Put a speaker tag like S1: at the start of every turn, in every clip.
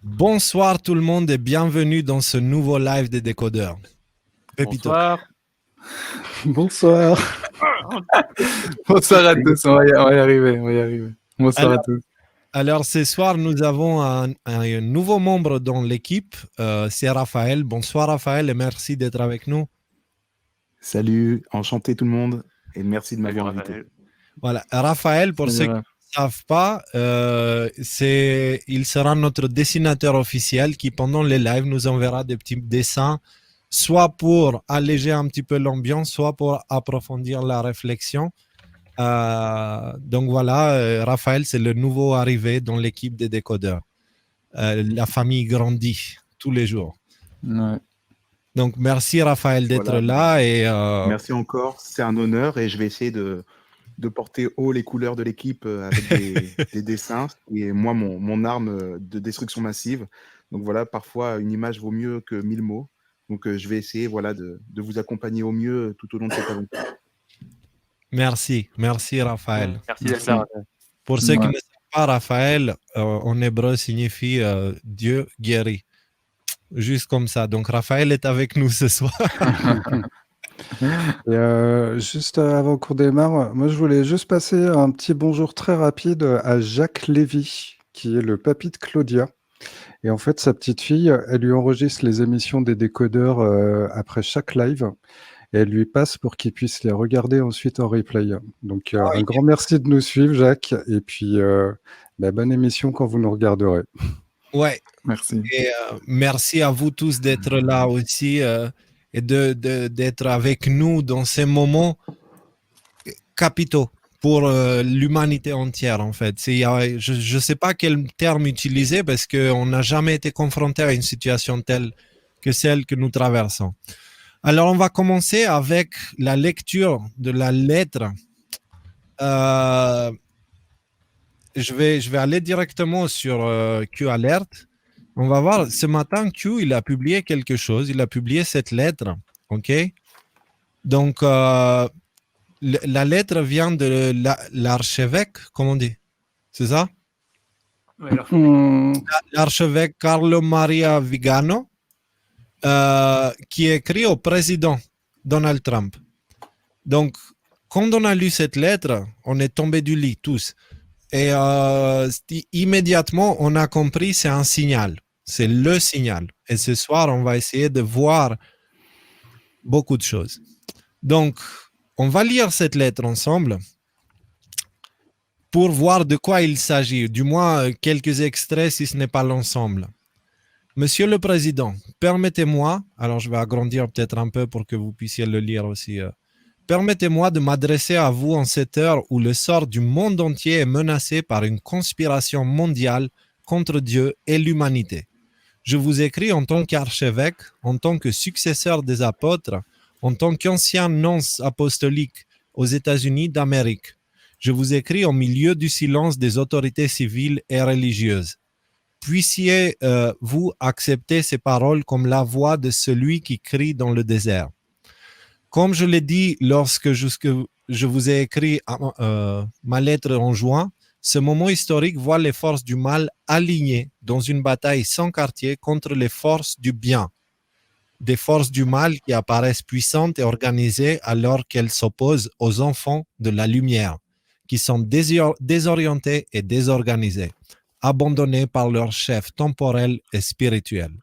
S1: Bonsoir tout le monde et bienvenue dans ce nouveau live des décodeurs. Pépito.
S2: Bonsoir.
S3: Bonsoir. Bonsoir à tous, on va y arriver. Bonsoir à tous.
S1: Alors ce soir, nous avons un nouveau membre dans l'équipe, c'est Raphaël. Bonsoir Raphaël et merci d'être avec nous.
S4: Salut, enchanté tout le monde et merci de m'avoir invité.
S1: Voilà, Raphaël, pour ceux qui ne savent pas, il sera notre dessinateur officiel qui pendant les lives nous enverra des petits dessins, soit pour alléger un petit peu l'ambiance, soit pour approfondir la réflexion. Donc voilà, Raphaël, c'est le nouveau arrivé dans l'équipe des décodeurs. La famille grandit tous les jours.
S3: Ouais.
S1: Donc merci Raphaël d'être là. Et,
S4: Merci encore, c'est un honneur et je vais essayer de porter haut les couleurs de l'équipe avec des dessins. Et moi, mon arme de destruction massive. Donc voilà, parfois une image vaut mieux que 1000 mots. Donc je vais essayer de vous accompagner au mieux tout au long de cette aventure.
S1: Merci Raphaël.
S2: Merci d'être là.
S1: Pour ceux qui ne savent pas, Raphaël, en hébreu, signifie Dieu guérit. Juste comme ça. Donc Raphaël est avec nous ce soir.
S3: Et juste avant qu'on démarre, moi je voulais juste passer un petit bonjour très rapide à Jacques Lévy, qui est le papy de Claudia. Et en fait, sa petite fille, elle lui enregistre les émissions des décodeurs après chaque live. Et elle lui passe pour qu'il puisse les regarder ensuite en replay. Donc un grand merci de nous suivre, Jacques. Et puis bonne émission quand vous nous regarderez.
S1: Ouais.
S3: Merci.
S1: Et merci à vous tous d'être là aussi et d'être avec nous dans ces moments capitaux pour l'humanité entière en fait. Je ne sais pas quel terme utiliser parce qu'on n'a jamais été confronté à une situation telle que celle que nous traversons. Alors, on va commencer avec la lecture de la lettre. Je vais aller directement sur Q-Alert. On va voir, ce matin, Q, il a publié quelque chose. Il a publié cette lettre. OK? Donc, la lettre vient de l'archevêque, comment on dit? C'est ça?
S2: Ouais,
S1: l'archevêque Carlo Maria Vigano. Qui écrit au président Donald Trump. Donc, quand on a lu cette lettre, on est tombé du lit tous. Et immédiatement, on a compris c'est un signal. C'est le signal. Et ce soir, on va essayer de voir beaucoup de choses. Donc, on va lire cette lettre ensemble pour voir de quoi il s'agit. Du moins, quelques extraits si ce n'est pas l'ensemble. Monsieur le Président, permettez-moi, alors je vais agrandir peut-être un peu pour que vous puissiez le lire aussi, permettez-moi de m'adresser à vous en cette heure où le sort du monde entier est menacé par une conspiration mondiale contre Dieu et l'humanité. Je vous écris en tant qu'archevêque, en tant que successeur des apôtres, en tant qu'ancien nonce apostolique aux États-Unis d'Amérique. Je vous écris au milieu du silence des autorités civiles et religieuses. Puissiez-vous accepter ces paroles comme la voix de celui qui crie dans le désert. Comme je l'ai dit lorsque je vous ai écrit ma lettre en juin, ce moment historique voit les forces du mal alignées dans une bataille sans quartier contre les forces du bien. Des forces du mal qui apparaissent puissantes et organisées alors qu'elles s'opposent aux enfants de la lumière, qui sont désorientés et désorganisés, abandonnés par leurs chefs temporels et spirituels.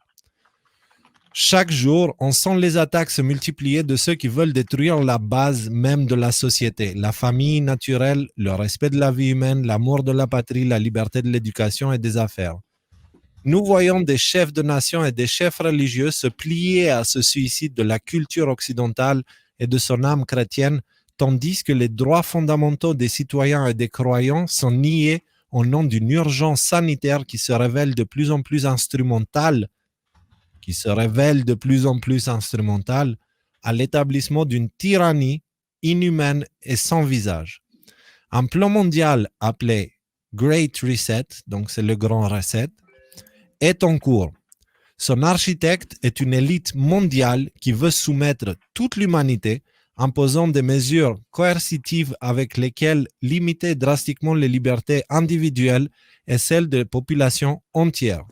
S1: Chaque jour, on sent les attaques se multiplier de ceux qui veulent détruire la base même de la société, la famille naturelle, le respect de la vie humaine, l'amour de la patrie, la liberté de l'éducation et des affaires. Nous voyons des chefs de nation et des chefs religieux se plier à ce suicide de la culture occidentale et de son âme chrétienne, tandis que les droits fondamentaux des citoyens et des croyants sont niés au nom d'une urgence sanitaire qui se révèle de plus en plus instrumentale, à l'établissement d'une tyrannie inhumaine et sans visage. Un plan mondial appelé Great Reset, donc c'est le grand reset, est en cours. Son architecte est une élite mondiale qui veut soumettre toute l'humanité imposant des mesures coercitives avec lesquelles limiter drastiquement les libertés individuelles et celles de la population entière.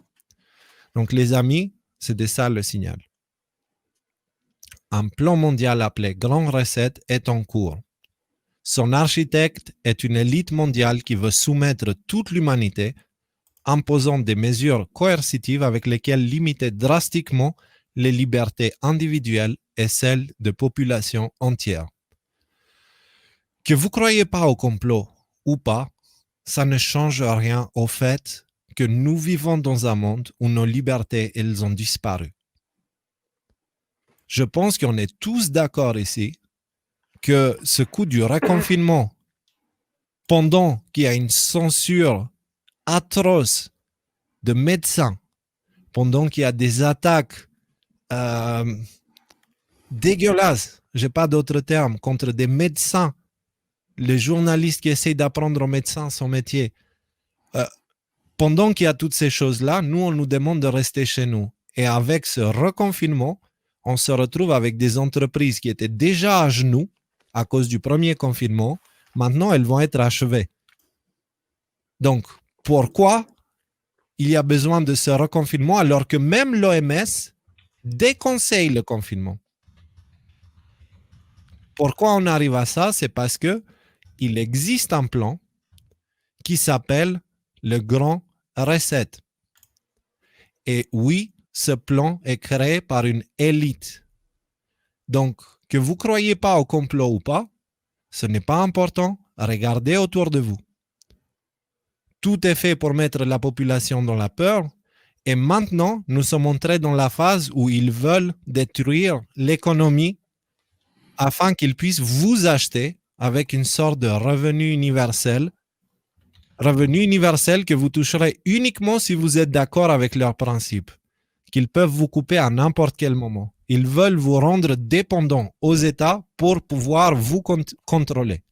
S1: Donc, les amis, c'était ça le signal. Un plan mondial appelé Grand Reset est en cours. Son architecte est une élite mondiale qui veut soumettre toute l'humanité, imposant des mesures coercitives avec lesquelles limiter drastiquement les libertés individuelles et celles de populations entières. Que vous ne croyez pas au complot ou pas, ça ne change rien au fait que nous vivons dans un monde où nos libertés, elles ont disparu. Je pense qu'on est tous d'accord ici que ce coup du reconfinement, pendant qu'il y a une censure atroce de médecins, pendant qu'il y a des attaques dégueulasses, j'ai pas d'autre terme, contre des médecins, les journalistes qui essayent d'apprendre aux médecins son métier, pendant qu'il y a toutes ces choses-là, nous, on nous demande de rester chez nous. Et avec ce reconfinement, on se retrouve avec des entreprises qui étaient déjà à genoux à cause du premier confinement. Maintenant, elles vont être achevées. Donc, pourquoi il y a besoin de ce reconfinement alors que même l'OMS déconseille le confinement? Pourquoi on arrive à ça? C'est parce que il existe un plan qui s'appelle le Grand Reset. Et oui, ce plan est créé par une élite. Donc, que vous ne croyez pas au complot ou pas, ce n'est pas important. Regardez autour de vous. Tout est fait pour mettre la population dans la peur. Et maintenant, nous sommes entrés dans la phase où ils veulent détruire l'économie afin qu'ils puissent vous acheter avec une sorte de revenu universel que vous toucherez uniquement si vous êtes d'accord avec leurs principes, qu'ils peuvent vous couper à n'importe quel moment. Ils veulent vous rendre dépendants aux États pour pouvoir vous contrôler.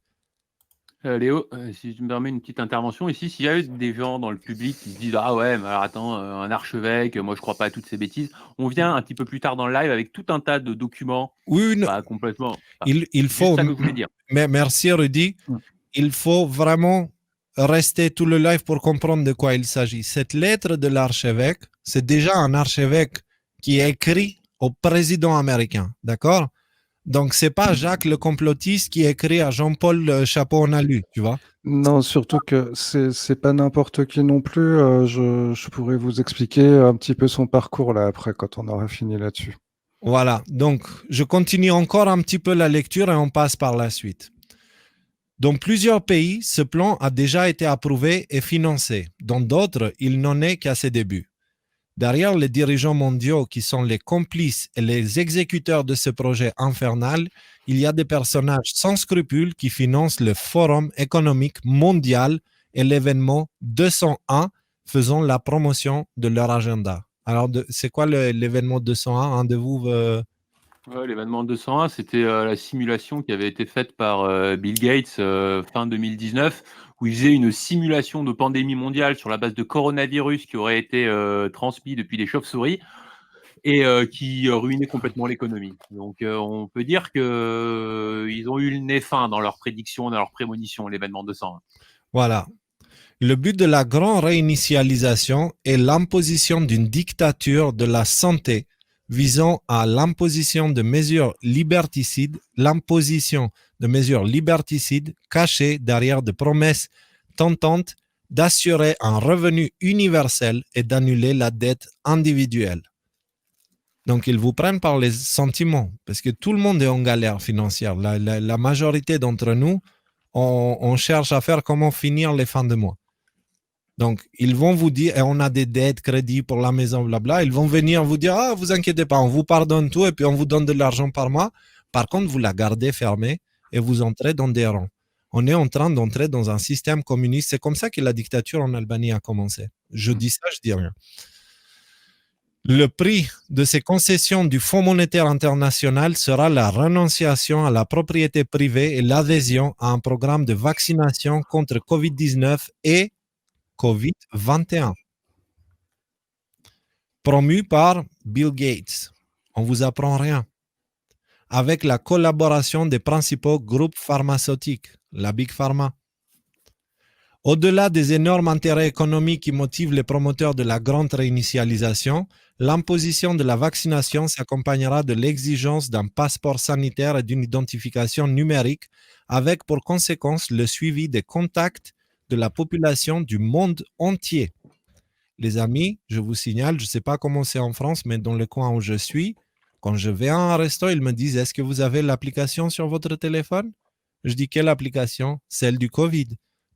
S2: Léo, si tu me permets une petite intervention ici, s'il y a eu des gens dans le public qui se disent ah ouais, mais alors attends, un archevêque, moi je crois pas à toutes ces bêtises. On vient un petit peu plus tard dans le live avec tout un tas de documents.
S1: Oui,
S2: complètement.
S1: Il faut.
S2: Ça que je voulais dire.
S1: Mais merci Rudy. Il faut vraiment rester tout le live pour comprendre de quoi il s'agit. Cette lettre de l'archevêque, c'est déjà un archevêque qui est écrit au président américain, d'accord? Donc, c'est pas Jacques le complotiste qui écrit à Jean-Paul Chapeau en alu, tu vois?
S3: Non, surtout que c'est pas n'importe qui non plus. Je pourrais vous expliquer un petit peu son parcours là après quand on aura fini là-dessus.
S1: Voilà. Donc, je continue encore un petit peu la lecture et on passe par la suite. Dans plusieurs pays, ce plan a déjà été approuvé et financé. Dans d'autres, il n'en est qu'à ses débuts. Derrière les dirigeants mondiaux qui sont les complices et les exécuteurs de ce projet infernal, il y a des personnages sans scrupules qui financent le Forum économique mondial et l'événement 201 faisant la promotion de leur agenda. Alors, c'est quoi l'événement 201? Un de vous
S2: Ouais, l'événement 201, c'était la simulation qui avait été faite par Bill Gates fin 2019, où il faisait une simulation de pandémie mondiale sur la base de coronavirus qui aurait été transmis depuis les chauves-souris et qui ruinait complètement l'économie. Donc on peut dire qu'ils ont eu le nez fin dans leurs prédictions, dans leurs prémonitions, l'événement 201.
S1: Voilà. Le but de la grande réinitialisation est l'imposition d'une dictature de la santé visant à l'imposition de mesures liberticides cachées derrière des promesses tentantes d'assurer un revenu universel et d'annuler la dette individuelle. Donc, ils vous prennent par les sentiments, parce que tout le monde est en galère financière. La majorité d'entre nous, on cherche à faire comment finir les fins de mois. Donc, ils vont vous dire, et on a des dettes, crédits pour la maison, blabla. Ils vont venir vous dire, ah, vous inquiétez pas, on vous pardonne tout et puis on vous donne de l'argent par mois. Par contre, vous la gardez fermée et vous entrez dans des rangs. On est en train d'entrer dans un système communiste. C'est comme ça que la dictature en Albanie a commencé. Je dis ça, je dis rien. Le prix de ces concessions du Fonds monétaire international sera la renonciation à la propriété privée et l'adhésion à un programme de vaccination contre Covid-19 et Covid-21, promu par Bill Gates. On ne vous apprend rien. Avec la collaboration des principaux groupes pharmaceutiques, la Big Pharma. Au-delà des énormes intérêts économiques qui motivent les promoteurs de la grande réinitialisation, l'imposition de la vaccination s'accompagnera de l'exigence d'un passeport sanitaire et d'une identification numérique, avec pour conséquence le suivi des contacts de la population du monde entier. Les amis, je vous signale, je ne sais pas comment c'est en France, mais dans le coin où je suis, quand je vais à un resto, ils me disent, est-ce que vous avez l'application sur votre téléphone? Je dis, quelle application? Celle du Covid,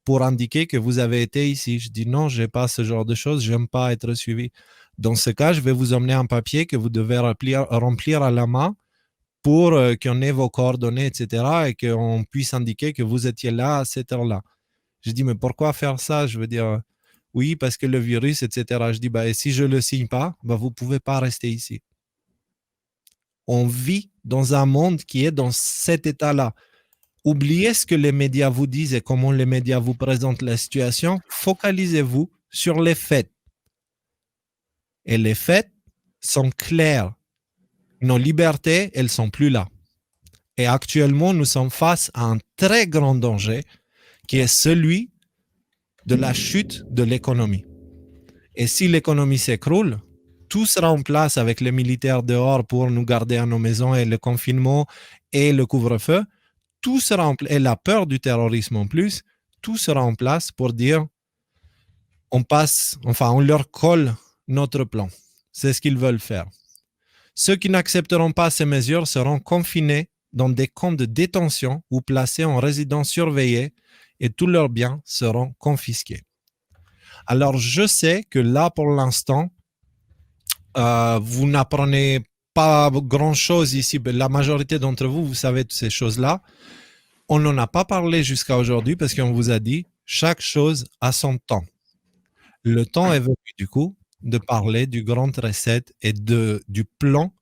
S1: pour indiquer que vous avez été ici. Je dis, non, je n'ai pas ce genre de choses, je n'aime pas être suivi. Dans ce cas, je vais vous emmener un papier que vous devez remplir à la main pour qu'on ait vos coordonnées, etc., et qu'on puisse indiquer que vous étiez là à cette heure-là. Je dis, mais pourquoi faire ça? Je veux dire, oui, parce que le virus, etc. Je dis, et si je ne le signe pas, vous ne pouvez pas rester ici. On vit dans un monde qui est dans cet état-là. Oubliez ce que les médias vous disent et comment les médias vous présentent la situation. Focalisez-vous sur les faits. Et les faits sont clairs. Nos libertés, elles ne sont plus là. Et actuellement, nous sommes face à un très grand danger qui est celui de la chute de l'économie. Et si l'économie s'écroule, tout sera en place avec les militaires dehors pour nous garder à nos maisons et le confinement et le couvre-feu. Tout sera en place, et la peur du terrorisme en plus, tout sera en place pour dire on leur colle notre plan. C'est ce qu'ils veulent faire. Ceux qui n'accepteront pas ces mesures seront confinés dans des camps de détention ou placés en résidence surveillée et tous leurs biens seront confisqués. Alors, je sais que là, pour l'instant, vous n'apprenez pas grand-chose ici. La majorité d'entre vous, vous savez toutes ces choses-là. On n'en a pas parlé jusqu'à aujourd'hui parce qu'on vous a dit chaque chose a son temps. Le temps est venu, du coup, de parler du grand reset et du plan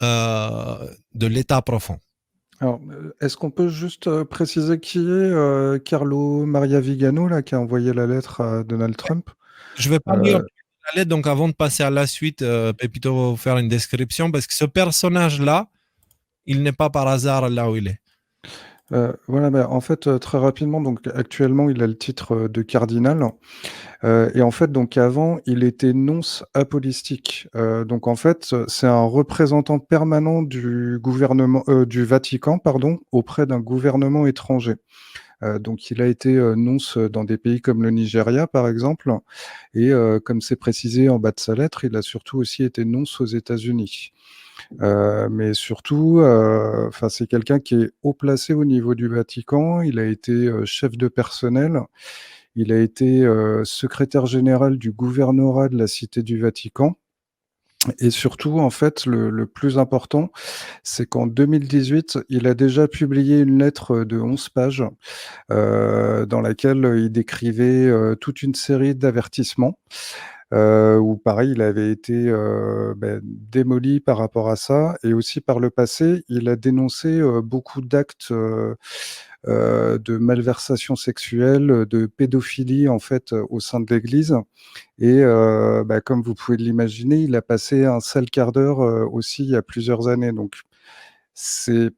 S1: de l'état profond.
S3: Alors, est-ce qu'on peut juste préciser qui est Carlo Maria Vigano, là, qui a envoyé la lettre à Donald Trump?
S1: Je ne vais pas lire la lettre, donc avant de passer à la suite, Pepito va vous faire une description parce que ce personnage-là, il n'est pas par hasard là où il est.
S3: Voilà, en fait, très rapidement, donc actuellement, il a le titre de cardinal. Et en fait, donc avant, il était nonce apostolique. Donc en fait, c'est un représentant permanent du gouvernement, du Vatican, pardon, auprès d'un gouvernement étranger. Donc il a été nonce dans des pays comme le Nigeria, par exemple, et comme c'est précisé en bas de sa lettre, il a surtout aussi été nonce aux États-Unis. Mais surtout, c'est quelqu'un qui est haut placé au niveau du Vatican. Il a été chef de personnel. Il a été secrétaire général du gouvernorat de la Cité du Vatican. Et surtout, en fait, le plus important, c'est qu'en 2018, il a déjà publié une lettre de 11 pages dans laquelle il décrivait toute une série d'avertissements. Où pareil, il avait été démoli par rapport à ça. Et aussi par le passé, il a dénoncé beaucoup d'actes de malversation sexuelle, de pédophilie en fait au sein de l'Église. Et comme vous pouvez l'imaginer, il a passé un sale quart d'heure aussi il y a plusieurs années. Donc c'est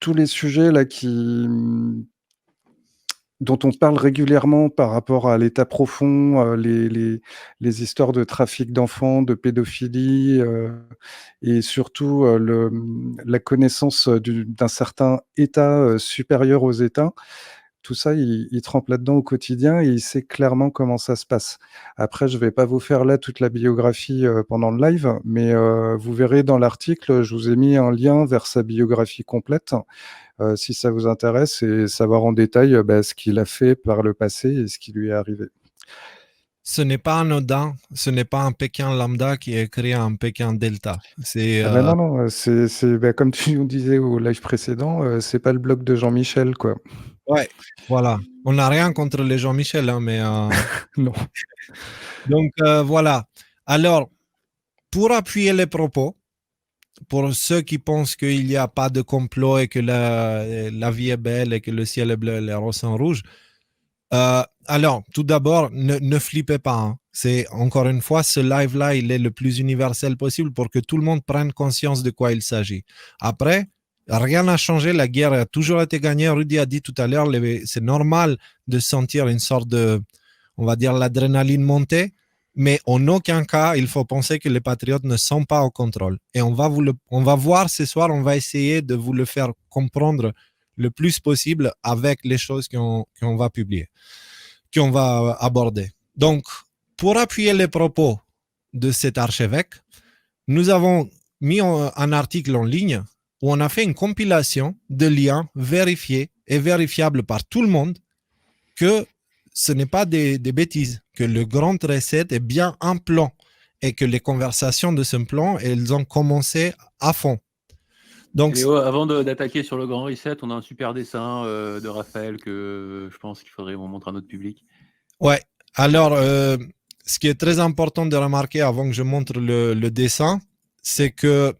S3: tous les sujets là dont on parle régulièrement par rapport à l'état profond, les histoires de trafic d'enfants, de pédophilie, et surtout la connaissance d'un certain état supérieur aux États. Tout ça, il trempe là-dedans au quotidien et il sait clairement comment ça se passe. Après, je ne vais pas vous faire là toute la biographie pendant le live, mais vous verrez dans l'article, je vous ai mis un lien vers sa biographie complète. Si ça vous intéresse et savoir en détail ce qu'il a fait par le passé et ce qui lui est arrivé.
S1: Ce n'est pas anodin, ce n'est pas un Pékin lambda qui a écrit un Pékin delta.
S3: Non, c'est comme tu nous disais au live précédent, c'est pas le blog de Jean-Michel, quoi.
S1: Ouais, voilà. On n'a rien contre les Jean-Michel, hein, mais
S3: non.
S1: Donc voilà. Alors, pour appuyer les propos, pour ceux qui pensent qu'il n'y a pas de complot et que la vie est belle et que le ciel est bleu et les roses sont rouges, alors, tout d'abord, ne flippez pas. Hein. C'est, encore une fois, ce live-là, il est le plus universel possible pour que tout le monde prenne conscience de quoi il s'agit. Après, Rien n'a changé, la guerre a toujours été gagnée. Rudy a dit tout à l'heure, c'est normal de sentir une sorte de, on va dire, l'adrénaline monter, mais en aucun cas, il faut penser que les patriotes ne sont pas au contrôle. Et on va voir ce soir, on va essayer de vous le faire comprendre le plus possible avec les choses qu'on va publier, qu'on va aborder. Donc, pour appuyer les propos de cet archevêque, nous avons mis un article en ligne où on a fait une compilation de liens vérifiés et vérifiables par tout le monde que ce n'est pas des bêtises, que le grand reset est bien un plan et que les conversations de ce plan, elles ont commencé à fond. Donc,
S2: Léo, avant d'attaquer sur le grand reset, on a un super dessin de Raphaël que je pense qu'il faudrait qu'on montre à notre public.
S1: Ouais. Alors, ce qui est très important de remarquer avant que je montre le dessin, c'est que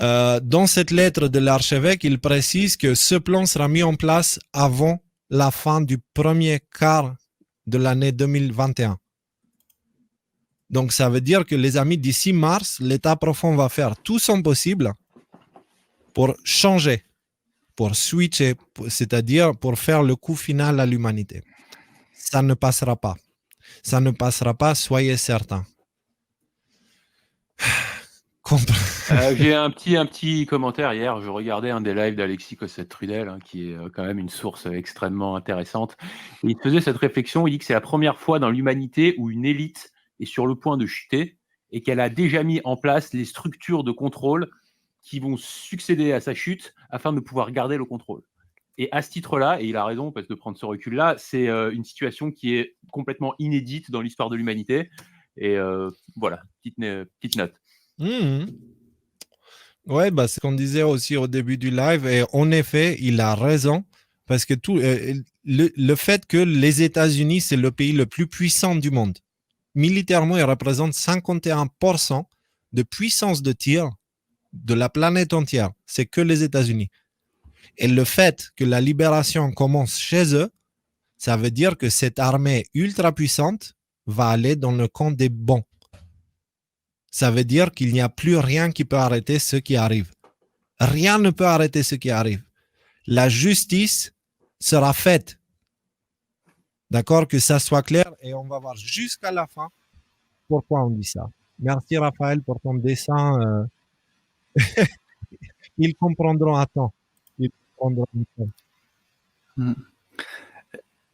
S1: dans cette lettre de l'archevêque, il précise que ce plan sera mis en place avant la fin du premier quart de l'année 2021. Donc, ça veut dire que les amis, d'ici mars, l'État profond va faire tout son possible pour changer, pour switcher, c'est-à-dire pour faire le coup final à l'humanité. Ça ne passera pas. Ça ne passera pas, soyez certains.
S2: J'ai un petit commentaire hier. Je regardais un des lives d'Alexis Cossette-Trudel, qui est quand même une source extrêmement intéressante. Et il faisait cette réflexion. Il dit que c'est la première fois dans l'humanité où une élite est sur le point de chuter et qu'elle a déjà mis en place les structures de contrôle qui vont succéder à sa chute afin de pouvoir garder le contrôle. Et à ce titre-là, et il a raison parce que de prendre ce recul-là, c'est une situation qui est complètement inédite dans l'histoire de l'humanité. Et voilà, petite note.
S1: Mmh. Ouais, bah, c'est ce qu'on disait aussi au début du live. Et en effet, il a raison. Parce que le fait que les États-Unis, c'est le pays le plus puissant du monde. Militairement, il représente 51% de puissance de tir de la planète entière. C'est que les États-Unis. Et le fait que la libération commence chez eux, ça veut dire que cette armée ultra puissante va aller dans le camp des bons. Ça veut dire qu'il n'y a plus rien qui peut arrêter ce qui arrive. Rien ne peut arrêter ce qui arrive. La justice sera faite. D'accord? Que ça soit clair et on va voir jusqu'à la fin pourquoi on dit ça. Merci Raphaël pour ton dessin. Ils comprendront à temps. Ils comprendront à temps.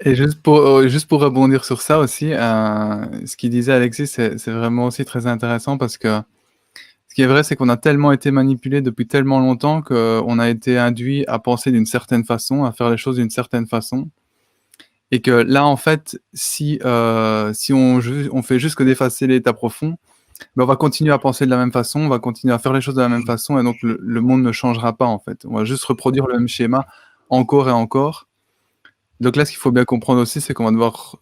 S5: Et juste pour rebondir sur ça aussi, ce qu'il disait Alexis, c'est vraiment aussi très intéressant parce que ce qui est vrai, c'est qu'on a tellement été manipulé depuis tellement longtemps qu'on a été induit à penser d'une certaine façon, à faire les choses d'une certaine façon. Et que là, en fait, si on fait juste que d'effacer l'état profond, ben on va continuer à penser de la même façon, on va continuer à faire les choses de la même façon, et donc le monde ne changera pas, en fait. On va juste reproduire le même schéma encore et encore. Donc là, ce qu'il faut bien comprendre aussi, c'est qu'on va devoir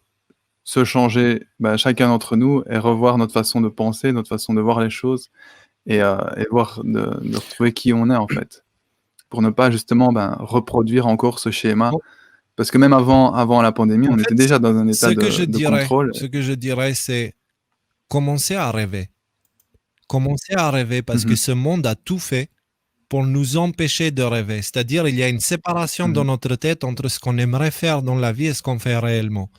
S5: se changer, chacun d'entre nous, et revoir notre façon de penser, notre façon de voir les choses, et voir de retrouver qui on est, en fait. Pour ne pas, justement, reproduire encore ce schéma. Parce que même avant la pandémie, on était déjà dans un état de contrôle.
S1: Ce que je dirais, c'est commencer à rêver. Commencer à rêver parce que ce monde a tout fait pour nous empêcher de rêver. C'est-à-dire, il y a une séparation dans notre tête entre ce qu'on aimerait faire dans la vie et ce qu'on fait réellement.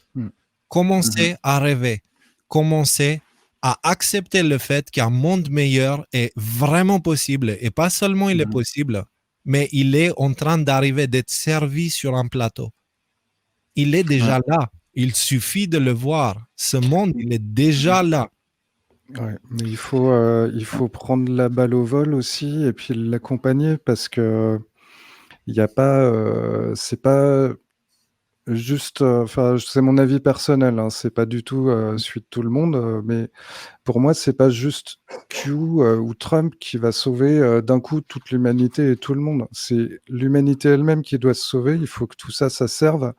S1: Commencer à rêver. Commencer à accepter le fait qu'un monde meilleur est vraiment possible. Et pas seulement il est possible, mais il est en train d'arriver, d'être servi sur un plateau. Il est déjà là. Il suffit de le voir. Ce monde, il est déjà là.
S3: Ouais, mais il faut prendre la balle au vol aussi et puis l'accompagner parce que il n'y a pas, c'est pas juste, enfin, c'est mon avis personnel, hein, c'est pas du tout celui de tout le monde, mais pour moi, c'est pas juste Q ou Trump qui va sauver d'un coup toute l'humanité et tout le monde. C'est l'humanité elle-même qui doit se sauver. Il faut que tout ça, ça serve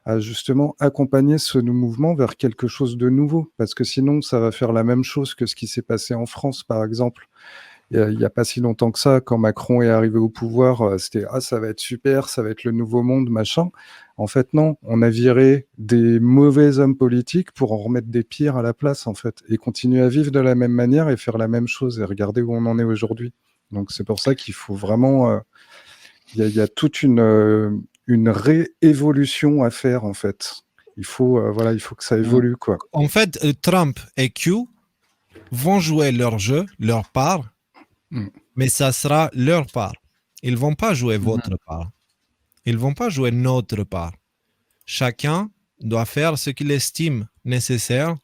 S3: à justement accompagner ce mouvement vers quelque chose de nouveau, parce que sinon, ça va faire la même chose que ce qui s'est passé en France, par exemple. Il n'y a pas si longtemps que ça, quand Macron est arrivé au pouvoir, c'était « Ah, ça va être super, ça va être le nouveau monde, machin ». En fait, non, on a viré des mauvais hommes politiques pour en remettre des pires à la place, en fait, et continuer à vivre de la même manière et faire la même chose, et regarder où on en est aujourd'hui. Donc c'est pour ça qu'il faut vraiment... Il y a toute une réévolution à faire, en fait. Il faut que ça évolue, quoi.
S1: En fait, Trump et Q vont jouer leur jeu, leur part, mais ça sera leur part. Ils vont pas jouer votre part. Ils vont pas jouer notre part. Chacun doit faire ce qu'il estime nécessaire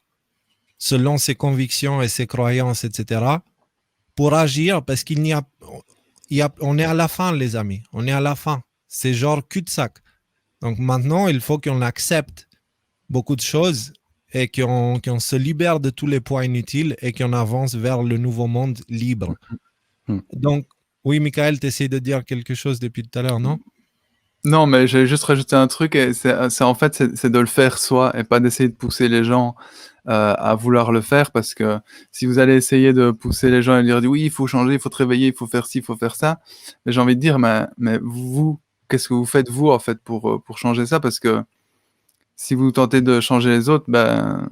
S1: selon ses convictions et ses croyances, etc., pour agir, parce on est à la fin, les amis. On est à la fin. C'est genre cul-de-sac. Donc maintenant, il faut qu'on accepte beaucoup de choses et qu'on se libère de tous les poids inutiles et qu'on avance vers le nouveau monde libre. Donc, oui, Michael, tu essaies de dire quelque chose depuis tout à l'heure, non?
S5: Non, mais j'allais juste rajouter un truc, et c'est de le faire soi et pas d'essayer de pousser les gens à vouloir le faire, parce que si vous allez essayer de pousser les gens et leur dire oui, il faut changer, il faut te réveiller, il faut faire ci, il faut faire ça, mais j'ai envie de dire, mais vous, qu'est-ce que vous faites vous en fait pour changer ça? Parce que si vous tentez de changer les autres, ben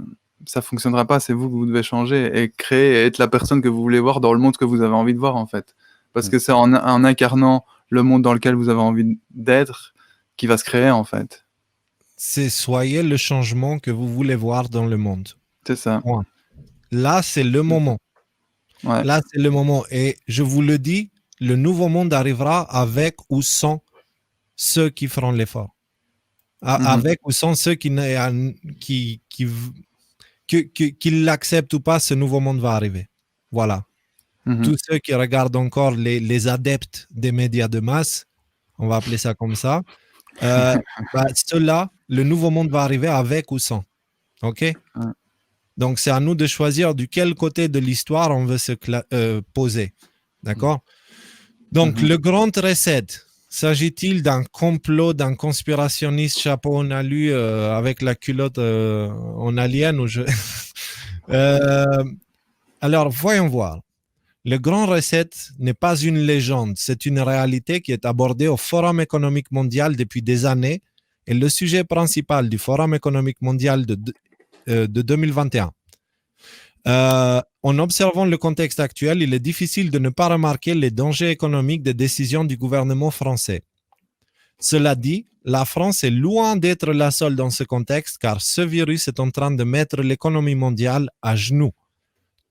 S5: ça fonctionnera pas. C'est vous que vous devez changer et créer et être la personne que vous voulez voir dans le monde que vous avez envie de voir, en fait. Parce que c'est en incarnant le monde dans lequel vous avez envie d'être qui va se créer, en fait.
S1: C'est soyez le changement que vous voulez voir dans le monde.
S5: C'est ça.
S1: Ouais. Là, c'est le moment.
S5: Ouais.
S1: Là, c'est le moment. Et je vous le dis, le nouveau monde arrivera avec ou sans ceux qui feront l'effort. Avec ou sans ceux qui l'acceptent ou pas, ce nouveau monde va arriver. Voilà. Tous ceux qui regardent encore les adeptes des médias de masse, on va appeler ça comme ça, ceux-là, le nouveau monde va arriver avec ou sans. OK? Donc, c'est à nous de choisir du quel côté de l'histoire on veut se poser. D'accord? Donc, le grand reset, s'agit-il d'un complot, d'un conspirationniste chapeau en alu avec la culotte en alien ou Alors, voyons voir. Le grand reset n'est pas une légende, c'est une réalité qui est abordée au Forum économique mondial depuis des années et le sujet principal du Forum économique mondial de 2021. En observant le contexte actuel, il est difficile de ne pas remarquer les dangers économiques des décisions du gouvernement français. Cela dit, la France est loin d'être la seule dans ce contexte car ce virus est en train de mettre l'économie mondiale à genoux.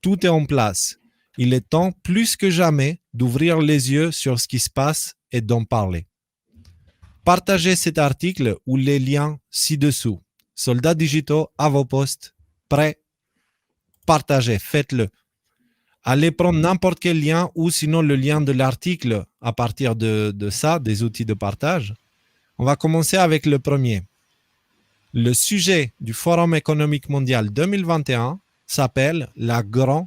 S1: Tout est en place. Il est temps, plus que jamais, d'ouvrir les yeux sur ce qui se passe et d'en parler. Partagez cet article ou les liens ci-dessous. Soldats digitaux à vos postes, prêts. Partagez, faites-le. Allez prendre n'importe quel lien ou sinon le lien de l'article à partir de ça, des outils de partage. On va commencer avec le premier. Le sujet du Forum économique mondial 2021 s'appelle la grande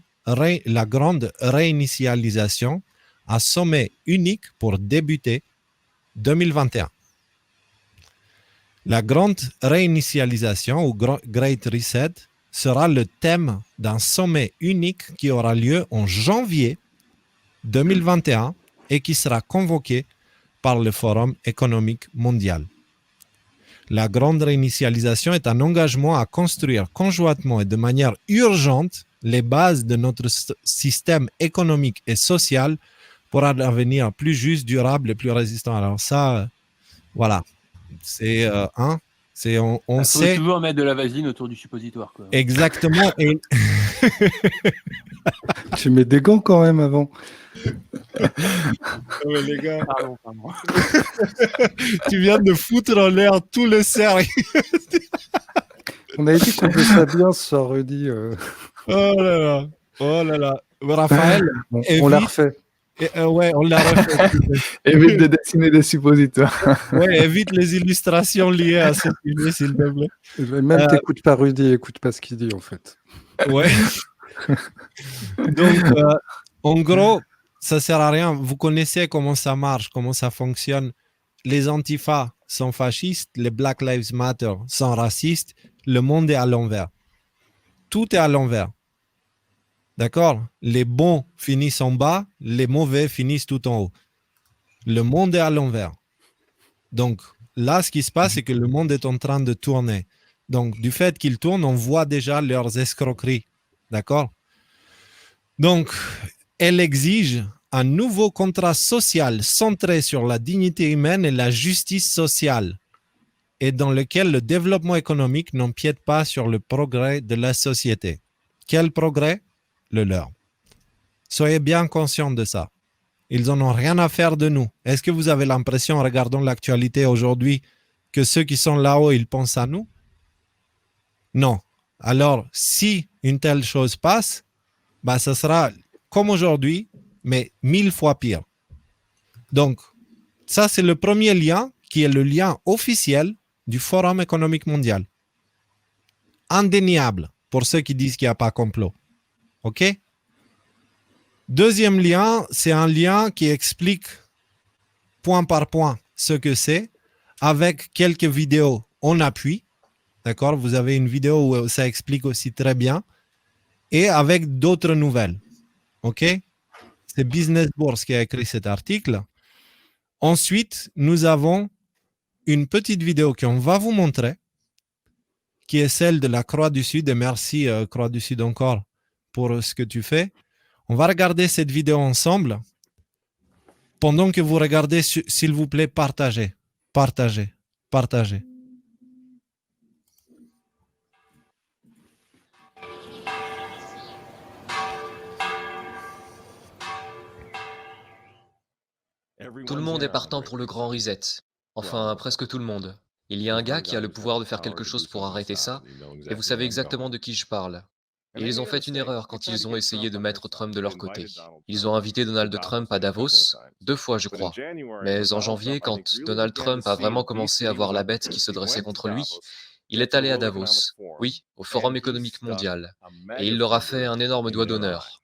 S1: réinitialisation à sommet unique pour débuter 2021. La grande réinitialisation ou Great Reset sera le thème d'un sommet unique qui aura lieu en janvier 2021 et qui sera convoqué par le Forum économique mondial. La grande réinitialisation est un engagement à construire conjointement et de manière urgente les bases de notre système économique et social pour un avenir plus juste, durable et plus résistant. Alors ça, voilà, c'est on sait
S2: toujours mettre de la vaseline autour du suppositoire, quoi.
S1: Exactement. Et...
S3: Tu mets des gants quand même avant.
S1: Ouais, les gars.
S2: Pardon.
S1: Tu viens de foutre en l'air tout le sérieux.
S3: On avait dit qu'on faisait ça bien ce soir, Rudy.
S1: Oh là là. Raphaël,
S3: on l'a refait.
S1: Ouais, on l'a refait.
S5: Évite de dessiner des suppositoires.
S1: Ouais, évite les illustrations liées à ce sujet, s'il te plaît.
S3: Même t'écoutes pas Rudy, écoute pas ce qu'il dit en fait.
S1: Ouais. Donc, en gros, ça sert à rien. Vous connaissez comment ça marche, comment ça fonctionne. Les antifas sont fascistes, les Black Lives Matter sont racistes. Le monde est à l'envers. Tout est à l'envers. D'accord? Les bons finissent en bas, les mauvais finissent tout en haut. Le monde est à l'envers. Donc, là, ce qui se passe, c'est que le monde est en train de tourner. Donc, du fait qu'il tourne, on voit déjà leurs escroqueries. D'accord? Donc, elle exige un nouveau contrat social centré sur la dignité humaine et la justice sociale, et dans lequel le développement économique n'empiète pas sur le progrès de la société. Quel progrès? Le leur. Soyez bien conscients de ça. Ils n'en ont rien à faire de nous. Est-ce que vous avez l'impression, en regardant l'actualité aujourd'hui, que ceux qui sont là-haut, ils pensent à nous? Non. Alors, si une telle chose passe, bah, ça sera comme aujourd'hui, mais 1000 fois pire. Donc, ça, c'est le premier lien qui est le lien officiel du Forum économique mondial. Indéniable pour ceux qui disent qu'il n'y a pas complot. OK? Deuxième lien, c'est un lien qui explique point par point ce que c'est, avec quelques vidéos en appui. D'accord? Vous avez une vidéo où ça explique aussi très bien. Et avec d'autres nouvelles. OK? C'est Business Bourse qui a écrit cet article. Ensuite, nous avons une petite vidéo qu'on va vous montrer, qui est celle de la Croix du Sud. Et merci, Croix du Sud, encore pour ce que tu fais. On va regarder cette vidéo ensemble. Pendant que vous regardez, s'il vous plaît, partagez. Partagez. Partagez.
S6: Tout le monde est partant pour le grand reset. Enfin, presque tout le monde. Il y a un gars qui a le pouvoir de faire quelque chose pour arrêter ça, et vous savez exactement de qui je parle. Et ils ont fait une erreur quand ils ont essayé de mettre Trump de leur côté. Ils ont invité Donald Trump à Davos, 2 fois je crois. Mais en janvier, quand Donald Trump a vraiment commencé à voir la bête qui se dressait contre lui, il est allé à Davos, oui, au Forum économique mondial, et il leur a fait un énorme doigt d'honneur.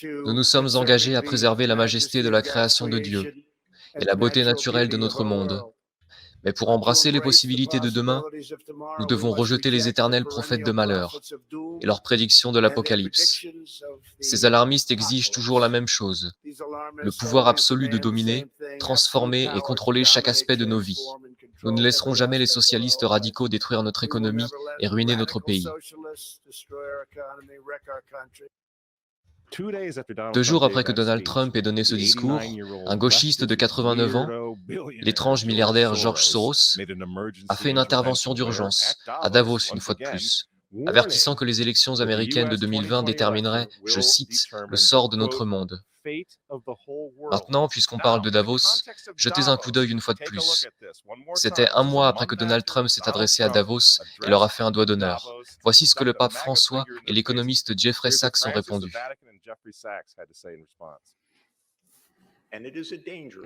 S6: Nous nous sommes engagés à préserver la majesté de la création de Dieu et la beauté naturelle de notre monde. Mais pour embrasser les possibilités de demain, nous devons rejeter les éternels prophètes de malheur et leurs prédictions de l'Apocalypse. Ces alarmistes exigent toujours la même chose, le pouvoir absolu de dominer, transformer et contrôler chaque aspect de nos vies. Nous ne laisserons jamais les socialistes radicaux détruire notre économie et ruiner notre pays. 2 jours après que Donald Trump ait donné ce discours, un gauchiste de 89 ans, l'étrange milliardaire George Soros, a fait une intervention d'urgence à Davos une fois de plus, avertissant que les élections américaines de 2020 détermineraient, je cite, le sort de notre monde. Maintenant, puisqu'on parle de Davos, jetez un coup d'œil une fois de plus. C'était 1 mois après que Donald Trump s'est adressé à Davos et leur a fait un doigt d'honneur. Voici ce que le pape François et l'économiste Jeffrey Sachs ont répondu.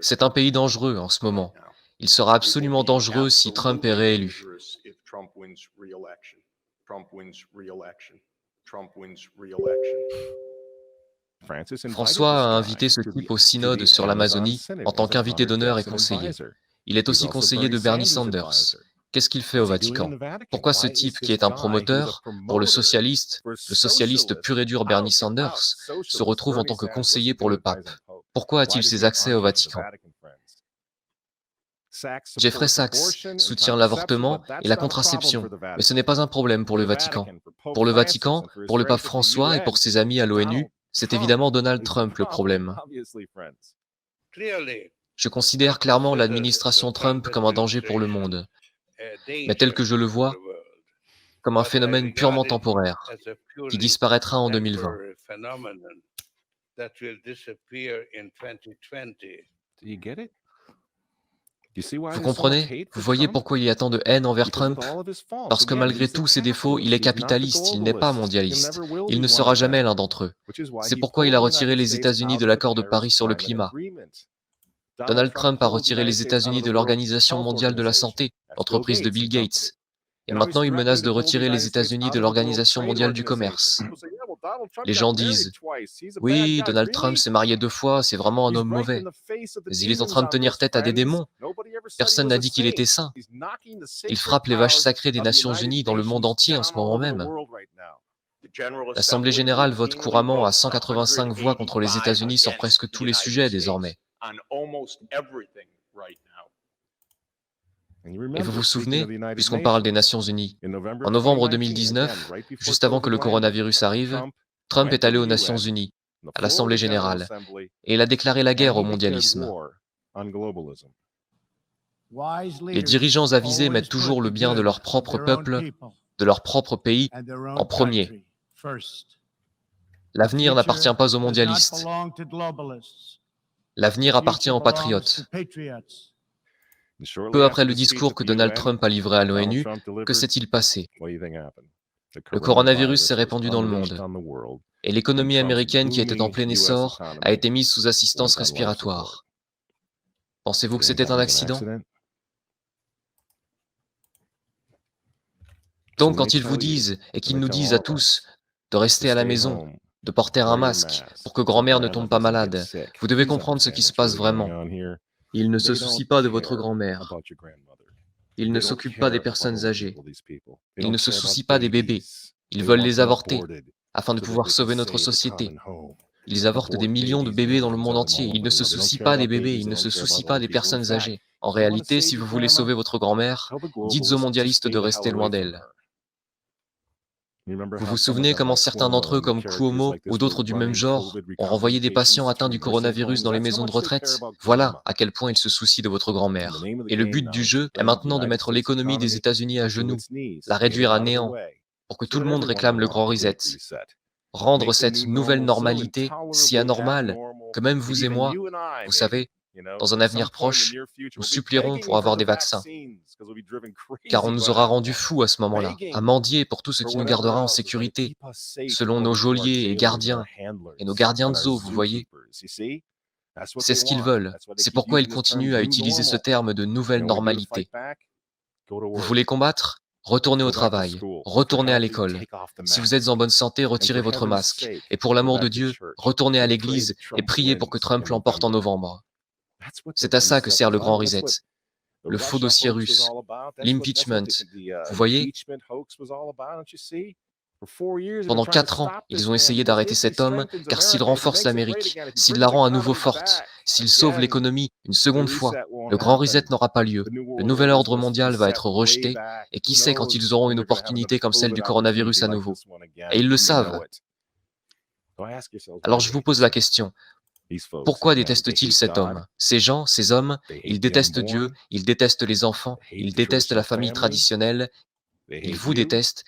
S6: C'est un pays dangereux en ce moment. Il sera absolument dangereux si Trump est réélu. François a invité ce type au synode sur l'Amazonie en tant qu'invité d'honneur et conseiller. Il est aussi conseiller de Bernie Sanders. Qu'est-ce qu'il fait au Vatican? Pourquoi ce type qui est un promoteur pour le socialiste pur et dur Bernie Sanders, se retrouve en tant que conseiller pour le pape? Pourquoi a-t-il ses accès au Vatican? Jeffrey Sachs soutient l'avortement et la contraception, mais ce n'est pas un problème pour le Vatican. Pour le Vatican, pour le pape François et pour ses amis à l'ONU, c'est évidemment Donald Trump le problème. Je considère clairement l'administration Trump comme un danger pour le monde, mais tel que je le vois, comme un phénomène purement temporaire, qui disparaîtra en 2020. Vous comprenez? Vous voyez pourquoi il y a tant de haine envers Trump? Parce que malgré tous ses défauts, il est capitaliste, il n'est pas mondialiste. Il ne sera jamais l'un d'entre eux. C'est pourquoi il a retiré les États-Unis de l'accord de Paris sur le climat. Donald Trump a retiré les États-Unis de l'Organisation mondiale de la santé, l'entreprise de Bill Gates. Et maintenant, il menace de retirer les États-Unis de l'Organisation mondiale du commerce. Les gens disent « Oui, Donald Trump s'est marié 2 fois, c'est vraiment un homme mauvais. Mais il est en train de tenir tête à des démons. Personne n'a dit qu'il était saint. Il frappe les vaches sacrées des Nations Unies dans le monde entier en ce moment même. L'Assemblée générale vote couramment à 185 voix contre les États-Unis sur presque tous les sujets désormais. Et vous vous souvenez, puisqu'on parle des Nations Unies, en novembre 2019, juste avant que le coronavirus arrive, Trump est allé aux Nations Unies à l'Assemblée générale, et il a déclaré la guerre au mondialisme. Les dirigeants avisés mettent toujours le bien de leur propre peuple, de leur propre pays, en premier. L'avenir n'appartient pas aux mondialistes. L'avenir appartient aux patriotes. Peu après le discours que Donald Trump a livré à l'ONU, que s'est-il passé? Le coronavirus s'est répandu dans le monde, et l'économie américaine qui était en plein essor a été mise sous assistance respiratoire. Pensez-vous que c'était un accident? Donc quand ils vous disent, et qu'ils nous disent à tous, de rester à la maison, de porter un masque pour que grand-mère ne tombe pas malade, vous devez comprendre ce qui se passe vraiment. Ils ne se soucient pas de votre grand-mère. Ils ne s'occupent pas des personnes âgées. Ils ne se soucient pas des bébés. Ils veulent les avorter afin de pouvoir sauver notre société. Ils avortent des millions de bébés dans le monde entier. Ils ne se soucient pas des bébés, ils ne se soucient pas des personnes âgées. En réalité, si vous voulez sauver votre grand-mère, dites aux mondialistes de rester loin d'elle. Vous vous souvenez comment certains d'entre eux, comme Cuomo ou d'autres du même genre, ont renvoyé des patients atteints du coronavirus dans les maisons de retraite? Voilà à quel point ils se soucient de votre grand-mère. Et le but du jeu est maintenant de mettre l'économie des États-Unis à genoux, la réduire à néant, pour que tout le monde réclame le grand reset. Rendre cette nouvelle normalité si anormale que même vous et moi, vous savez, dans un avenir proche, nous supplierons pour avoir des vaccins. Car on nous aura rendus fous à ce moment-là, à mendier pour tout ce qui nous gardera en sécurité, selon nos geôliers et gardiens, et nos gardiens de zoo, vous voyez. C'est ce qu'ils veulent. C'est pourquoi ils continuent à utiliser ce terme de nouvelle normalité. Vous voulez combattre? Retournez au travail, retournez à l'école. Si vous êtes en bonne santé, retirez votre masque. Et pour l'amour de Dieu, retournez à l'église et priez pour que Trump l'emporte en novembre. C'est à ça que sert le grand reset. Le faux dossier russe, l'impeachment. Vous voyez? Pendant 4 ans, ils ont essayé d'arrêter cet homme, car s'il renforce l'Amérique, s'il la rend à nouveau forte, s'il sauve l'économie une seconde fois, le grand reset n'aura pas lieu. Le nouvel ordre mondial va être rejeté, et qui sait quand ils auront une opportunité comme celle du coronavirus à nouveau. Et ils le savent. Alors je vous pose la question. Pourquoi détestent-ils cet homme? Ces gens, ces hommes, ils détestent Dieu, ils détestent les enfants, ils détestent la famille traditionnelle, ils vous détestent,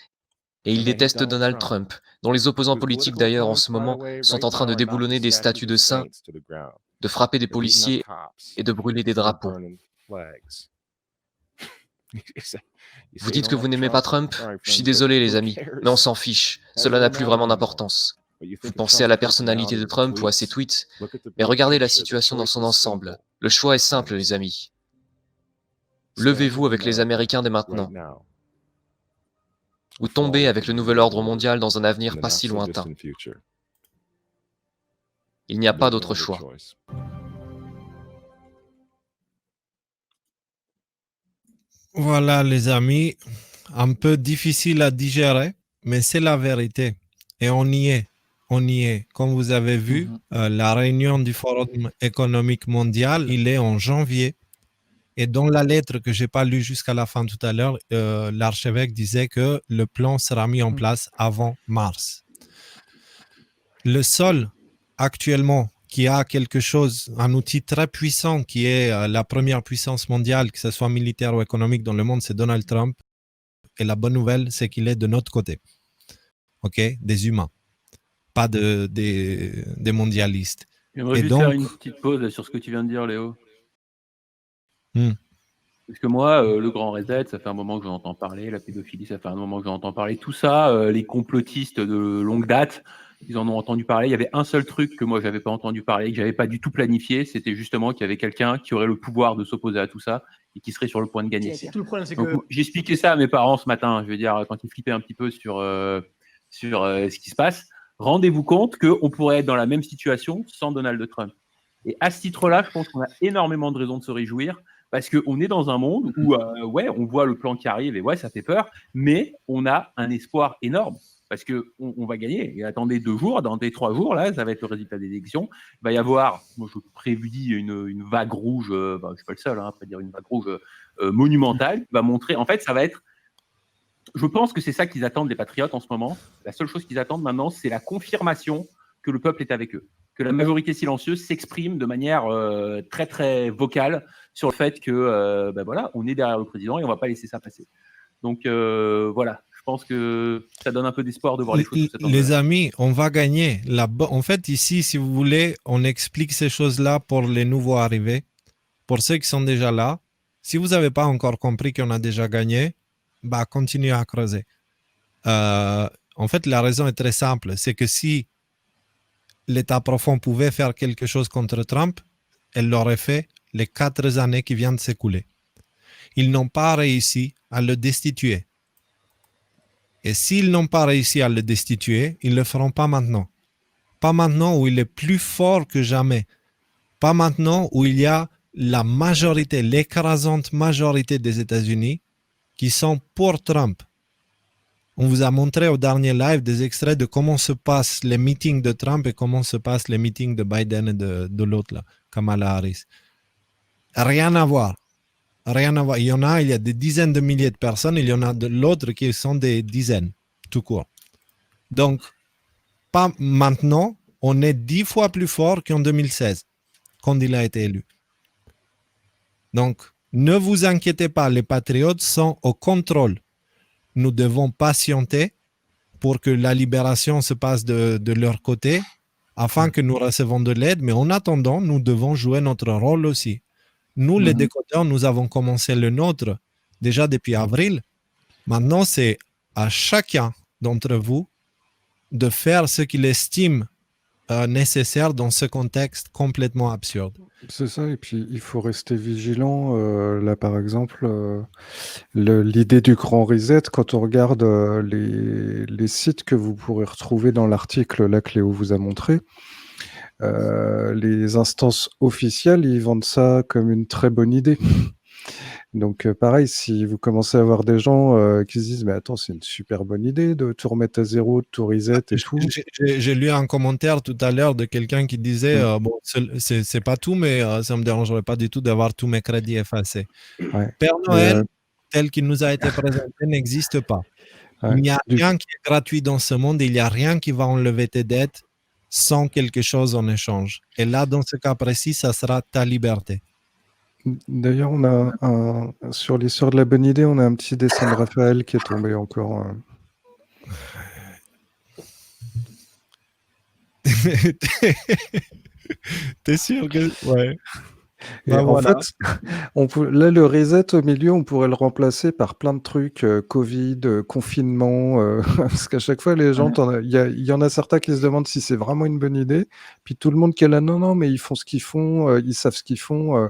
S6: et ils détestent Donald Trump, dont les opposants politiques d'ailleurs en ce moment sont en train de déboulonner des statues de saints, de frapper des policiers et de brûler des drapeaux. Vous dites que vous n'aimez pas Trump? Je suis désolé les amis, mais on s'en fiche, cela n'a plus vraiment d'importance. Vous pensez à la personnalité de Trump ou à ses tweets, mais regardez la situation dans son ensemble. Le choix est simple les amis. Levez-vous avec les Américains dès maintenant, ou tombez avec le nouvel ordre mondial dans un avenir pas si lointain. Il n'y a pas d'autre choix.
S1: Voilà les amis, un peu difficile à digérer, mais c'est la vérité. Et on y est. On y est. Comme vous avez vu, la réunion du Forum économique mondial, il est en janvier. Et dans la lettre que je n'ai pas lue jusqu'à la fin tout à l'heure, l'archevêque disait que le plan sera mis en place avant mars. Le seul actuellement qui a quelque chose, un outil très puissant qui est la première puissance mondiale, que ce soit militaire ou économique dans le monde, c'est Donald Trump. Et la bonne nouvelle, c'est qu'il est de notre côté. OK? Des humains. Pas des mondialistes.
S2: J'aimerais juste faire une petite pause là, sur ce que tu viens de dire, Léo. Parce que moi, le grand reset, ça fait un moment que j'en entends parler, la pédophilie, ça fait un moment que j'en entends parler, tout ça, les complotistes de longue date, ils en ont entendu parler. Il y avait un seul truc que moi, j'avais pas entendu parler, que j'avais pas du tout planifié, c'était justement qu'il y avait quelqu'un qui aurait le pouvoir de s'opposer à tout ça et qui serait sur le point de gagner.
S7: Tout le problème, c'est
S2: Donc,
S7: que...
S2: j'ai expliqué ça à mes parents ce matin, je veux dire, quand ils flippaient un petit peu sur ce qui se passe. Rendez-vous compte qu'on pourrait être dans la même situation sans Donald Trump. Et à ce titre-là, je pense qu'on a énormément de raisons de se réjouir parce qu'on est dans un monde où, on voit le plan qui arrive et ouais, ça fait peur, mais on a un espoir énorme parce qu'on va gagner. Et attendez 2 jours, dans des 3 jours, là, ça va être le résultat des élections. Il va y avoir, moi je prédis une vague rouge, je ne suis pas le seul à prédire une vague rouge monumentale qui va montrer, en fait, ça va être. Je pense que c'est ça qu'ils attendent les patriotes en ce moment. La seule chose qu'ils attendent maintenant, c'est la confirmation que le peuple est avec eux, que la majorité silencieuse s'exprime de manière très très vocale sur le fait que voilà, on est derrière le président et on va pas laisser ça passer. Donc voilà, je pense que ça donne un peu d'espoir de voir les choses sous cet
S1: Les
S2: angle-là.
S1: amis, on va gagner. En fait, ici, si vous voulez, on explique ces choses-là pour les nouveaux arrivés, pour ceux qui sont déjà là. Si vous n'avez pas encore compris qu'on a déjà gagné, bah, continuez à creuser. En fait, la raison est très simple. C'est que si l'État profond pouvait faire quelque chose contre Trump, elle l'aurait fait les 4 années qui viennent de s'écouler. Ils n'ont pas réussi à le destituer. Et s'ils n'ont pas réussi à le destituer, ils ne le feront pas maintenant. Pas maintenant où il est plus fort que jamais. Pas maintenant où il y a la majorité, l'écrasante majorité des États-Unis qui sont pour Trump. On vous a montré au dernier live des extraits de comment se passent les meetings de Trump et comment se passent les meetings de Biden et de l'autre, là, Kamala Harris. Rien à voir. Rien à voir. Il y a des dizaines de milliers de personnes, il y en a de l'autre qui sont des dizaines, tout court. Donc, pas maintenant, on est 10 fois plus fort qu'en 2016, quand il a été élu. Donc, ne vous inquiétez pas, les patriotes sont au contrôle. Nous devons patienter pour que la libération se passe de leur côté, afin que nous recevons de l'aide. Mais en attendant, nous devons jouer notre rôle aussi. Nous, les décodeurs, nous avons commencé le nôtre déjà depuis avril. Maintenant, c'est à chacun d'entre vous de faire ce qu'il estime nécessaire dans ce contexte complètement absurde.
S3: C'est ça, et puis il faut rester vigilant. Là, par exemple, l'idée du grand reset, quand on regarde les sites que vous pourrez retrouver dans l'article, là, Cléo vous a montré, les instances officielles, ils vendent ça comme une très bonne idée. Donc pareil, si vous commencez à avoir des gens qui se disent « Mais attends, c'est une super bonne idée de tout remettre à zéro, de tout reset et tout. »
S1: J'ai lu un commentaire tout à l'heure de quelqu'un qui disait bon, c'est pas tout, mais ça me dérangerait pas du tout d'avoir tous mes crédits effacés.
S3: Ouais.
S1: Père Noël, tel qu'il nous a été présenté, n'existe pas.
S3: Ouais.
S1: Il n'y a rien qui est gratuit dans ce monde, il n'y a rien qui va enlever tes dettes sans quelque chose en échange. Et là, dans ce cas précis, ça sera ta liberté.
S3: D'ailleurs, on a sur l'histoire de la bonne idée, on a un petit dessin de Raphaël qui est tombé encore.
S1: T'es sûr que... Ouais.
S3: Et
S1: Bah,
S3: en
S1: voilà.
S3: fait, là, le reset au milieu, on pourrait le remplacer par plein de trucs, Covid, confinement, parce qu'à chaque fois, les gens, il y en a certains qui se demandent si c'est vraiment une bonne idée, puis tout le monde qui est là, non, mais ils font ce qu'ils font, ils savent ce qu'ils font.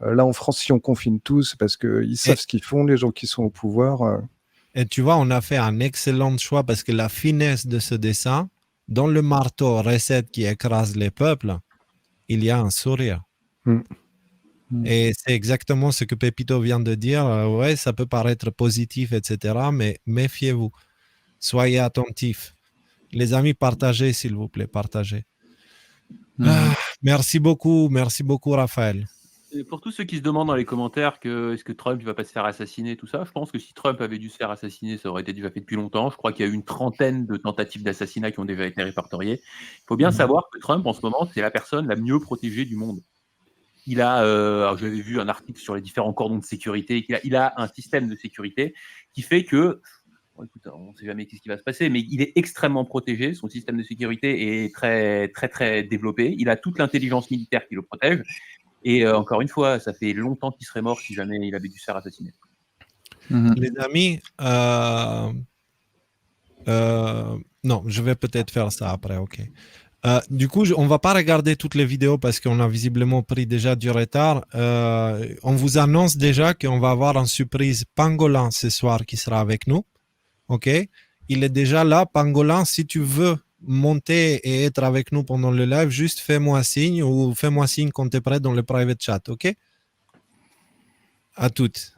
S3: Là, en France, si on confine tous, parce qu'ils savent ce qu'ils font, les gens qui sont au pouvoir.
S1: Et tu vois, on a fait un excellent choix parce que la finesse de ce dessin, dans le marteau reset qui écrase les peuples, il y a un sourire. Et c'est exactement ce que Pepito vient de dire. Ouais, ça peut paraître positif, etc. Mais méfiez-vous. Soyez attentifs. Les amis, partagez, s'il vous plaît, partagez. Merci beaucoup, Raphaël.
S2: Et pour tous ceux qui se demandent dans les commentaires que est-ce que Trump il va pas se faire assassiner, tout ça, je pense que si Trump avait dû se faire assassiner, ça aurait été déjà fait depuis longtemps. Je crois qu'il y a eu une trentaine de tentatives d'assassinat qui ont déjà été répertoriées. Il faut bien savoir que Trump, en ce moment, c'est la personne la mieux protégée du monde. Il a, alors j'avais vu un article sur les différents cordons de sécurité, il a un système de sécurité qui fait que, bon, écoute, on ne sait jamais ce qui va se passer, mais il est extrêmement protégé, son système de sécurité est très, très, très développé, il a toute l'intelligence militaire qui le protège, et encore une fois, ça fait longtemps qu'il serait mort si jamais il avait dû se faire assassiner.
S1: Les amis, non, je vais peut-être faire ça après, ok. Du coup, on ne va pas regarder toutes les vidéos parce qu'on a visiblement pris déjà du retard. On vous annonce déjà qu'on va avoir une surprise Pangolin ce soir qui sera avec nous. Ok, il est déjà là. Pangolin, si tu veux monter et être avec nous pendant le live, juste fais-moi signe ou fais-moi signe quand tu es prêt dans le private chat. Ok, à toutes.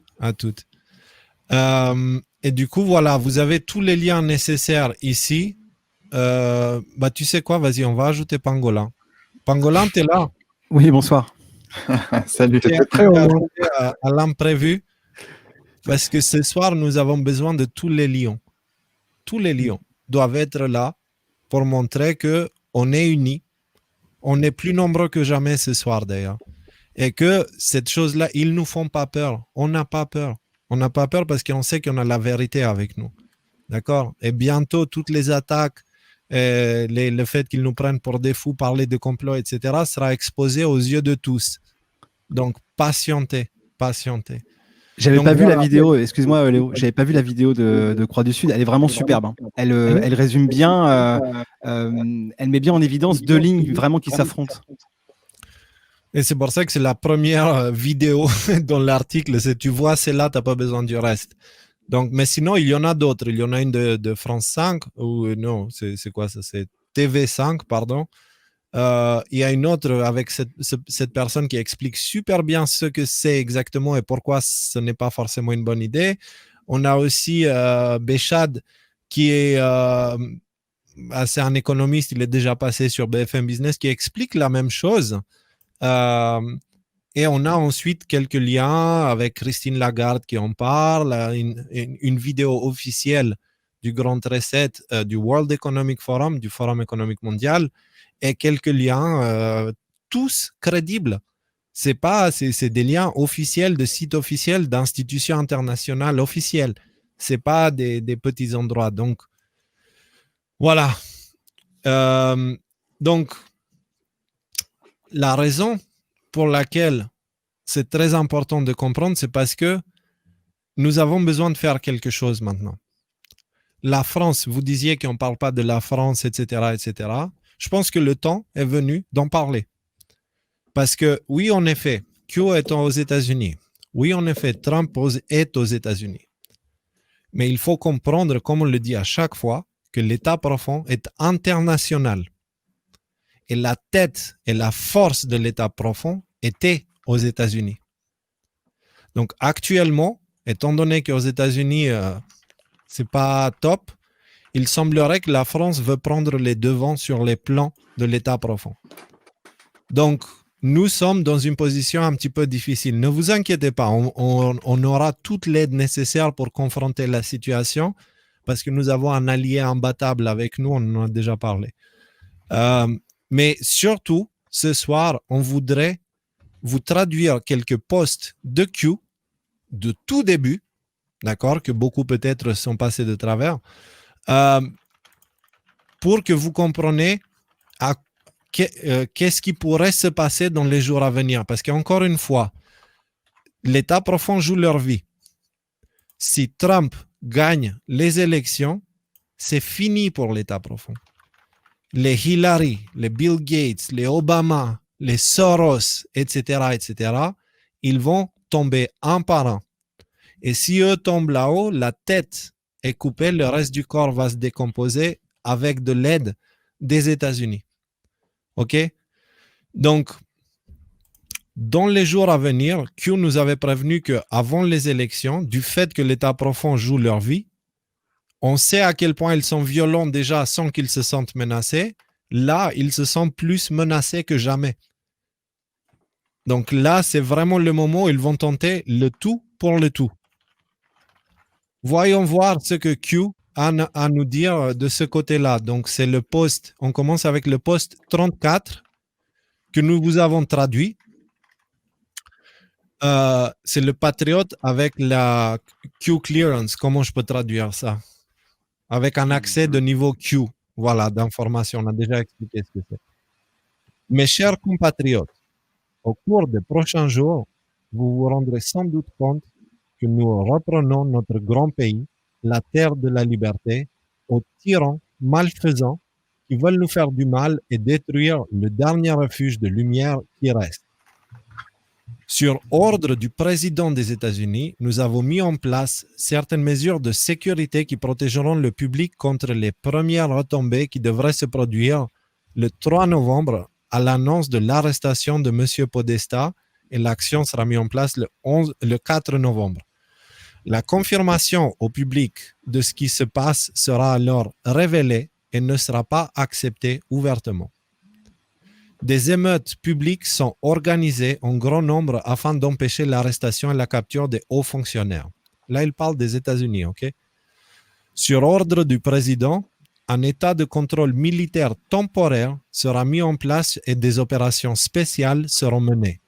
S1: Et du coup, voilà, vous avez tous les liens nécessaires ici. Bah, tu sais quoi, vas-y, on va ajouter Pangolin. Pangolin, t'es là?
S7: Oui, bonsoir.
S5: Salut.
S1: T'es prêt à l'imprévu parce que ce soir, nous avons besoin de tous les lions. Tous les lions doivent être là pour montrer que on est unis, on est plus nombreux que jamais ce soir d'ailleurs, et que cette chose-là, ils nous font pas peur. On n'a pas peur. On n'a pas peur parce qu'on sait qu'on a la vérité avec nous. D'accord? Et bientôt, toutes les attaques, le fait qu'ils nous prennent pour des fous, parler de complot, etc., sera exposé aux yeux de tous. Donc, patientez.
S7: J'avais
S1: Donc,
S7: pas vu la
S1: voilà.
S7: vidéo, excuse-moi Léo, j'avais pas vu la vidéo de Croix du Sud, elle est vraiment superbe, hein. Elle résume bien, elle met bien en évidence deux lignes vraiment qui s'affrontent.
S1: Et c'est pour ça que c'est la première vidéo dans l'article. Tu vois, c'est là, tu n'as pas besoin du reste. Donc, mais sinon, il y en a d'autres. Il y en a une de France 5, ou non, c'est quoi ça? C'est TV5, pardon. Il y a une autre avec cette personne qui explique super bien ce que c'est exactement et pourquoi ce n'est pas forcément une bonne idée. On a aussi Béchad qui est c'est un économiste, il est déjà passé sur BFM Business, qui explique la même chose. Et on a ensuite quelques liens avec Christine Lagarde qui en parle, une vidéo officielle du Grand Reset, du World Economic Forum, du Forum économique mondial, et quelques liens, tous crédibles. C'est des liens officiels, de sites officiels, d'institutions internationales officielles. C'est pas des petits endroits. Donc, voilà. Donc, la raison pour laquelle c'est très important de comprendre, c'est parce que nous avons besoin de faire quelque chose maintenant. La France, vous disiez qu'on ne parle pas de la France, etc., etc. Je pense que le temps est venu d'en parler. Parce que, oui, en effet, Q est aux États-Unis. Oui, en effet, Trump est aux États-Unis. Mais il faut comprendre, comme on le dit à chaque fois, que l'État profond est international. Et la tête et la force de l'État profond étaient aux États-Unis. Donc actuellement, étant donné qu'aux États-Unis, c'est pas top, il semblerait que la France veut prendre les devants sur les plans de l'État profond. Donc, nous sommes dans une position un petit peu difficile. Ne vous inquiétez pas, on aura toute l'aide nécessaire pour confronter la situation parce que nous avons un allié imbattable avec nous, on en a déjà parlé. Mais surtout, ce soir, on voudrait vous traduire quelques posts de Q de tout début, d'accord, que beaucoup peut-être sont passés de travers, pour que vous compreniez qu'est-ce qui pourrait se passer dans les jours à venir. Parce qu'encore une fois, l'État profond joue leur vie. Si Trump gagne les élections, c'est fini pour l'État profond. Les Hillary, les Bill Gates, les Obama, les Soros, etc., ils vont tomber un par un. Et si eux tombent là-haut, la tête est coupée, le reste du corps va se décomposer avec de l'aide des États-Unis. OK? Donc, dans les jours à venir, Q nous avait prévenu qu'avant les élections, du fait que l'État profond joue leur vie, on sait à quel point ils sont violents déjà sans qu'ils se sentent menacés. Là, ils se sentent plus menacés que jamais. Donc là, c'est vraiment le moment où ils vont tenter le tout pour le tout. Voyons voir ce que Q a à nous dire de ce côté-là. Donc, c'est le post. On commence avec le post 34 que nous vous avons traduit. C'est le patriote avec la Q clearance. Comment je peux traduire ça? Avec un accès de niveau Q. Voilà, d'information. On a déjà expliqué ce que c'est. Mes chers compatriotes, au cours des prochains jours, vous vous rendrez sans doute compte que nous reprenons notre grand pays, la terre de la liberté, aux tyrans malfaisants qui veulent nous faire du mal et détruire le dernier refuge de lumière qui reste. Sur ordre du président des États-Unis, nous avons mis en place certaines mesures de sécurité qui protégeront le public contre les premières retombées qui devraient se produire le 3 novembre à l'annonce de l'arrestation de M. Podesta, et l'action sera mise en place le 4 novembre. La confirmation au public de ce qui se passe sera alors révélée et ne sera pas acceptée ouvertement. Des émeutes publiques sont organisées en grand nombre afin d'empêcher l'arrestation et la capture des hauts fonctionnaires. Là, il parle des États-Unis, OK? Sur ordre du président, un état de contrôle militaire temporaire sera mis en place et des opérations spéciales seront menées.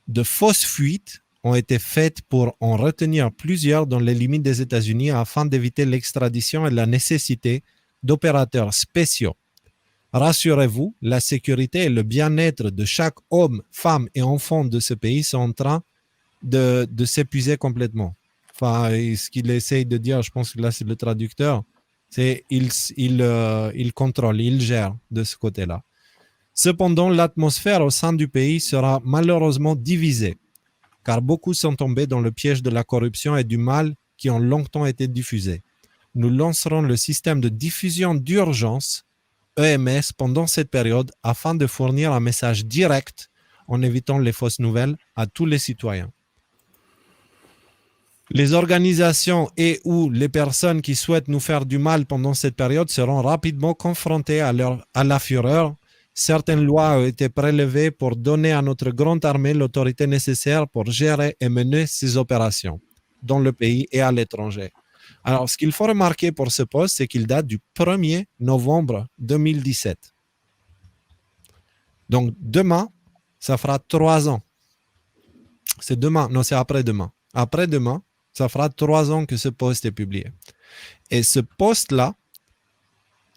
S1: De fausses fuites ont été faites pour en retenir plusieurs dans les limites des États-Unis afin d'éviter l'extradition et la nécessité d'opérateurs spéciaux. Rassurez-vous, la sécurité et le bien-être de chaque homme, femme et enfant de ce pays sont en train de s'épuiser complètement. Enfin, ce qu'il essaye de dire, je pense que là c'est le traducteur, c'est il contrôle, il gère de ce côté-là. Cependant, l'atmosphère au sein du pays sera malheureusement divisée, car beaucoup sont tombés dans le piège de la corruption et du mal qui ont longtemps été diffusés. Nous lancerons le système de diffusion d'urgence EMS pendant cette période afin de fournir un message direct en évitant les fausses nouvelles à tous les citoyens. Les organisations et ou les personnes qui souhaitent nous faire du mal pendant cette période seront rapidement confrontées à la fureur. Certaines lois ont été prélevées pour donner à notre grande armée l'autorité nécessaire pour gérer et mener ces opérations dans le pays et à l'étranger. Alors, ce qu'il faut remarquer pour ce poste, c'est qu'il date du 1er novembre 2017. Donc, demain, ça fera 3 ans. C'est demain, non, c'est après-demain. Après-demain, ça fera 3 ans que ce poste est publié. Et ce poste-là,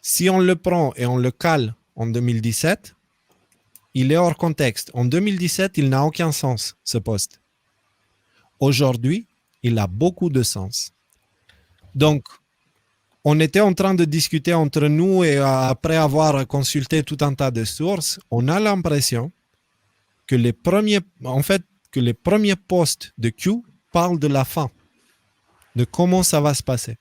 S1: si on le prend et on le cale en 2017, il est hors contexte. En 2017, il n'a aucun sens, ce poste. Aujourd'hui, il a beaucoup de sens. Donc, on était en train de discuter entre nous et après avoir consulté tout un tas de sources, on a l'impression que les premiers posts de Q parlent de la fin, de comment ça va se passer.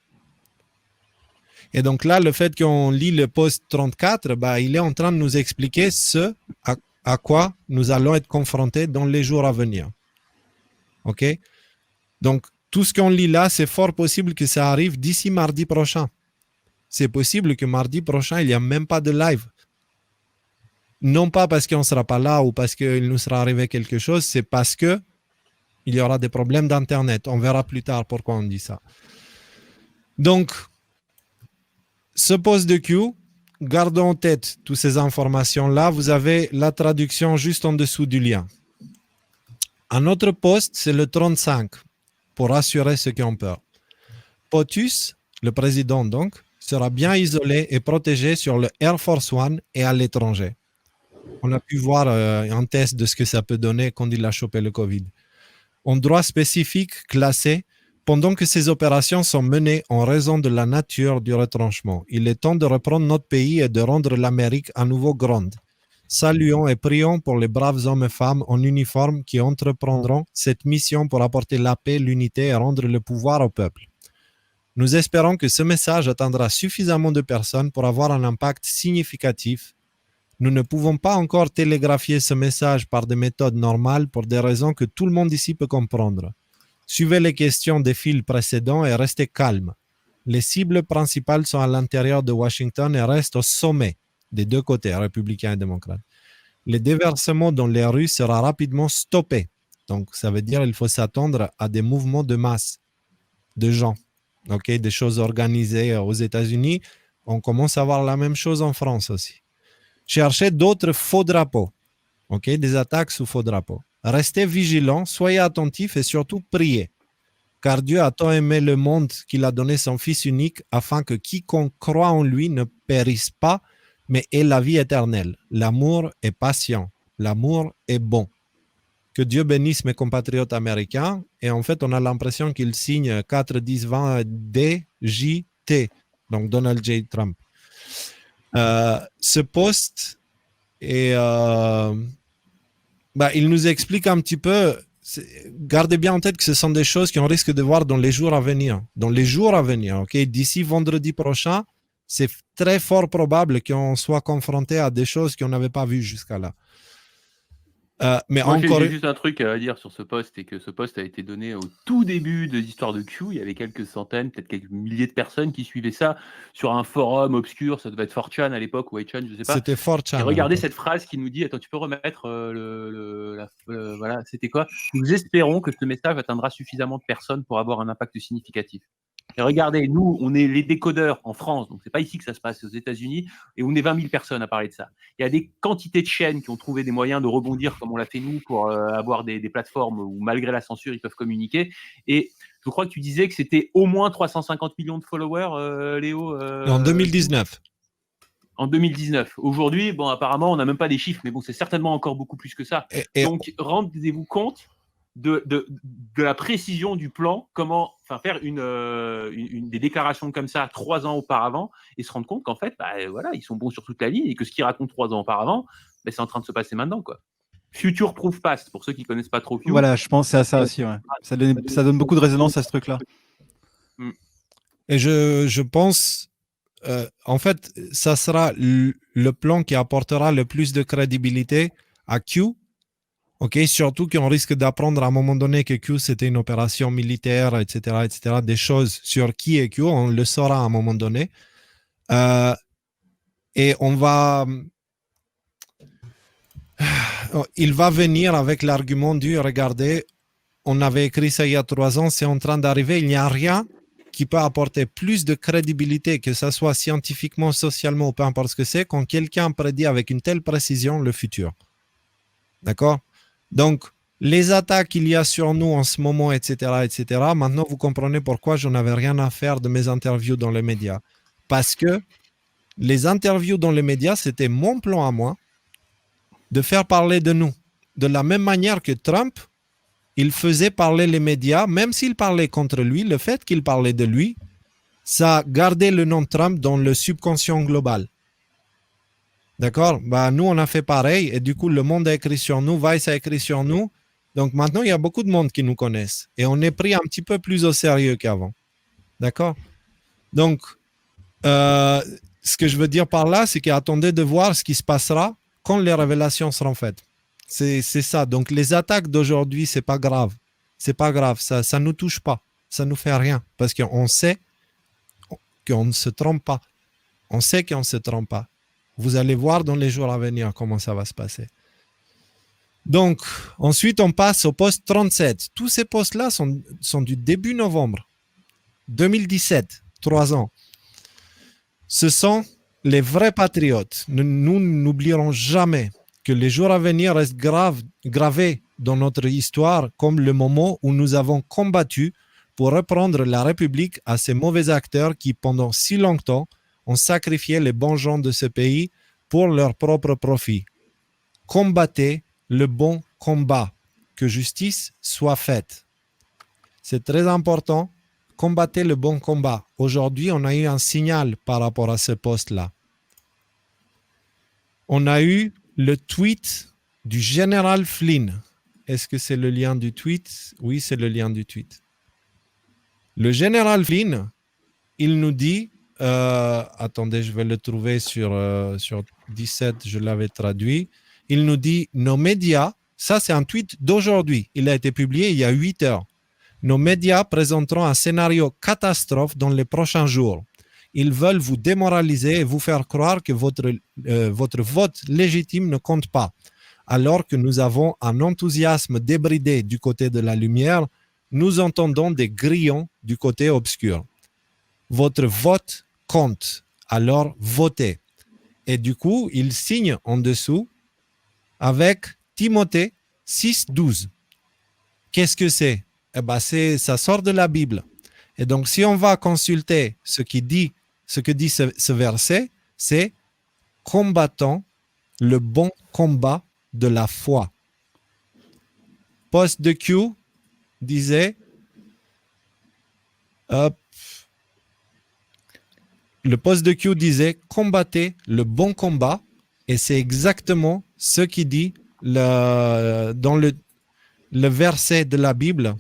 S1: Et donc là, le fait qu'on lit le post 34, il est en train de nous expliquer ce à quoi nous allons être confrontés dans les jours à venir. OK? Donc, tout ce qu'on lit là, c'est fort possible que ça arrive d'ici mardi prochain. C'est possible que mardi prochain, il n'y a même pas de live. Non pas parce qu'on ne sera pas là ou parce qu'il nous sera arrivé quelque chose, c'est parce qu'il y aura des problèmes d'Internet. On verra plus tard pourquoi on dit ça. Donc, ce post de Q, gardons en tête toutes ces informations-là. Vous avez la traduction juste en dessous du lien. Un autre post, c'est le 35, pour rassurer ceux qui ont peur. POTUS, le président donc, sera bien isolé et protégé sur le Air Force One et à l'étranger. On a pu voir un test de ce que ça peut donner quand il a chopé le Covid. En droit spécifique classé, pendant que ces opérations sont menées en raison de la nature du retranchement, il est temps de reprendre notre pays et de rendre l'Amérique à nouveau grande. Saluons et prions pour les braves hommes et femmes en uniforme qui entreprendront cette mission pour apporter la paix, l'unité et rendre le pouvoir au peuple. Nous espérons que ce message atteindra suffisamment de personnes pour avoir un impact significatif. Nous ne pouvons pas encore télégraphier ce message par des méthodes normales pour des raisons que tout le monde ici peut comprendre. Suivez les questions des fils précédents et restez calmes. Les cibles principales sont à l'intérieur de Washington et restent au sommet des deux côtés, républicains et démocrates. Le déversement dans les rues sera rapidement stoppé. Donc, ça veut dire qu'il faut s'attendre à des mouvements de masse de gens. Okay? Des choses organisées aux États-Unis. On commence à voir la même chose en France aussi. Cherchez d'autres faux drapeaux. Okay? Des attaques sous faux drapeaux. Restez vigilants, soyez attentifs et surtout priez. Car Dieu a tant aimé le monde qu'il a donné son Fils unique afin que quiconque croit en lui ne périsse pas, mais ait la vie éternelle. L'amour est patient. L'amour est bon. Que Dieu bénisse mes compatriotes américains. Et en fait, on a l'impression qu'ils signent 4, 10, 20 DJT. Donc Donald J. Trump. Ce post est... il nous explique un petit peu, gardez bien en tête que ce sont des choses qu'on risque de voir dans les jours à venir. Dans les jours à venir, okay? D'ici vendredi prochain, c'est très fort probable qu'on soit confronté à des choses qu'on n'avait pas vues jusqu'à là. Mais
S2: Moi,
S1: encore...
S2: j'ai juste un truc à dire sur ce poste, et que ce poste a été donné au tout début de l'histoire de Q. Il y avait quelques centaines, peut-être quelques milliers de personnes qui suivaient ça sur un forum obscur. Ça devait être 4chan à l'époque, ou 8chan, je sais pas.
S1: C'était 4chan.
S2: Et regardez cette phrase qui nous dit, attends, tu peux remettre voilà, c'était quoi? Nous espérons que ce message atteindra suffisamment de personnes pour avoir un impact significatif. Et regardez, nous, on est les décodeurs en France, donc c'est pas ici que ça se passe, c'est aux États-Unis, et on est 20 000 personnes à parler de ça. Il y a des quantités de chaînes qui ont trouvé des moyens de rebondir comme on l'a fait nous pour avoir des plateformes où malgré la censure, ils peuvent communiquer. Et je crois que tu disais que c'était au moins 350 millions de followers, Léo.
S1: En 2019.
S2: En 2019. Aujourd'hui, bon, apparemment, on n'a même pas des chiffres, mais bon, c'est certainement encore beaucoup plus que ça.
S1: Et
S2: Donc, rendez-vous compte de la précision du plan, comment faire des déclarations comme ça 3 ans auparavant et se rendre compte qu'en fait, voilà, ils sont bons sur toute la ligne et que ce qu'ils racontent 3 ans auparavant, c'est en train de se passer maintenant, quoi. Future proof past, pour ceux qui connaissent pas trop Future.
S7: Voilà, je pense que c'est à ça aussi. Ouais. Ça donne beaucoup de résonance à ce truc-là.
S1: Et je pense, en fait, ça sera le plan qui apportera le plus de crédibilité à Q. Ok, surtout qu'on risque d'apprendre à un moment donné que Q c'était une opération militaire, etc., etc. Des choses sur qui est Q, on le saura à un moment donné. Et on va, il va venir avec l'argument du regardez, on avait écrit ça il y a 3 ans, c'est en train d'arriver, il n'y a rien qui peut apporter plus de crédibilité, que ce soit scientifiquement, socialement ou peu importe ce que c'est, quand quelqu'un prédit avec une telle précision le futur. D'accord ? Donc, les attaques qu'il y a sur nous en ce moment, etc., etc., maintenant, vous comprenez pourquoi je n'avais rien à faire de mes interviews dans les médias. Parce que les interviews dans les médias, c'était mon plan à moi de faire parler de nous. De la même manière que Trump, il faisait parler les médias, même s'il parlait contre lui, le fait qu'il parlait de lui, ça gardait le nom Trump dans le subconscient global. D'accord? Nous, on a fait pareil et du coup, le monde a écrit sur nous, Vice a écrit sur nous. Donc maintenant, il y a beaucoup de monde qui nous connaissent et on est pris un petit peu plus au sérieux qu'avant. D'accord? Donc, ce que je veux dire par là, c'est qu'attendez de voir ce qui se passera quand les révélations seront faites. C'est ça. Donc, les attaques d'aujourd'hui, c'est pas grave. C'est pas grave. Ça nous touche pas. Ça nous fait rien parce qu'on sait qu'on ne se trompe pas. On sait qu'on ne se trompe pas. Vous allez voir dans les jours à venir comment ça va se passer. Donc, ensuite, on passe au poste 37. Tous ces postes-là sont du début novembre 2017, 3 ans. Ce sont les vrais patriotes. Nous n'oublierons jamais que les jours à venir restent gravés dans notre histoire comme le moment où nous avons combattu pour reprendre la République à ces mauvais acteurs qui, pendant si longtemps, ont sacrifié les bons gens de ce pays pour leur propre profit. Combattez le bon combat, que justice soit faite. C'est très important. Combattez le bon combat. Aujourd'hui, on a eu un signal par rapport à ce poste-là. On a eu le tweet du général Flynn. Est-ce que c'est le lien du tweet? Oui, c'est le lien du tweet. Le général Flynn, il nous dit, attendez, je vais le trouver sur 17, je l'avais traduit. Il nous dit, nos médias, ça c'est un tweet d'aujourd'hui, il a été publié il y a 8 heures. Nos médias présenteront un scénario catastrophe dans les prochains jours. Ils veulent vous démoraliser et vous faire croire que votre vote légitime ne compte pas. Alors que nous avons un enthousiasme débridé du côté de la lumière, nous entendons des grillons du côté obscur. Votre vote compte, alors votez. Et du coup, il signe en dessous avec Timothée 6,12. Qu'est-ce que c'est? Ça sort de la Bible. Et donc, si on va consulter ce que dit ce verset, c'est « Combattons le bon combat de la foi ». Post de Q disait le post de Q disait « Combattez le bon combat » et c'est exactement ce qui dit dans le verset de la Bible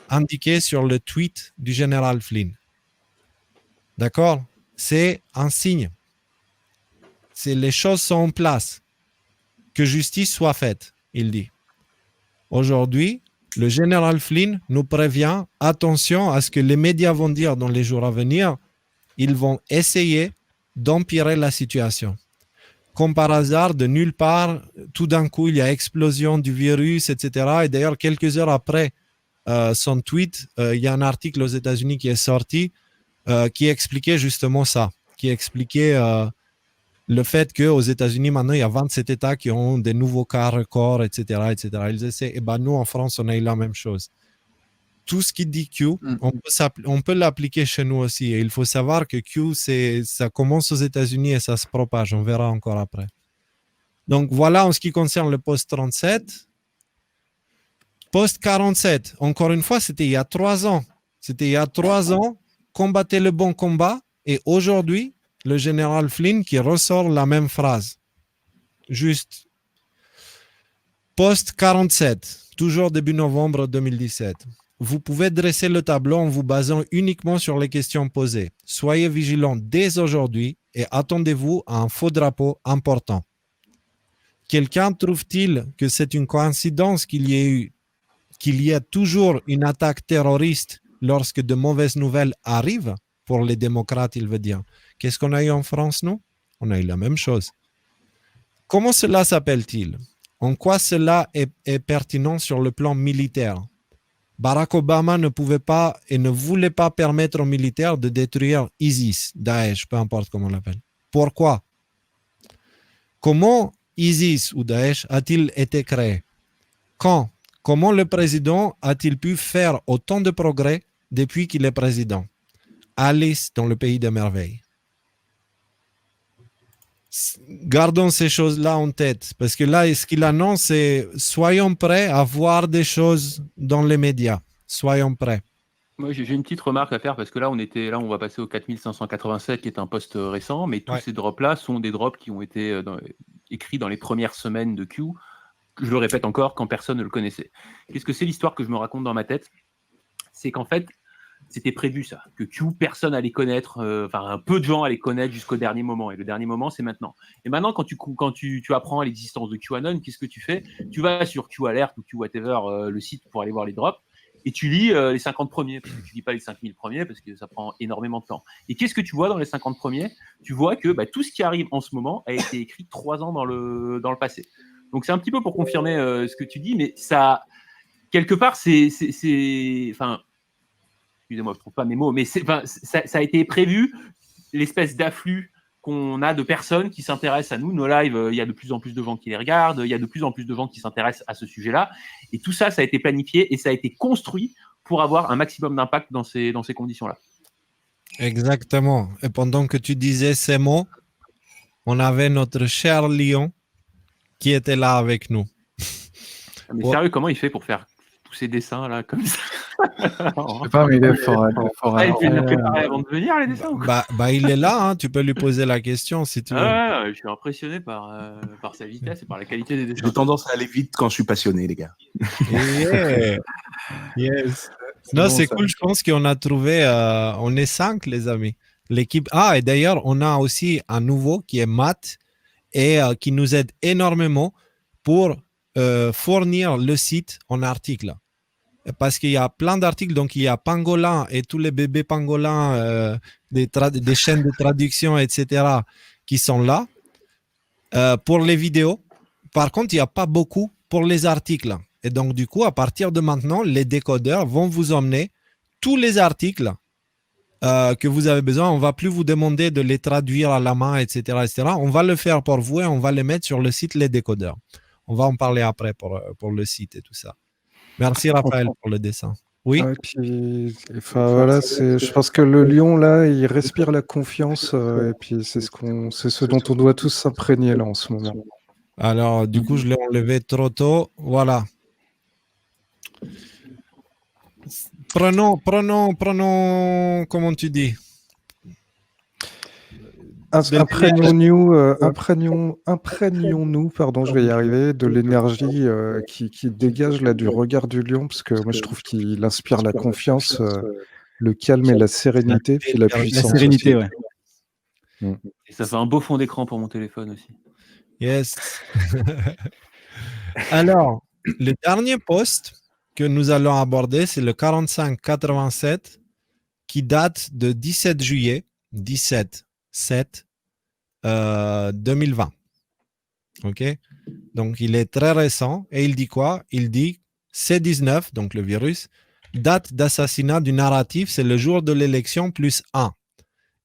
S1: indiqué sur le tweet du général Flynn. D'accord? C'est un signe. Les choses sont en place. Que justice soit faite, il dit. Aujourd'hui, le général Flynn nous prévient, attention à ce que les médias vont dire dans les jours à venir, ils vont essayer d'empirer la situation. Comme par hasard, de nulle part, tout d'un coup, il y a explosion du virus, etc. Et d'ailleurs, quelques heures après son tweet, il y a un article aux États-Unis qui est sorti qui expliquait justement ça, qui expliquait le fait qu'aux États-Unis, maintenant, il y a 27 États qui ont des nouveaux cas records, etc., etc. Ils essaient, et ben nous, en France, on a eu la même chose. Tout ce qui dit Q, on peut l'appliquer chez nous aussi. Et il faut savoir que Q, ça commence aux États-Unis et ça se propage. On verra encore après. Donc voilà en ce qui concerne le post 37. Post 47, encore une fois, c'était il y a 3 ans. C'était il y a 3 ans, combattez le bon combat. Et aujourd'hui, le général Flynn qui ressort la même phrase. Juste. Post 47, toujours début novembre 2017. Vous pouvez dresser le tableau en vous basant uniquement sur les questions posées. Soyez vigilants dès aujourd'hui et attendez-vous à un faux drapeau important. Quelqu'un trouve-t-il que c'est une coïncidence qu'il y ait toujours une attaque terroriste lorsque de mauvaises nouvelles arrivent? Pour les démocrates, il veut dire. Qu'est-ce qu'on a eu en France, nous? On a eu la même chose. Comment cela s'appelle-t-il? En quoi cela est pertinent sur le plan militaire? Barack Obama ne pouvait pas et ne voulait pas permettre aux militaires de détruire ISIS, Daesh, peu importe comment on l'appelle. Pourquoi? Comment ISIS ou Daesh a-t-il été créé? Quand? Comment le président a-t-il pu faire autant de progrès depuis qu'il est président? Alice dans le pays des merveilles. Gardons ces choses-là en tête, parce que là, ce qu'il annonce, c'est soyons prêts à voir des choses dans les médias. Soyons prêts.
S2: Moi, j'ai une petite remarque à faire, parce que là, on va passer au 4587, qui est un post récent, mais tous ces drops-là sont des drops qui ont été écrits dans les premières semaines de Q. Je le répète encore, quand personne ne le connaissait. Qu'est-ce que c'est l'histoire que je me raconte dans ma tête? C'est qu'en fait, c'était prévu ça, que Q, personne allait connaître, un peu de gens allaient connaître jusqu'au dernier moment. Et le dernier moment, c'est maintenant. Et maintenant, quand tu apprends l'existence de QAnon, qu'est-ce que tu fais? Tu vas sur Q Alert ou Q Whatever, le site pour aller voir les drops, et tu lis les 50 premiers, parce que tu lis pas les 5000 premiers, parce que ça prend énormément de temps. Et qu'est-ce que tu vois dans les 50 premiers? Tu vois que tout ce qui arrive en ce moment a été écrit 3 ans dans le passé. Donc c'est un petit peu pour confirmer ce que tu dis, mais ça, quelque part, excusez-moi, je ne trouve pas mes mots, mais ça a été prévu, l'espèce d'afflux qu'on a de personnes qui s'intéressent à nous. Nos lives, il y a de plus en plus de gens qui les regardent, il y a de plus en plus de gens qui s'intéressent à ce sujet-là. Et tout ça, ça a été planifié et ça a été construit pour avoir un maximum d'impact dans ces conditions-là.
S1: Exactement. Et pendant que tu disais ces mots, on avait notre cher Lion qui était là avec nous.
S2: Mais sérieux, comment il fait pour faire tous ces dessins là comme ça?
S5: Je sais pas, mais il est fort.
S2: Il fait bien préparer avant de venir les dessins ou quoi?
S1: Il est là, hein, tu peux lui poser la question si tu veux.
S2: Je suis impressionné par sa vitesse et par la qualité des dessins.
S4: J'ai tendance à aller vite quand je suis passionné, les gars.
S1: Yeah. Yes. Non, bon, c'est cool, je pense qu'on a trouvé, on est 5 les amis. L'équipe. Et d'ailleurs, on a aussi un nouveau qui est Matt et qui nous aide énormément pour fournir le site en articles. Parce qu'il y a plein d'articles, donc il y a Pangolin et tous les bébés pangolins des chaînes de traduction, etc., qui sont là pour les vidéos. Par contre, il n'y a pas beaucoup pour les articles. Et donc, du coup, à partir de maintenant, les décodeurs vont vous emmener tous les articles que vous avez besoin. On ne va plus vous demander de les traduire à la main, etc., etc. On va le faire pour vous et on va les mettre sur le site Les Décodeurs. On va en parler après pour le site et tout ça. Merci Raphaël pour le dessin. Oui.
S3: Puis, voilà, je pense que le lion là, il respire la confiance et puis c'est ce dont on doit tous s'imprégner là en ce moment.
S1: Alors du coup, je l'ai enlevé trop tôt. Voilà. Prenons, comment tu dis?
S3: Imprégnons-nous, pardon, je vais y arriver, de l'énergie qui dégage là du regard du lion, parce que moi je trouve qu'il inspire la confiance, le calme et la sérénité, puis la puissance.
S7: La sérénité,
S3: aussi.
S7: Ouais.
S2: Et ça fait un beau fond d'écran pour mon téléphone aussi.
S1: Yes. Alors, le dernier post que nous allons aborder, c'est le 4587 qui date de 17 juillet 2020. OK? Donc, il est très récent et il dit quoi? Il dit C19, donc le virus, date d'assassinat du narratif, c'est le jour de l'élection plus 1.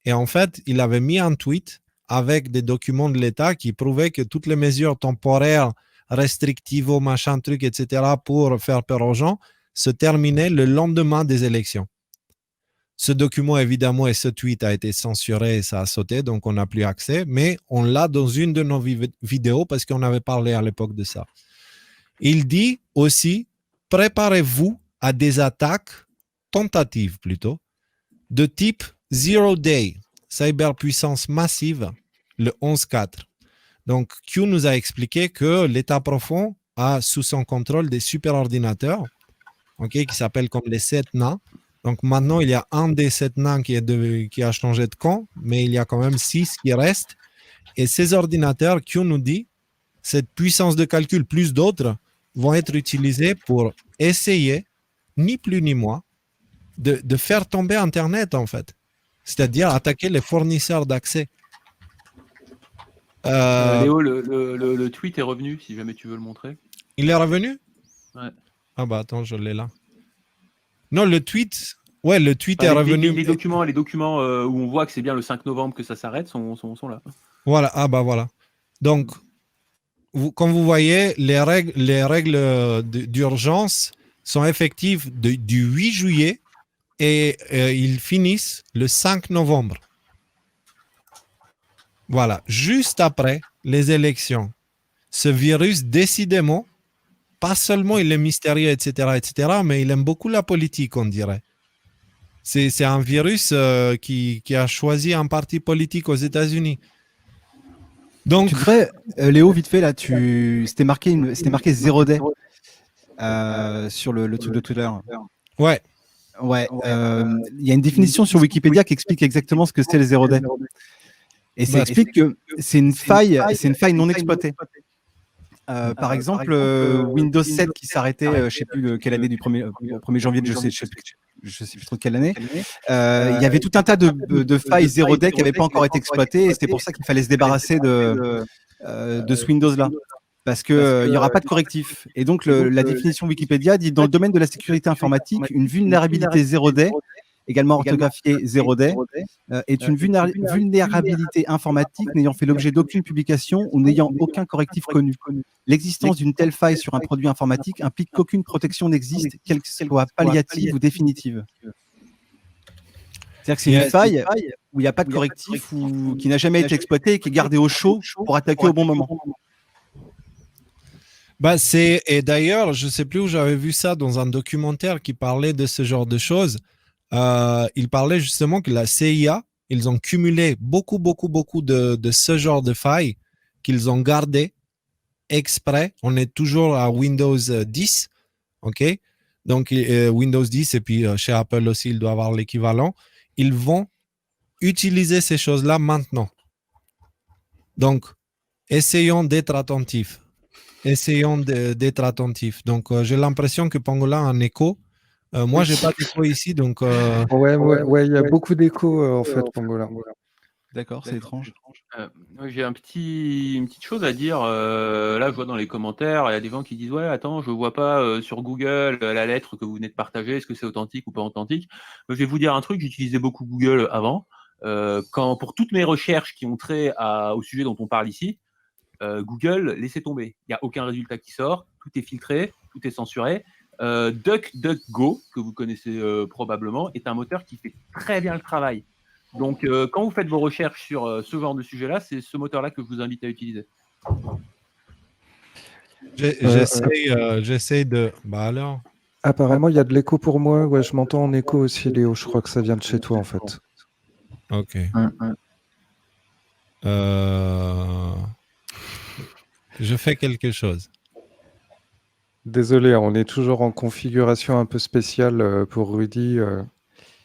S1: Et en fait, il avait mis un tweet avec des documents de l'État qui prouvaient que toutes les mesures temporaires, restrictives, machin, truc, etc., pour faire peur aux gens, se terminaient le lendemain des élections. Ce document, évidemment, et ce tweet a été censuré et ça a sauté, donc on n'a plus accès, mais on l'a dans une de nos vidéos parce qu'on avait parlé à l'époque de ça. Il dit aussi, préparez-vous à des attaques, tentatives plutôt, de type Zero Day, cyberpuissance massive, le 11/4. Donc, Q nous a expliqué que l'État profond a sous son contrôle des superordinateurs, qui s'appellent comme les 7 nains. Donc, maintenant, il y a un des 7 nains qui a changé de camp, mais il y a quand même 6 qui restent. Et ces ordinateurs, Q nous dit, cette puissance de calcul plus d'autres vont être utilisés pour essayer, ni plus ni moins, de faire tomber Internet, en fait. C'est-à-dire attaquer les fournisseurs d'accès.
S2: Léo, le tweet est revenu, si jamais tu veux le montrer.
S1: Il est revenu?
S2: Ouais.
S1: Ah bah attends, je l'ai là. Non, le tweet est revenu.
S2: Les documents où on voit que c'est bien le 5 novembre que ça s'arrête sont là.
S1: Voilà, ah bah voilà. Donc, comme vous voyez, les règles d'urgence sont effectives du 8 juillet et ils finissent le 5 novembre. Voilà, juste après les élections. Ce virus, décidément, pas seulement il est mystérieux, etc., mais il aime beaucoup la politique, on dirait. C'est un virus qui a choisi un parti politique aux États-Unis. Donc,
S7: tu devrais, Léo, vite fait, là, c'était marqué 0 day sur le truc de Twitter.
S1: Ouais.
S7: Ouais. Il y a une définition sur Wikipédia qui explique exactement ce que c'est le 0 day. Et ça explique que c'est une faille non exploitée. Par exemple, Windows 7 qui s'arrêtait, je ne sais plus quelle année, du 1er janvier, je sais plus trop de quelle année. Il y avait tout un tas de failles 0 day qui n'avaient pas encore été exploitées, et c'était pour ça qu'il fallait se débarrasser de ce Windows-là. Parce qu'il n'y aura pas de correctif. Et donc, la définition Wikipédia dit, dans le domaine de la sécurité informatique, une vulnérabilité 0 day, également orthographiée 0 day, est une vulnérabilité informatique n'ayant fait l'objet d'aucune publication ou n'ayant aucun correctif connu. L'existence d'une telle faille sur un produit informatique implique qu'aucune protection n'existe, qu'elle soit palliative ou définitive. C'est-à-dire que c'est une faille où il n'y a pas de correctif ou qui n'a jamais été exploitée et qui est gardée au chaud pour attaquer au bon moment.
S1: Et d'ailleurs, je ne sais plus où j'avais vu ça dans un documentaire qui parlait de ce genre de choses. Il parlait justement que la CIA, ils ont cumulé beaucoup de ce genre de failles qu'ils ont gardées exprès. On est toujours à Windows 10, ok? Donc, Windows 10 et puis chez Apple aussi, il doit avoir l'équivalent. Ils vont utiliser ces choses-là maintenant. Donc, essayons d'être attentifs. Donc, j'ai l'impression que Pangolin a un écho. Moi, j'ai pas d'écho ici, donc.
S3: Ouais, il y a beaucoup d'écho en fait, Pangolin.
S7: D'accord, c'est étrange.
S2: J'ai une petite chose à dire. Là, je vois dans les commentaires, il y a des gens qui disent ouais, attends, je vois pas sur Google la lettre que vous venez de partager. Est-ce que c'est authentique ou pas authentique? Je vais vous dire un truc. J'utilisais beaucoup Google avant. Pour toutes mes recherches qui ont trait au sujet dont on parle ici, Google, laissez tomber. Il n'y a aucun résultat qui sort. Tout est filtré, tout est censuré. DuckDuckGo, que vous connaissez probablement, est un moteur qui fait très bien le travail. Donc, quand vous faites vos recherches sur ce genre de sujet-là, c'est ce moteur-là que je vous invite à utiliser.
S1: J'essaie de... Bah alors.
S3: Apparemment, il y a de l'écho pour moi. Ouais, je m'entends en écho aussi, Léo. Je crois que ça vient de chez toi, en fait.
S1: Ok. Je fais quelque chose.
S3: Désolé, on est toujours en configuration un peu spéciale pour Rudy.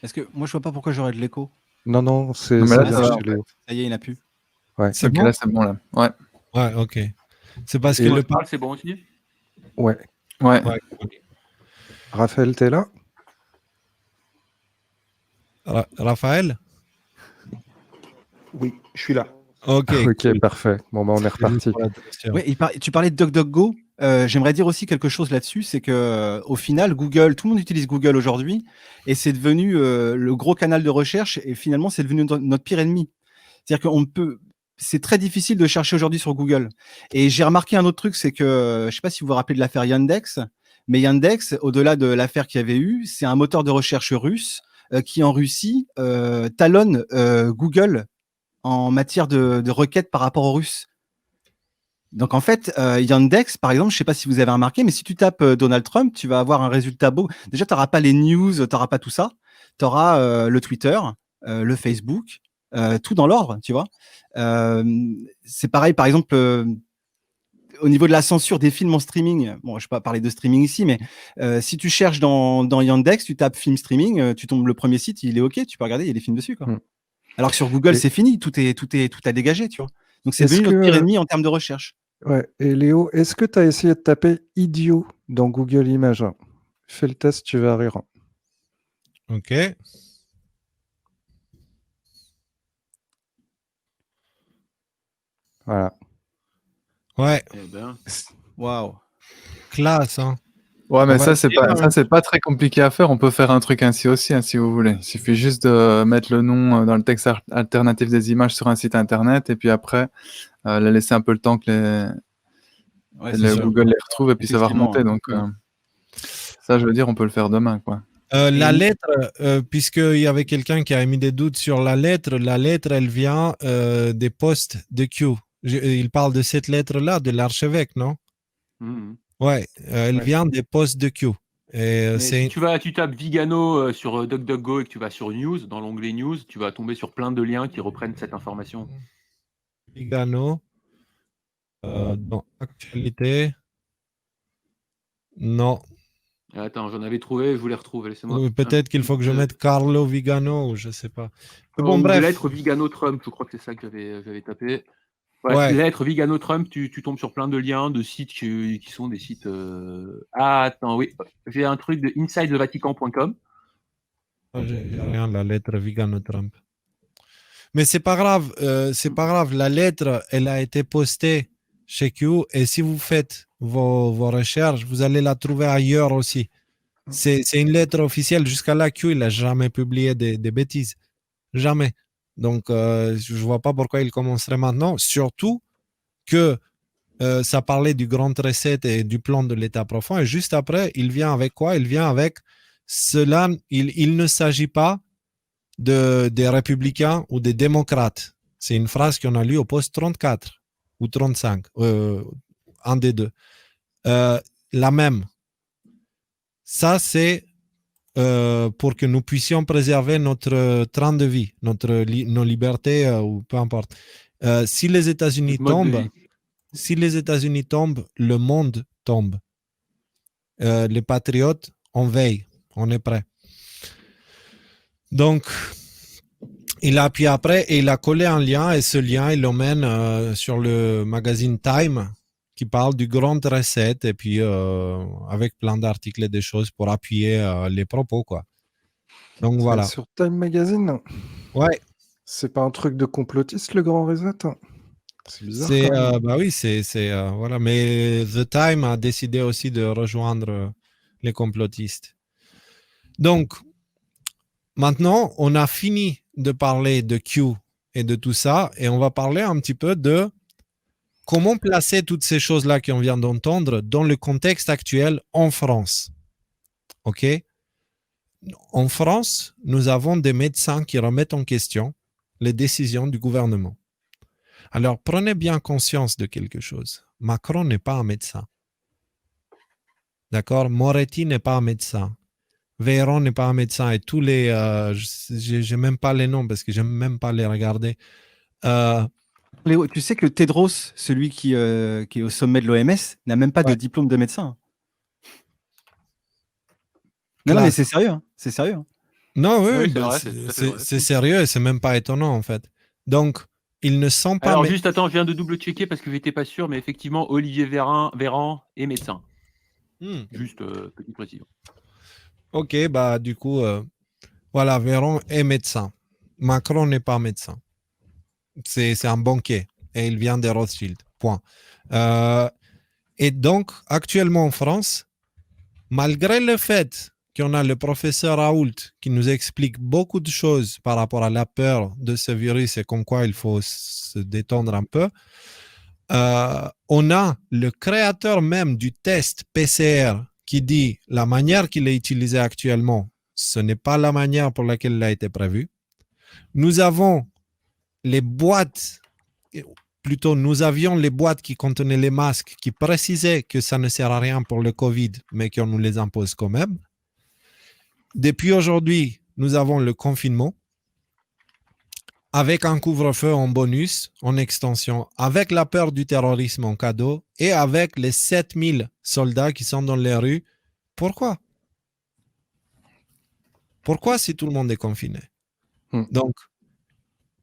S7: Est-ce que moi, je vois pas pourquoi j'aurais de l'écho.
S3: Non, c'est
S5: mais là,
S3: bien
S5: ça
S3: chez Léo.
S7: Ça y est, il n'y en a plus.
S3: Ouais.
S1: C'est
S5: Ok,
S1: bon?
S5: là, c'est bon, là. Ouais.
S1: Ouais, ok. C'est parce que
S2: Et
S1: le
S2: parle, c'est bon aussi?
S3: Ouais.
S5: Ouais.
S3: Raphaël, t'es là?
S1: Raphaël?
S4: Oui, je suis là.
S1: Ok.
S3: Ok, parfait. Bon, bah, on est reparti.
S7: Ouais, tu parlais de DuckDuckGo. j'aimerais dire aussi quelque chose là-dessus, c'est que au final, Google, tout le monde utilise Google aujourd'hui, et c'est devenu le gros canal de recherche, et finalement, c'est devenu notre pire ennemi. C'est-à-dire c'est très difficile de chercher aujourd'hui sur Google. Et j'ai remarqué un autre truc, c'est que, je sais pas si vous vous rappelez de l'affaire Yandex, mais Yandex, au-delà de l'affaire qu'il y avait eu, c'est un moteur de recherche russe qui, en Russie, talonne Google en matière de requêtes par rapport aux Russes. Donc en fait, Yandex, par exemple, je sais pas si vous avez remarqué, mais si tu tapes Donald Trump, tu vas avoir un résultat beau. Déjà, tu n'auras pas les news, tu n'auras pas tout ça. Tu auras le Twitter, le Facebook, tout dans l'ordre, tu vois. C'est pareil, par exemple, au niveau de la censure des films en streaming. Bon, je ne vais pas parler de streaming ici, mais si tu cherches dans Yandex, tu tapes film streaming, tu tombes le premier site, il est OK, tu peux regarder, il y a des films dessus, quoi. Alors que sur Google, c'est fini, tout a dégagé, tu vois. Donc c'est devenu notre pire ennemi en termes de recherche.
S3: Ouais. Et Léo, est-ce que tu as essayé de taper idiot dans Google Images? Fais le test, tu vas rire.
S1: Ok.
S3: Voilà.
S1: Ouais.
S2: Eh ben.
S7: Waouh.
S1: Classe, hein.
S5: Ouais, mais
S1: On va
S5: ça, c'est pas très compliqué à faire. On peut faire un truc ainsi aussi, hein, si vous voulez. Il suffit juste de mettre le nom dans le texte alternatif des images sur un site internet, et puis après, la laisser un peu le temps que Google les retrouve, et puis ça va remonter. Donc, ça, je veux dire, on peut le faire demain, quoi.
S1: La lettre, puisqu'il y avait quelqu'un qui a émis des doutes sur la lettre, elle vient des postes de Q. Il parle de cette lettre-là, de l'archevêque, non? Ouais, elle vient des postes de Q. Et
S2: si tu tapes Vigano sur DuckDuckGo et que tu vas sur News, dans l'onglet News, tu vas tomber sur plein de liens qui reprennent cette information.
S1: Vigano, dans Actualité, non.
S2: Attends, j'en avais trouvé, je voulais retrouver. Laissez-moi.
S1: Peut-être qu'il faut que je mette Carlo Vigano, ou je sais pas.
S2: Bon, bref. Lettre Vigano Trump, je crois que c'est ça que j'avais tapé. Ouais. Lettre Vigano Trump, tu tombes sur plein de liens de sites qui sont des sites. Ah, attends, oui, j'ai un truc de insidethevatican.com.
S1: J'ai rien, la lettre Vigano Trump. Mais c'est pas grave, La lettre, elle a été postée chez Q, et si vous faites vos recherches, vous allez la trouver ailleurs aussi. C'est une lettre officielle. Jusqu'à là, Q, il n'a jamais publié des bêtises. Jamais. Donc, je ne vois pas pourquoi il commencerait maintenant. Surtout que ça parlait du grand reset et du plan de l'État profond. Et juste après, il vient avec quoi? Il vient avec cela. Il ne s'agit pas des républicains ou des démocrates. C'est une phrase qu'on a lue au poste 34 ou 35, un des deux. La même. Ça, c'est pour que nous puissions préserver notre train de vie, nos libertés, ou peu importe. Si les États-Unis tombent, le monde tombe. Les patriotes, on veille, on est prêt. Donc, il a appuyé après et il a collé un lien, et ce lien, il l'emmène sur le magazine Time, qui parle du grand reset, et puis avec plein d'articles et des choses pour appuyer les propos, quoi. Donc voilà.
S3: Sur Time Magazine?
S1: Ouais.
S3: C'est pas un truc de complotiste, le grand reset? C'est bizarre.
S1: Bah oui, voilà. Mais The Time a décidé aussi de rejoindre les complotistes. Donc, maintenant, on a fini de parler de Q et de tout ça, et on va parler un petit peu de comment placer toutes ces choses-là qu'on vient d'entendre dans le contexte actuel en France. OK? En France, nous avons des médecins qui remettent en question les décisions du gouvernement. Alors, prenez bien conscience de quelque chose. Macron n'est pas un médecin. D'accord? Moretti n'est pas un médecin. Véran n'est pas un médecin. Et tous les... je n'ai même pas les noms parce que je n'aime même pas les regarder.
S7: Léo, tu sais que Tedros, celui qui est au sommet de l'OMS, n'a même pas de diplôme de médecin. Non, mais c'est sérieux. Hein. C'est sérieux. Hein.
S1: Non, oui, c'est sérieux, et c'est même pas étonnant, en fait. Donc, ils ne sont pas...
S2: Alors, juste, attends, je viens de double-checker parce que je n'étais pas sûr, mais effectivement, Olivier Véran est médecin. Juste petite précision.
S1: Ok, bah du coup, voilà, Véran est médecin. Macron n'est pas médecin. C'est un banquier, et il vient des Rothschild. Point. Et donc, actuellement en France, malgré le fait qu'on a le professeur Raoult qui nous explique beaucoup de choses par rapport à la peur de ce virus et comme quoi il faut se détendre un peu, on a le créateur même du test PCR qui dit la manière qu'il est utilisé actuellement, ce n'est pas la manière pour laquelle il a été prévu. Nous avons les boîtes, plutôt nous avions les boîtes qui contenaient les masques qui précisaient que ça ne sert à rien pour le Covid, mais qu'on nous les impose quand même. Depuis aujourd'hui, nous avons le confinement avec un couvre-feu en bonus, en extension, avec la peur du terrorisme en cadeau et avec les 7000 soldats qui sont dans les rues. Pourquoi? Pourquoi si tout le monde est confiné? Donc,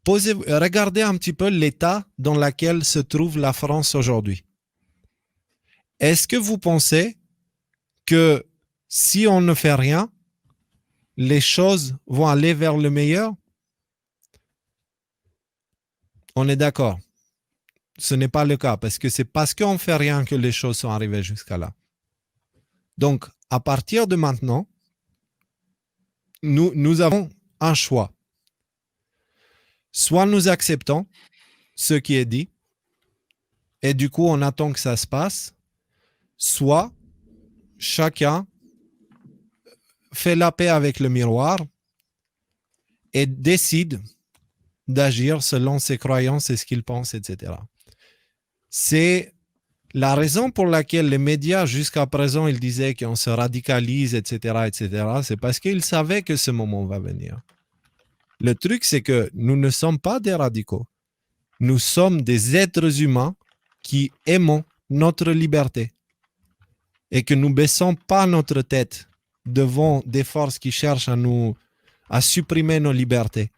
S1: regardez un petit peu l'état dans lequel se trouve la France aujourd'hui. Est-ce que vous pensez que si on ne fait rien, les choses vont aller vers le meilleur? On est d'accord. Ce n'est pas le cas parce que c'est parce qu'on ne fait rien que les choses sont arrivées jusqu'à là. Donc, à partir de maintenant, nous avons un choix. Soit nous acceptons ce qui est dit et du coup, on attend que ça se passe, soit chacun fait la paix avec le miroir et décide d'agir selon ses croyances et ce qu'il pense, etc. C'est la raison pour laquelle les médias, jusqu'à présent, ils disaient qu'on se radicalise, etc., etc., c'est parce qu'ils savaient que ce moment va venir. Le truc, c'est que nous ne sommes pas des radicaux. Nous sommes des êtres humains qui aimons notre liberté et que nous ne baissons pas notre tête devant des forces qui cherchent à supprimer nos libertés.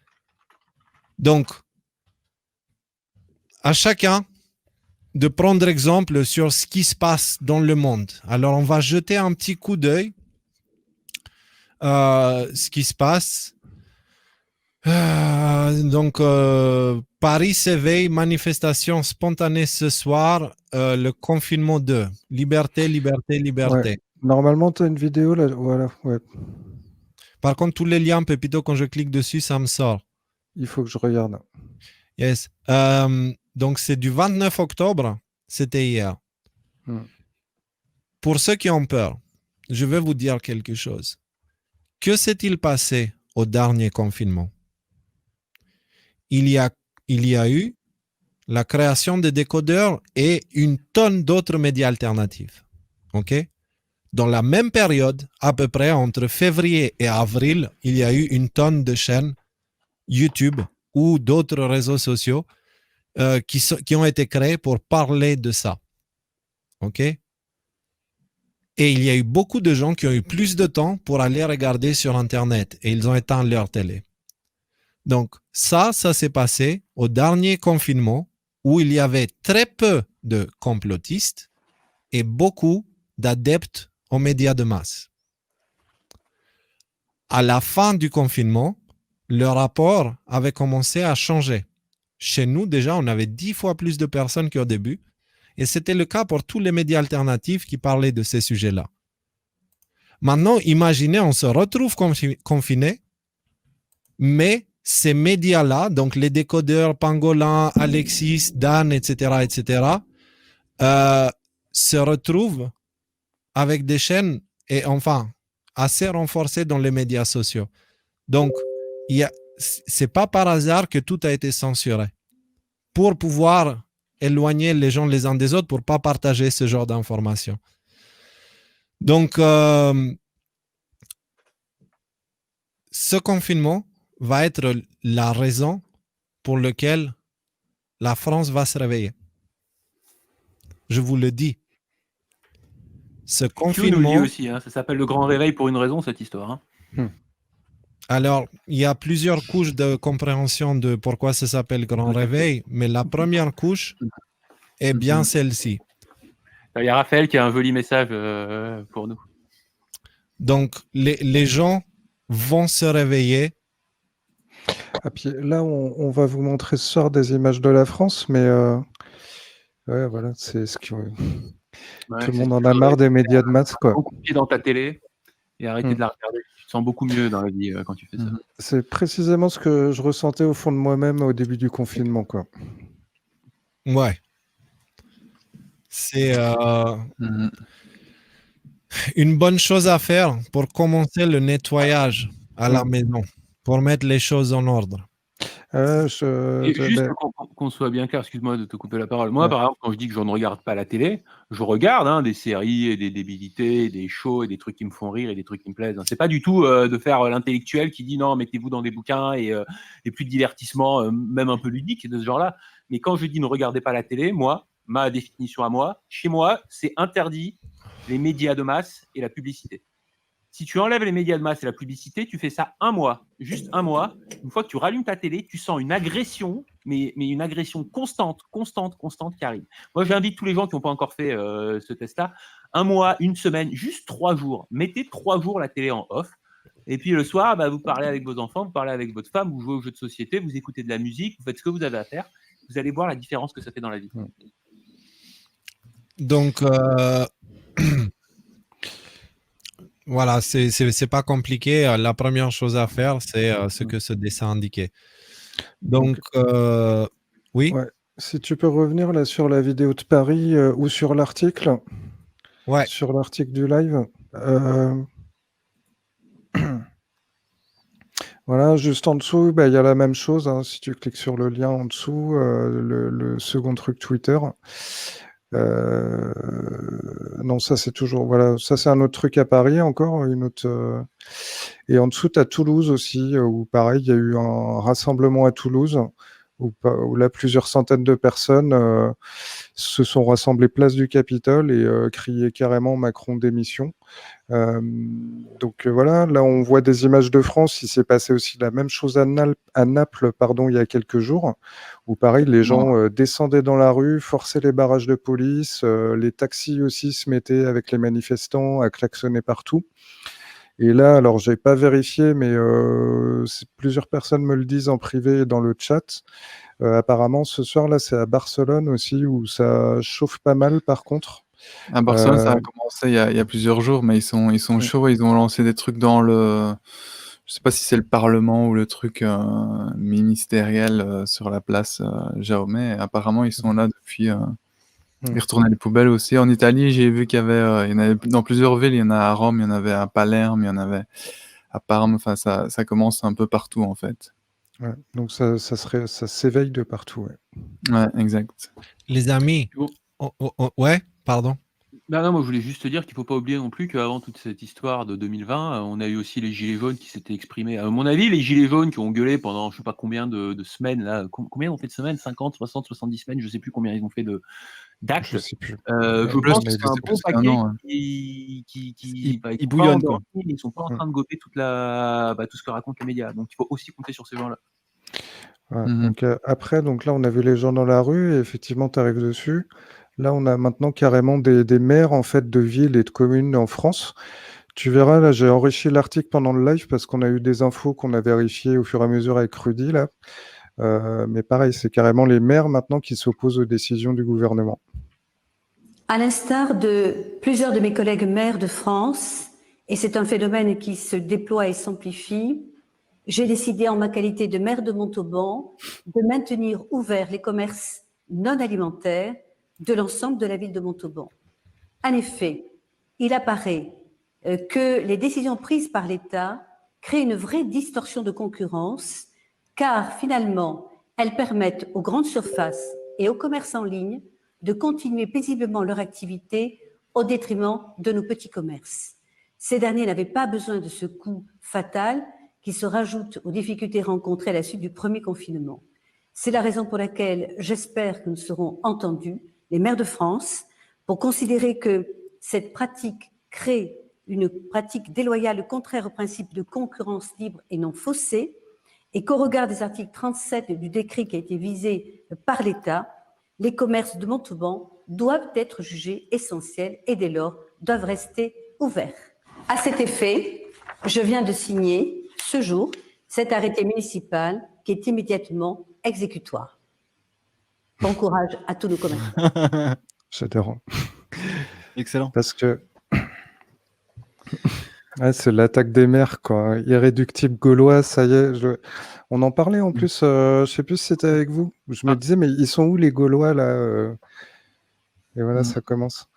S1: Donc, à chacun de prendre exemple sur ce qui se passe dans le monde. Alors, on va jeter un petit coup d'œil ce qui se passe. Paris s'éveille, manifestation spontanée ce soir, le confinement 2. Liberté, liberté, liberté.
S3: Ouais. Normalement, tu as une vidéo là. Voilà, ouais.
S1: Par contre, tous les liens, Pépito, quand je clique dessus, ça me sort.
S3: Il faut que je regarde.
S1: Yes. Donc, c'est du 29 octobre. C'était hier. Pour ceux qui ont peur, je vais vous dire quelque chose. Que s'est-il passé au dernier confinement? Il y a eu la création de décodeurs et une tonne d'autres médias alternatifs. OK? Dans la même période, à peu près entre février et avril, il y a eu une tonne de chaînes YouTube ou d'autres réseaux sociaux qui ont été créés pour parler de ça. OK? Et il y a eu beaucoup de gens qui ont eu plus de temps pour aller regarder sur Internet et ils ont éteint leur télé. Donc, ça s'est passé au dernier confinement où il y avait très peu de complotistes et beaucoup d'adeptes aux médias de masse. À la fin du confinement, le rapport avait commencé à changer. Chez nous, déjà, on avait 10 fois plus de personnes qu'au début. Et c'était le cas pour tous les médias alternatifs qui parlaient de ces sujets-là. Maintenant, imaginez, on se retrouve confinés, mais ces médias-là, donc les décodeurs, Pangolin, Alexis, Dan, etc., se retrouvent avec des chaînes et enfin assez renforcées dans les médias sociaux. Donc, c'est pas par hasard que tout a été censuré pour pouvoir éloigner les gens les uns des autres pour pas partager ce genre d'informations. Donc, ce confinement va être la raison pour laquelle la France va se réveiller. Je vous le dis. Ce confinement...
S2: nous le dit aussi, hein, ça s'appelle le grand réveil pour une raison, cette histoire. Hein.
S1: Alors, il y a plusieurs couches de compréhension de pourquoi ça s'appelle grand réveil, mais la première couche est bien celle-ci.
S2: Il y a Raphaël qui a un joli message pour nous.
S1: Donc, les gens vont se réveiller.
S3: Ah, puis là, on va vous montrer ce soir des images de la France, mais ouais, voilà, c'est ce qui...
S2: Ouais,
S3: Tout le
S2: c'est
S3: monde
S2: ce
S3: en
S2: que
S3: a
S2: je
S3: marre
S2: voudrais
S3: des médias de masse, quoi.
S2: beaucoup de pied dans ta télé et arrêter
S3: Mm.
S2: de la regarder. Tu te sens beaucoup mieux dans la vie quand tu fais ça.
S5: Mhm.
S3: C'est précisément ce que je ressentais au fond de moi-même au début du confinement, quoi.
S1: Ouais. C'est
S5: Mhm.
S1: une bonne chose à faire pour commencer le nettoyage à la
S3: Mm.
S1: maison, pour mettre les choses en ordre.
S2: Et juste
S3: Ben,
S2: qu'on soit bien clair, excuse-moi de te couper la parole. Moi,
S3: ouais.
S2: par exemple, quand je dis que je ne regarde pas la télé, je regarde des séries et des débilités, des shows et des trucs qui me font rire et des trucs qui me plaisent. C'est pas du tout de faire l'intellectuel qui dit non, mettez-vous dans des bouquins et plus de divertissement, même un peu ludique de ce genre-là. Mais quand je dis ne regardez pas la télé, moi, ma définition à moi, chez moi, c'est interdit les médias de masse et la publicité. Si tu enlèves les médias de masse et la publicité, tu fais ça un mois, juste un mois. Une fois que tu rallumes ta télé, tu sens une agression, mais une agression constante qui arrive. Moi, j'invite tous les gens qui n'ont pas encore fait ce test-là, un mois, une semaine, juste 3 jours. Mettez 3 jours la télé en off. Et puis le soir, vous parlez avec vos enfants, vous parlez avec votre femme, vous jouez aux jeux de société, vous écoutez de la musique, vous faites ce que vous avez à faire. Vous allez voir la différence que ça fait dans la vie.
S1: Donc, voilà, c'est pas compliqué. La première chose à faire, c'est ce que ce dessin indiquait. Donc, oui,
S3: Ouais. Si tu peux revenir là sur la vidéo de Paris ou sur l'article,
S1: ouais,
S3: sur l'article du live. Voilà, juste en dessous, il y a la même chose. Hein, si tu cliques sur le lien en dessous, le second truc Twitter. Non, ça c'est toujours. Voilà, ça c'est un autre truc à Paris encore, une autre. Et en dessous, tu as Toulouse aussi, où pareil, il y a eu un rassemblement à Toulouse, où là, plusieurs centaines de personnes se sont rassemblées place du Capitole et criaient carrément Macron démission. Donc voilà, là on voit des images de France. Il s'est passé aussi la même chose à Naples, pardon, il y a quelques jours, où pareil, les gens descendaient dans la rue, forçaient les barrages de police, les taxis aussi se mettaient avec les manifestants à klaxonner partout. Et là, alors j'ai pas vérifié, mais plusieurs personnes me le disent en privé et dans le chat. Apparemment, ce soir là, c'est à Barcelone aussi où ça chauffe pas mal. Par contre,
S5: À Barcelone, ça a commencé il y a plusieurs jours, mais ils sont chauds. Ils ont lancé des trucs dans le. Je sais pas si c'est le Parlement ou le truc ministériel sur la place Jaume. Apparemment, ils sont là depuis. Ils retournaient les poubelles aussi. En Italie, j'ai vu qu'il y avait, il y en avait dans plusieurs villes. Il y en a à Rome, il y en avait à Palerme, il y en avait à Parme. Enfin, ça commence un peu partout en fait.
S3: ouais, donc ça s'éveille de partout. Ouais.
S5: Ouais, exact.
S1: les amis, ouais, pardon.
S2: Non, moi je voulais juste te dire qu'il ne faut pas oublier non plus qu'avant toute cette histoire de 2020, on a eu aussi les Gilets jaunes qui s'étaient exprimés. À mon avis, les Gilets jaunes qui ont gueulé pendant je ne sais pas combien de semaines, là, combien ils ont fait de semaines 50, 60, 70 semaines, je ne sais plus combien ils ont fait d'actes.
S3: Je sais plus.
S2: Je
S5: Plus,
S2: pense que
S5: mais
S2: c'est un
S5: c'est
S2: bon
S5: plus qu'un
S2: paquet
S5: an, hein.
S2: qui
S7: Ils
S2: sont pas
S7: bouillonnent, quoi.
S2: endormis, ils ne sont pas en train de gober tout ce que racontent les médias. Donc il faut aussi compter sur ces gens-là.
S3: Ouais,
S5: Mhm.
S3: donc après, donc là, on a vu les gens dans la rue et effectivement, tu arrives dessus. Là, on a maintenant carrément des maires en fait de villes et de communes en France. Tu verras, là, j'ai enrichi l'article pendant le live parce qu'on a eu des infos qu'on a vérifiées au fur et à mesure avec Rudy là. Mais pareil, c'est carrément les maires maintenant qui s'opposent aux décisions du gouvernement.
S8: À l'instar de plusieurs de mes collègues maires de France, et c'est un phénomène qui se déploie et s'amplifie, j'ai décidé en ma qualité de maire de Montauban de maintenir ouverts les commerces non alimentaires de l'ensemble de la ville de Montauban. En effet, il apparaît que les décisions prises par l'État créent une vraie distorsion de concurrence, car finalement, elles permettent aux grandes surfaces et aux commerces en ligne de continuer paisiblement leur activité au détriment de nos petits commerces. Ces derniers n'avaient pas besoin de ce coup fatal qui se rajoute aux difficultés rencontrées à la suite du premier confinement. C'est la raison pour laquelle j'espère que nous serons entendus, les maires de France, pour considérer que cette pratique crée une pratique déloyale contraire au principe de concurrence libre et non faussée, et qu'au regard des articles 37 du décret qui a été visé par l'État, les commerces de Montauban doivent être jugés essentiels et dès lors doivent rester ouverts. À cet effet, je viens de signer ce jour cet arrêté municipal qui est immédiatement exécutoire. Bon courage à tous nos commerçants.
S3: J'adore.
S7: Excellent.
S3: Parce que ouais, c'est l'attaque des mers, quoi. Irréductible gaulois, ça y est. On en parlait en plus, je sais plus si c'était avec vous. Je me disais, mais ils sont où les Gaulois là Et voilà, ça commence.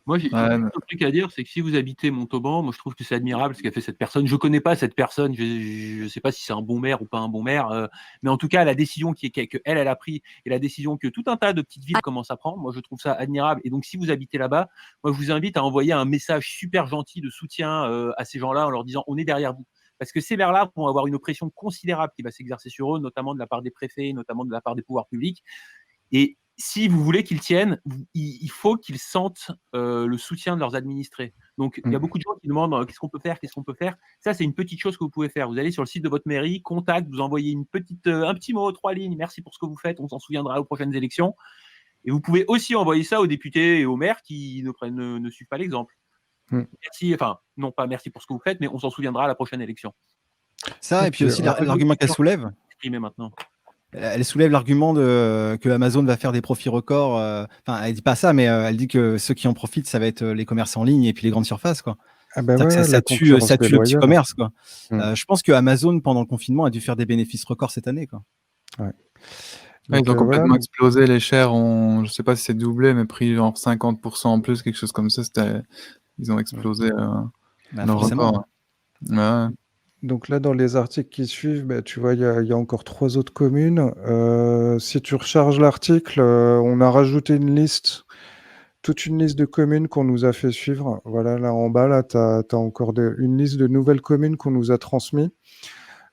S2: Moi, j'ai
S5: Ouais,
S2: juste un truc à dire, c'est que si vous habitez Montauban, moi je trouve que c'est admirable ce qu'a fait cette personne. Je connais pas cette personne, je sais pas si c'est un bon maire ou pas un bon maire, mais en tout cas, la décision elle a pris et la décision que tout un tas de petites villes commencent à prendre, moi je trouve ça admirable. Et donc, si vous habitez là-bas, moi je vous invite à envoyer un message super gentil de soutien à ces gens-là en leur disant on est derrière vous. Parce que ces maires-là vont avoir une oppression considérable qui va s'exercer sur eux, notamment de la part des préfets, notamment de la part des pouvoirs publics. Et si vous voulez qu'ils tiennent, il faut qu'ils sentent le soutien de leurs administrés. Donc, il y a beaucoup de gens qui demandent qu'est-ce qu'on peut faire, qu'est-ce qu'on peut faire. Ça, c'est une petite chose que vous pouvez faire. Vous allez sur le site de votre mairie, contact, vous envoyez un petit mot, 3 lignes. Merci pour ce que vous faites. On s'en souviendra aux prochaines élections. Et vous pouvez aussi envoyer ça aux députés et aux maires qui ne suivent pas l'exemple. Merci, enfin, non pas merci pour ce que vous faites, mais on s'en souviendra à la prochaine élection.
S7: Ça, et puis aussi l'argument qu'elle soulève.
S2: Maintenant.
S7: Elle soulève l'argument que Amazon va faire des profits records. Enfin, elle dit pas ça, mais elle dit que ceux qui en profitent, ça va être les commerces en ligne et puis les grandes surfaces, quoi.
S3: Ah bah
S7: C'est-à-dire
S3: ouais,
S7: que
S3: la
S7: ça tue le petit
S3: déloyale.
S7: commerce, quoi. Je pense que Amazon, pendant le confinement, a dû faire des bénéfices records cette année, quoi.
S3: Ouais.
S5: Ouais, ils ont complètement
S3: voilà.
S5: explosé, les shares ont, je sais pas si c'est doublé, mais pris genre 50% en plus, quelque chose comme ça. Ils ont explosé leur
S7: forcément.
S5: record. Ouais.
S3: Donc là, dans les articles qui suivent, bah, tu vois, il y a encore 3 autres communes. Si tu recharges l'article, on a rajouté toute une liste de communes qu'on nous a fait suivre. Voilà, là en bas, là, tu as encore une liste de nouvelles communes qu'on nous a transmises.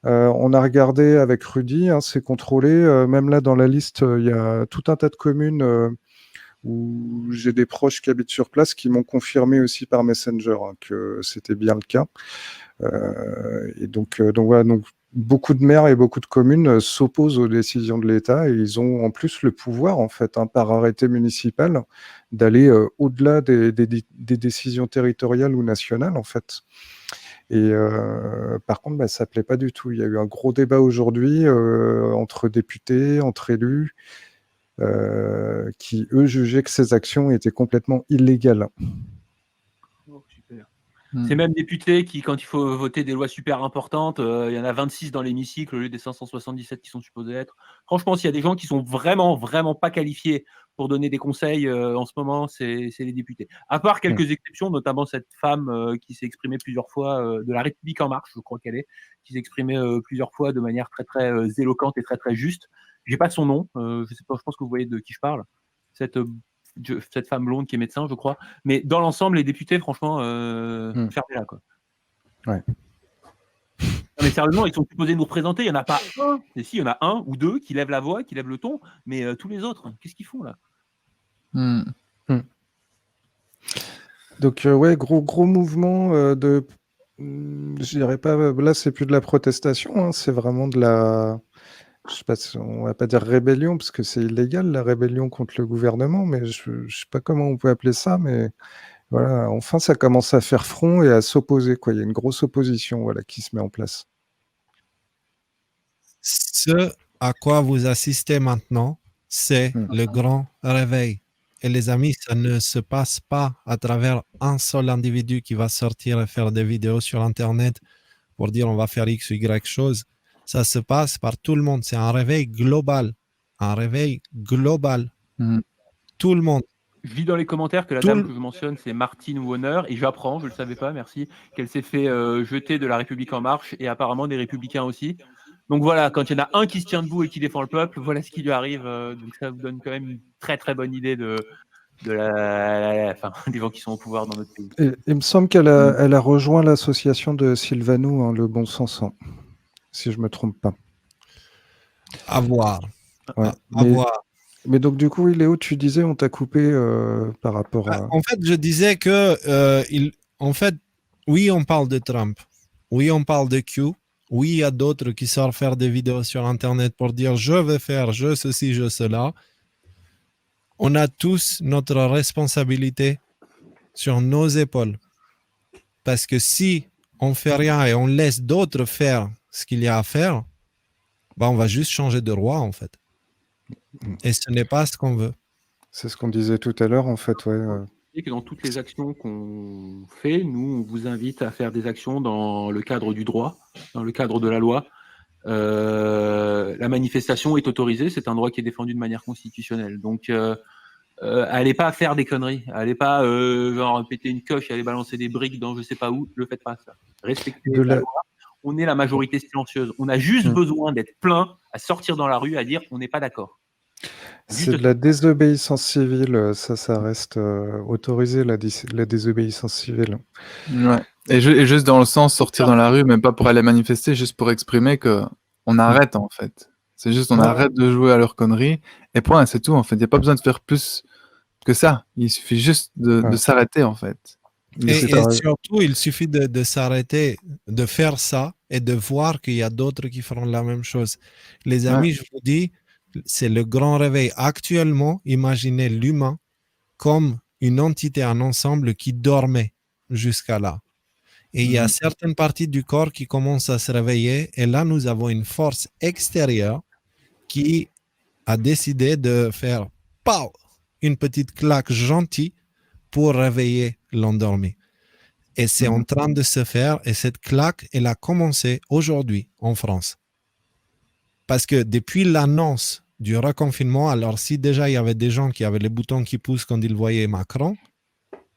S3: On a regardé avec Rudy, hein, c'est contrôlé. Même là, dans la liste, il y a tout un tas de communes où j'ai des proches qui habitent sur place qui m'ont confirmé aussi par Messenger que c'était bien le cas. Et donc voilà, donc beaucoup de maires et beaucoup de communes s'opposent aux décisions de l'État et ils ont en plus le pouvoir, en fait, par arrêté municipal, d'aller au-delà des décisions territoriales ou nationales, en fait. Et par contre, ça ne plaît pas du tout. Il y a eu un gros débat aujourd'hui entre députés, entre élus, qui, eux, jugeaient que ces actions étaient complètement illégales.
S2: C'est même députés qui, quand il faut voter des lois super importantes, il y en a 26 dans l'hémicycle au lieu des 577 qui sont supposés être. Franchement, s'il y a des gens qui sont vraiment, vraiment pas qualifiés pour donner des conseils en ce moment, c'est les députés. À part quelques exceptions, notamment cette femme qui s'est exprimée plusieurs fois de La République En Marche, je crois qu'elle est, qui s'est exprimée plusieurs fois de manière très, très éloquente et très, très juste. J'ai pas son nom, je sais pas, je pense que vous voyez de qui je parle. Cette femme blonde qui est médecin, je crois. Mais dans l'ensemble, les députés, franchement, fermez-la, quoi.
S3: Ouais.
S2: Non, mais sérieusement, ils sont supposés nous représenter. Il n'y en a pas un. Et si, il y en a un ou deux qui lèvent la voix, qui lèvent le ton. Mais tous les autres, qu'est-ce qu'ils font là?
S3: Donc, ouais, gros mouvement de. Je dirais pas. Là, c'est plus de la protestation, hein, c'est vraiment de la. Je sais pas, on va pas dire rébellion, parce que c'est illégal, la rébellion contre le gouvernement, mais je sais pas comment on peut appeler ça, mais voilà, enfin, ça commence à faire front et à s'opposer, quoi. Il y a une grosse opposition, voilà, qui se met en place.
S1: Ce à quoi vous assistez maintenant, c'est le grand réveil. Et les amis, ça ne se passe pas à travers un seul individu qui va sortir et faire des vidéos sur Internet pour dire on va faire X ou Y chose. Ça se passe par tout le monde. C'est un réveil global. Un réveil global. Tout le monde.
S2: Je lis dans les commentaires que la dame que je mentionne, c'est Martine Warner, et j'apprends, je ne le savais pas, merci, qu'elle s'est fait jeter de La République En Marche, et apparemment des Républicains aussi. Donc voilà, quand il y en a un qui se tient debout et qui défend le peuple, voilà ce qui lui arrive. Donc ça vous donne quand même une très très bonne idée des gens qui sont au pouvoir dans notre pays.
S3: Et, il me semble qu'elle a rejoint l'association de Sylvanou, hein, Le Bon Sens, hein, si je ne me trompe pas.
S1: À voir.
S3: Ouais,
S1: à voir.
S3: Mais donc, du coup, Léo, tu disais, on t'a coupé par rapport à.
S1: En fait, je disais que, en fait, oui, on parle de Trump. Oui, on parle de Q. Oui, il y a d'autres qui sortent faire des vidéos sur Internet pour dire je vais faire je ceci, je cela. On a tous notre responsabilité sur nos épaules. Parce que si on fait rien et on laisse d'autres faire ce qu'il y a à faire, on va juste changer de roi, en fait. Et ce n'est pas ce qu'on veut.
S3: C'est ce qu'on disait tout à l'heure, en fait, ouais.
S2: Et que dans toutes les actions qu'on fait, nous, on vous invite à faire des actions dans le cadre du droit, dans le cadre de la loi. La manifestation est autorisée, c'est un droit qui est défendu de manière constitutionnelle. Donc, allez pas faire des conneries, allez pas genre péter une coche, aller balancer des briques dans je sais pas où, le faites pas ça. Respectez
S3: De
S2: la
S3: la...
S2: loi. On est la majorité silencieuse. On a juste besoin d'être plein à sortir dans la rue à dire on n'est pas d'accord.
S3: C'est de la désobéissance civile, ça reste autorisé, la désobéissance civile.
S5: Ouais. Et juste dans le sens sortir dans la rue, même pas pour aller manifester, juste pour exprimer que on arrête en fait. C'est juste on arrête de jouer à leurs conneries et point, c'est tout en fait. Il n'y a pas besoin de faire plus que ça. Il suffit juste de s'arrêter en fait.
S1: Et surtout, il suffit de s'arrêter, de faire ça et de voir qu'il y a d'autres qui feront la même chose. Les amis, je vous dis, c'est le grand réveil. Actuellement, imaginez l'humain comme une entité, un ensemble qui dormait jusqu'à là. Et il y a certaines parties du corps qui commencent à se réveiller. Et là, nous avons une force extérieure qui a décidé de faire une petite claque gentille pour réveiller l'endormi. Et c'est en train de se faire. Et cette claque, elle a commencé aujourd'hui en France. Parce que depuis l'annonce du reconfinement, alors si déjà il y avait des gens qui avaient les boutons qui poussent quand ils voyaient Macron,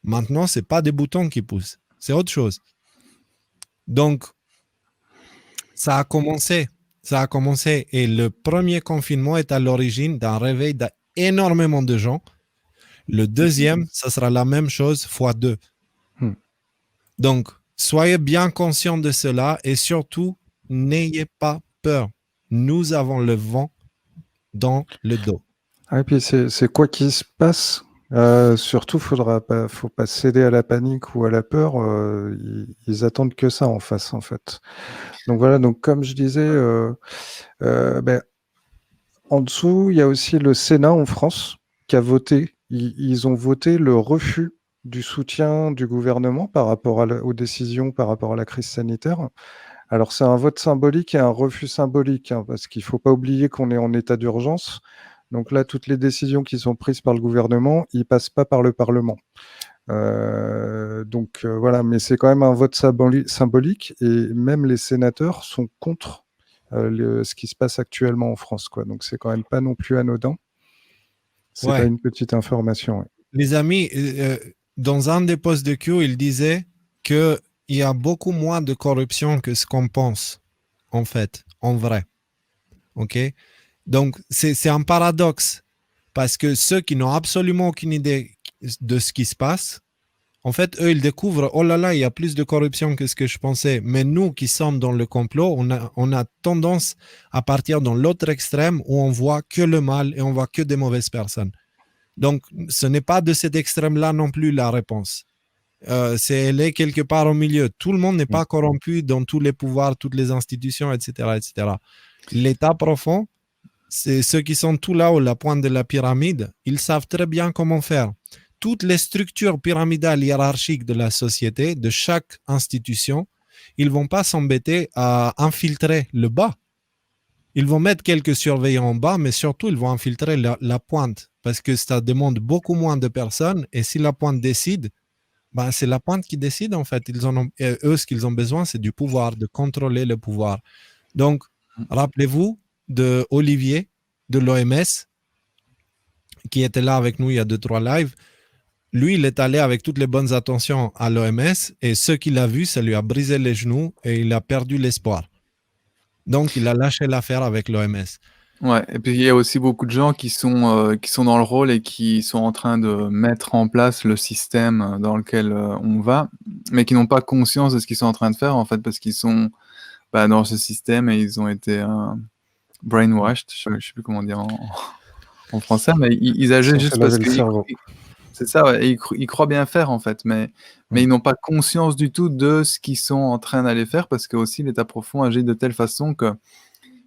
S1: maintenant, ce n'est pas des boutons qui poussent. C'est autre chose. Donc, ça a commencé. Ça a commencé. Et le premier confinement est à l'origine d'un réveil d'énormément de gens. Le deuxième, ça sera la même chose fois 2. Donc, soyez bien conscients de cela et surtout, n'ayez pas peur. Nous avons le vent dans le dos.
S3: Et puis, c'est quoi qui se passe. Surtout, faut pas céder à la panique ou à la peur. Ils attendent que ça en face, en fait. Donc voilà. Donc comme je disais, en dessous, il y a aussi le Sénat en France qui a voté. Ils ont voté le refus du soutien du gouvernement par rapport aux décisions par rapport à la crise sanitaire. Alors c'est un vote symbolique et un refus symbolique, hein, parce qu'il ne faut pas oublier qu'on est en état d'urgence. Donc là, toutes les décisions qui sont prises par le gouvernement, ils ne passent pas par le Parlement. Voilà, mais c'est quand même un vote symbolique et même les sénateurs sont contre ce qui se passe actuellement en France, quoi. Donc c'est quand même pas non plus anodin. C'est pas une petite information.
S1: Les amis, dans un des posts de Q, il disait qu'il y a beaucoup moins de corruption que ce qu'on pense, en fait, en vrai. OK? Donc, c'est un paradoxe parce que ceux qui n'ont absolument aucune idée de ce qui se passe, en fait, eux, ils découvrent, oh là là, il y a plus de corruption que ce que je pensais. Mais nous qui sommes dans le complot, on a tendance à partir dans l'autre extrême où on voit que le mal et on voit que des mauvaises personnes. Donc, ce n'est pas de cet extrême-là non plus la réponse. Elle est quelque part au milieu. Tout le monde n'est pas corrompu dans tous les pouvoirs, toutes les institutions, etc., etc. L'état profond, c'est ceux qui sont tout là-haut, la pointe de la pyramide, ils savent très bien comment faire. Toutes les structures pyramidales hiérarchiques de la société, de chaque institution, ils ne vont pas s'embêter à infiltrer le bas. Ils vont mettre quelques surveillants en bas, mais surtout, ils vont infiltrer la pointe parce que ça demande beaucoup moins de personnes. Et si la pointe décide, c'est la pointe qui décide en fait. Eux, ce qu'ils ont besoin, c'est du pouvoir, de contrôler le pouvoir. Donc, rappelez-vous de Olivier de l'OMS qui était là avec nous il y a 2-3 lives. Lui, il est allé avec toutes les bonnes intentions à l'OMS et ce qu'il a vu, ça lui a brisé les genoux et il a perdu l'espoir. Donc, il a lâché l'affaire avec l'OMS.
S5: Ouais, et puis il y a aussi beaucoup de gens qui sont dans le rôle et qui sont en train de mettre en place le système dans lequel on va, mais qui n'ont pas conscience de ce qu'ils sont en train de faire, en fait, parce qu'ils sont dans ce système et ils ont été brainwashed, je ne sais plus comment dire en français, mais ils agissent juste parce que c'est ça, ouais, et ils croient bien faire, en fait, mais ils n'ont pas conscience du tout de ce qu'ils sont en train d'aller faire, parce que aussi l'état profond agit de telle façon que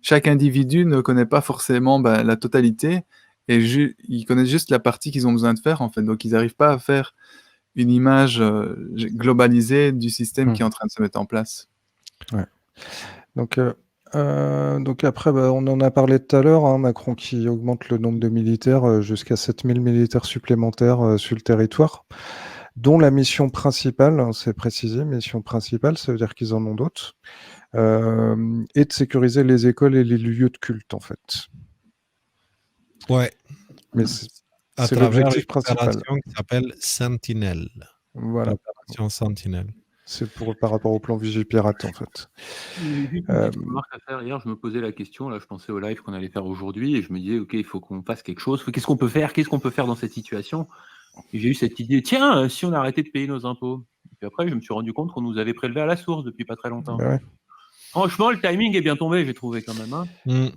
S5: chaque individu ne connaît pas forcément la totalité et ils connaissent juste la partie qu'ils ont besoin de faire, en fait. Donc, ils n'arrivent pas à faire une image globalisée du système qui est en train de se mettre en place.
S3: Ouais. Donc, Donc après, on en a parlé tout à l'heure, hein, Macron qui augmente le nombre de militaires jusqu'à 7000 militaires supplémentaires sur le territoire, dont la mission principale, hein, c'est précisé, mission principale, ça veut dire qu'ils en ont d'autres, et de sécuriser les écoles et les lieux de culte, en fait.
S1: Ouais.
S3: Mais
S1: à
S3: c'est
S1: travers
S3: l'objectif
S1: une
S3: principal.
S1: opération qui s'appelle Sentinelle.
S3: Voilà.
S1: L'opération Sentinelle.
S3: C'est par rapport au plan Vigipirate, en fait.
S2: Juste une petite remarque à faire. Hier, je me posais la question, là, je pensais au live qu'on allait faire aujourd'hui, et je me disais, OK, il faut qu'on fasse quelque chose. Qu'est-ce qu'on peut faire? Qu'est-ce qu'on peut faire dans cette situation? Et j'ai eu cette idée, tiens, si on arrêtait de payer nos impôts. Et puis après, je me suis rendu compte qu'on nous avait prélevé à la source depuis pas très longtemps.
S3: Ouais.
S2: Franchement, le timing est bien tombé, j'ai trouvé quand même. Hein.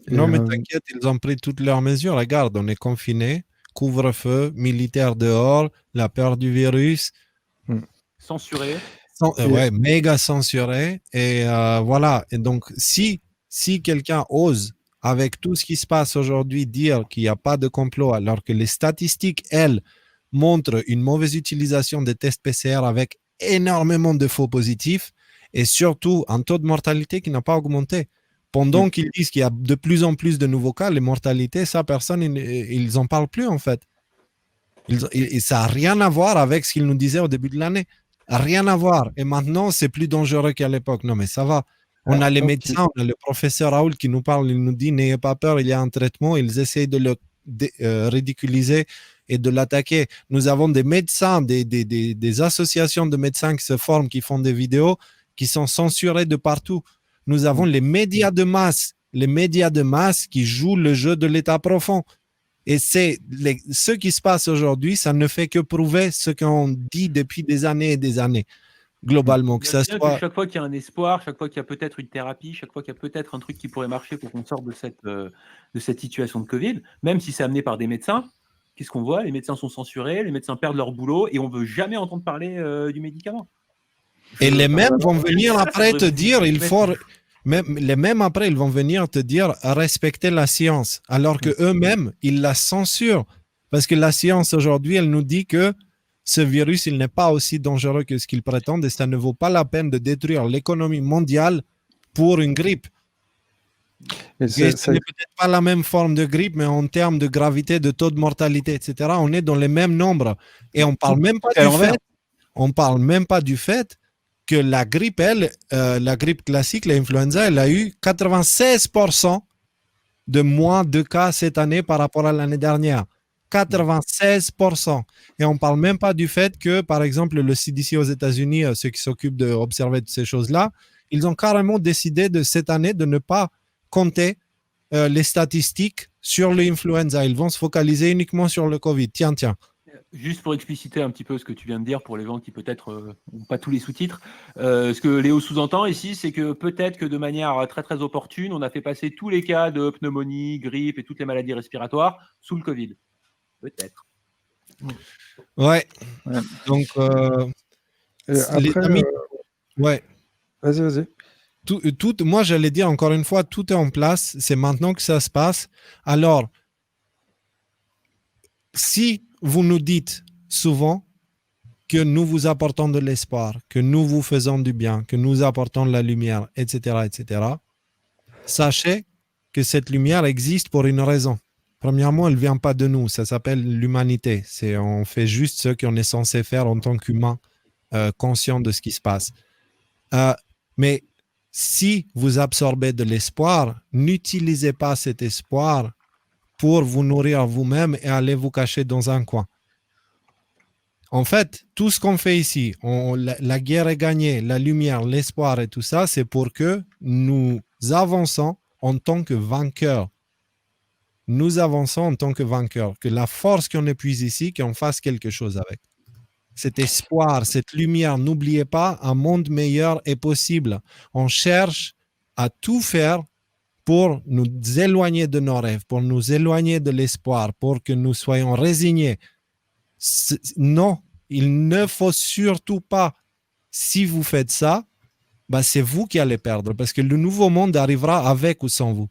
S1: Non, mais t'inquiète, ils ont pris toutes leurs mesures. Regarde, on est confinés, couvre-feu, militaire dehors, la peur du virus.
S2: Censuré.
S1: Ouais, méga censuré. Et voilà. Et donc, si quelqu'un ose, avec tout ce qui se passe aujourd'hui, dire qu'il n'y a pas de complot, alors que les statistiques, elles, montrent une mauvaise utilisation des tests PCR avec énormément de faux positifs et surtout un taux de mortalité qui n'a pas augmenté. Pendant qu'ils disent qu'il y a de plus en plus de nouveaux cas, les mortalités, ça, personne, ils n'en parlent plus en fait. Et ça n'a rien à voir avec ce qu'ils nous disaient au début de l'année. Rien à voir. Et maintenant, c'est plus dangereux qu'à l'époque. Non, mais ça va. On a les médecins, on a le professeur Raoul qui nous parle, il nous dit n'ayez pas peur, il y a un traitement. Ils essayent de le ridiculiser et de l'attaquer. Nous avons des médecins, des associations de médecins qui se forment, qui font des vidéos, qui sont censurées de partout. Nous avons les médias de masse qui jouent le jeu de l'état profond. Et ce qui se passe aujourd'hui, ça ne fait que prouver ce qu'on dit depuis des années et des années, globalement. Que ça soit...
S2: Chaque fois qu'il y a un espoir, chaque fois qu'il y a peut-être une thérapie, chaque fois qu'il y a peut-être un truc qui pourrait marcher pour qu'on sorte de cette situation de Covid, même si c'est amené par des médecins, qu'est-ce qu'on voit? Les médecins sont censurés, les médecins perdent leur boulot et on ne veut jamais entendre parler du médicament.
S1: Et les mêmes vont venir après te dire, il faut... les mêmes après, ils vont venir te dire respecter la science, alors que eux-mêmes, ils la censurent. Parce que la science aujourd'hui, elle nous dit que ce virus, il n'est pas aussi dangereux que ce qu'ils prétendent et ça ne vaut pas la peine de détruire l'économie mondiale pour une grippe. Ce n'est peut-être pas la même forme de grippe, mais en termes de gravité, de taux de mortalité, etc., on est dans les mêmes nombres. Et on parle même pas du fait que la grippe, la grippe classique, l'influenza, elle a eu 96% de moins de cas cette année par rapport à l'année dernière. 96%. Et on ne parle même pas du fait que, par exemple, le CDC aux États-Unis, ceux qui s'occupent d'observer ces choses-là, ils ont carrément décidé de cette année de ne pas compter les statistiques sur l'influenza. Ils vont se focaliser uniquement sur le Covid. Tiens.
S2: Juste pour expliciter un petit peu ce que tu viens de dire pour les gens qui peut-être n'ont pas tous les sous-titres, ce que Léo sous-entend ici, c'est que peut-être que de manière très très opportune, on a fait passer tous les cas de pneumonie, grippe et toutes les maladies respiratoires sous le Covid. Peut-être.
S1: Ouais. Donc, les amis, ouais.
S3: Vas-y.
S1: Moi, j'allais dire encore une fois, tout est en place. C'est maintenant que ça se passe. Alors, si vous nous dites souvent que nous vous apportons de l'espoir, que nous vous faisons du bien, que nous apportons de la lumière, etc., sachez que cette lumière existe pour une raison. Premièrement, elle ne vient pas de nous, ça s'appelle l'humanité. On fait juste ce qu'on est censé faire en tant qu'humain conscient de ce qui se passe. Mais si vous absorbez de l'espoir, n'utilisez pas cet espoir pour vous nourrir vous-même et aller vous cacher dans un coin. En fait, tout ce qu'on fait ici, la guerre est gagnée, la lumière, l'espoir et tout ça, c'est pour que nous avançons en tant que vainqueurs. Nous avançons en tant que vainqueurs, que la force qu'on épuise ici, qu'on fasse quelque chose avec. Cet espoir, cette lumière, n'oubliez pas, un monde meilleur est possible. On cherche à tout faire pour nous éloigner de nos rêves, pour nous éloigner de l'espoir, pour que nous soyons résignés. Non, il ne faut surtout pas. Si vous faites ça, c'est vous qui allez perdre, parce que le nouveau monde arrivera avec ou sans vous.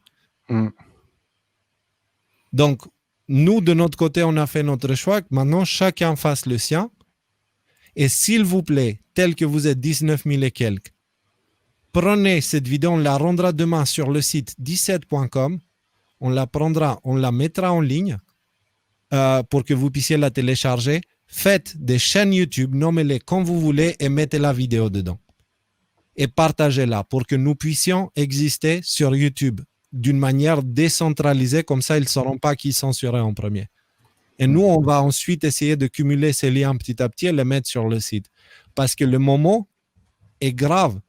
S1: Donc, nous, de notre côté, on a fait notre choix. Maintenant, chacun fasse le sien. Et s'il vous plaît, tel que vous êtes 19 000 et quelques, Prenez cette vidéo, on la rendra demain sur le site 17.com. On la prendra, on la mettra en ligne pour que vous puissiez la télécharger. Faites des chaînes YouTube, nommez-les comme vous voulez et mettez la vidéo dedans. Et partagez-la pour que nous puissions exister sur YouTube d'une manière décentralisée, comme ça ils ne sauront pas qui censurait en premier. Et nous, on va ensuite essayer de cumuler ces liens petit à petit et les mettre sur le site. Parce que le moment est grave.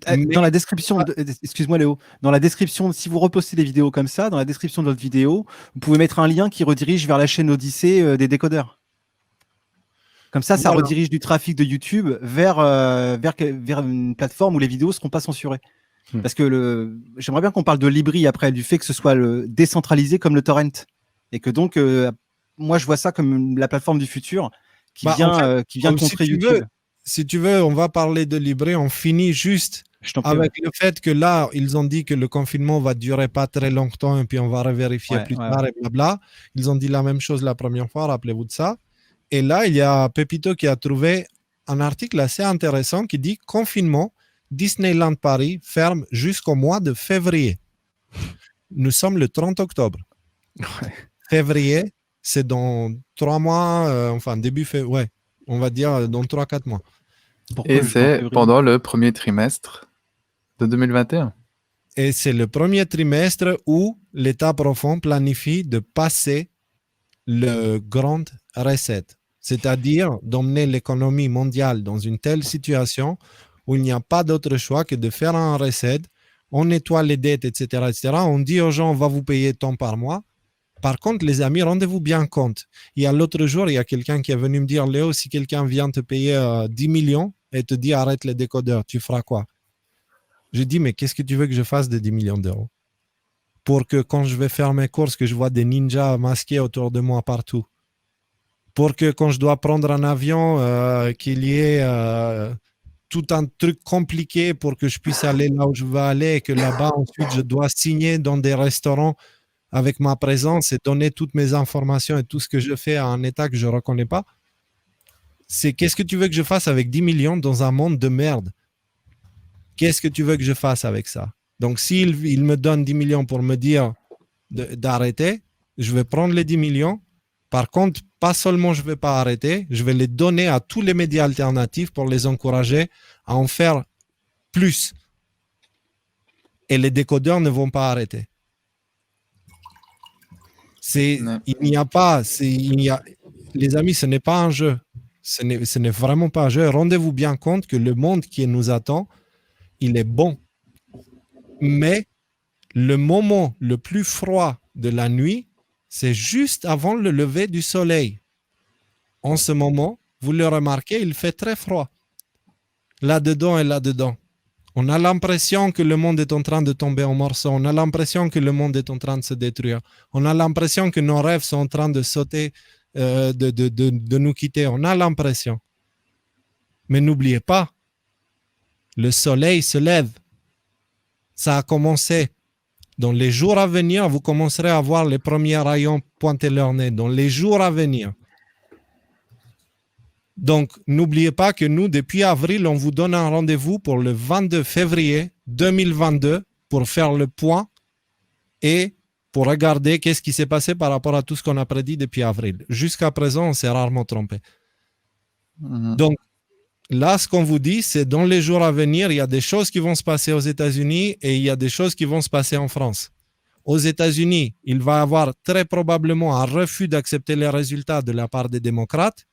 S7: Dans la description, excuse-moi Léo, dans la description, si vous repostez des vidéos comme ça, dans la description de votre vidéo, vous pouvez mettre un lien qui redirige vers la chaîne Odyssée des décodeurs. Comme ça, ça redirige du trafic de YouTube vers une plateforme où les vidéos ne seront pas censurées. Parce que j'aimerais bien qu'on parle de Libri après, du fait que ce soit décentralisé comme le torrent. Et que donc, moi, je vois ça comme la plateforme du futur qui vient contrer YouTube.
S1: Si tu veux, on va parler de Libri. On finit juste avec le fait que là, ils ont dit que le confinement va durer pas très longtemps et puis on va revérifier plus tard et blabla. Ils ont dit la même chose la première fois, rappelez-vous de ça. Et là, il y a Pepito qui a trouvé un article assez intéressant qui dit « Confinement, Disneyland Paris ferme jusqu'au mois de février ». Nous sommes le 30 octobre. Février, c'est dans 3 mois, début février, on va dire dans 3-4 mois.
S5: Pourquoi et c'est pendant le premier trimestre de 2021.
S1: Et c'est le premier trimestre où l'État profond planifie de passer le grand reset, c'est-à-dire d'emmener l'économie mondiale dans une telle situation où il n'y a pas d'autre choix que de faire un reset, on nettoie les dettes, etc., etc. On dit aux gens, on va vous payer tant par mois. Par contre, les amis, rendez-vous bien compte. Il y a l'autre jour, il y a quelqu'un qui est venu me dire, Léo, si quelqu'un vient te payer 10 millions et te dit arrête les décodeurs, tu feras quoi? Je dis, mais qu'est-ce que tu veux que je fasse de 10 millions d'euros? Pour que quand je vais faire mes courses, que je vois des ninjas masqués autour de moi partout. Pour que quand je dois prendre un avion, qu'il y ait tout un truc compliqué pour que je puisse aller là où je veux aller et que là-bas, ensuite, je dois signer dans des restaurants avec ma présence et donner toutes mes informations et tout ce que je fais à un État que je ne reconnais pas. C'est qu'est-ce que tu veux que je fasse avec 10 millions dans un monde de merde? Qu'est-ce que tu veux que je fasse avec ça? Donc, s'il me donne 10 millions pour me dire d'arrêter, je vais prendre les 10 millions. Par contre, pas seulement je ne vais pas arrêter, je vais les donner à tous les médias alternatifs pour les encourager à en faire plus. Et les décodeurs ne vont pas arrêter. Les amis, ce n'est pas un jeu. Ce n'est vraiment pas un jeu. Rendez-vous bien compte que le monde qui nous attend, il est bon. Mais le moment le plus froid de la nuit, c'est juste avant le lever du soleil. En ce moment, vous le remarquez, il fait très froid. Là-dedans et là-dedans. On a l'impression que le monde est en train de tomber en morceaux. On a l'impression que le monde est en train de se détruire. On a l'impression que nos rêves sont en train de sauter, de nous quitter. On a l'impression. Mais n'oubliez pas, le soleil se lève. Ça a commencé. Dans les jours à venir, vous commencerez à voir les premiers rayons pointer leur nez. Dans les jours à venir. Donc, n'oubliez pas que nous, depuis avril, on vous donne un rendez-vous pour le 22 février 2022 pour faire le point et pour regarder qu'est-ce qui s'est passé par rapport à tout ce qu'on a prédit depuis avril. Jusqu'à présent, on s'est rarement trompé. Donc, là, ce qu'on vous dit, c'est dans les jours à venir, il y a des choses qui vont se passer aux États-Unis et il y a des choses qui vont se passer en France. Aux États-Unis, il va y avoir très probablement un refus d'accepter les résultats de la part des démocrates.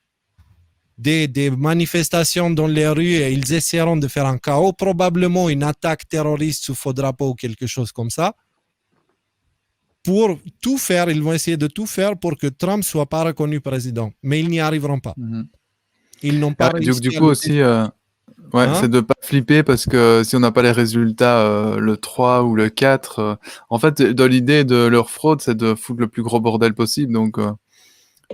S1: Des manifestations dans les rues et ils essaieront de faire un chaos, probablement une attaque terroriste sous faux drapeau ou quelque chose comme ça. Pour tout faire, ils vont essayer de tout faire pour que Trump ne soit pas reconnu président. Mais ils n'y arriveront pas. Ils n'ont pas réussi.
S5: Du coup aussi, c'est de ne pas flipper parce que si on n'a pas les résultats le 3 ou le 4, en fait, dans l'idée de leur fraude, c'est de foutre le plus gros bordel possible. Donc,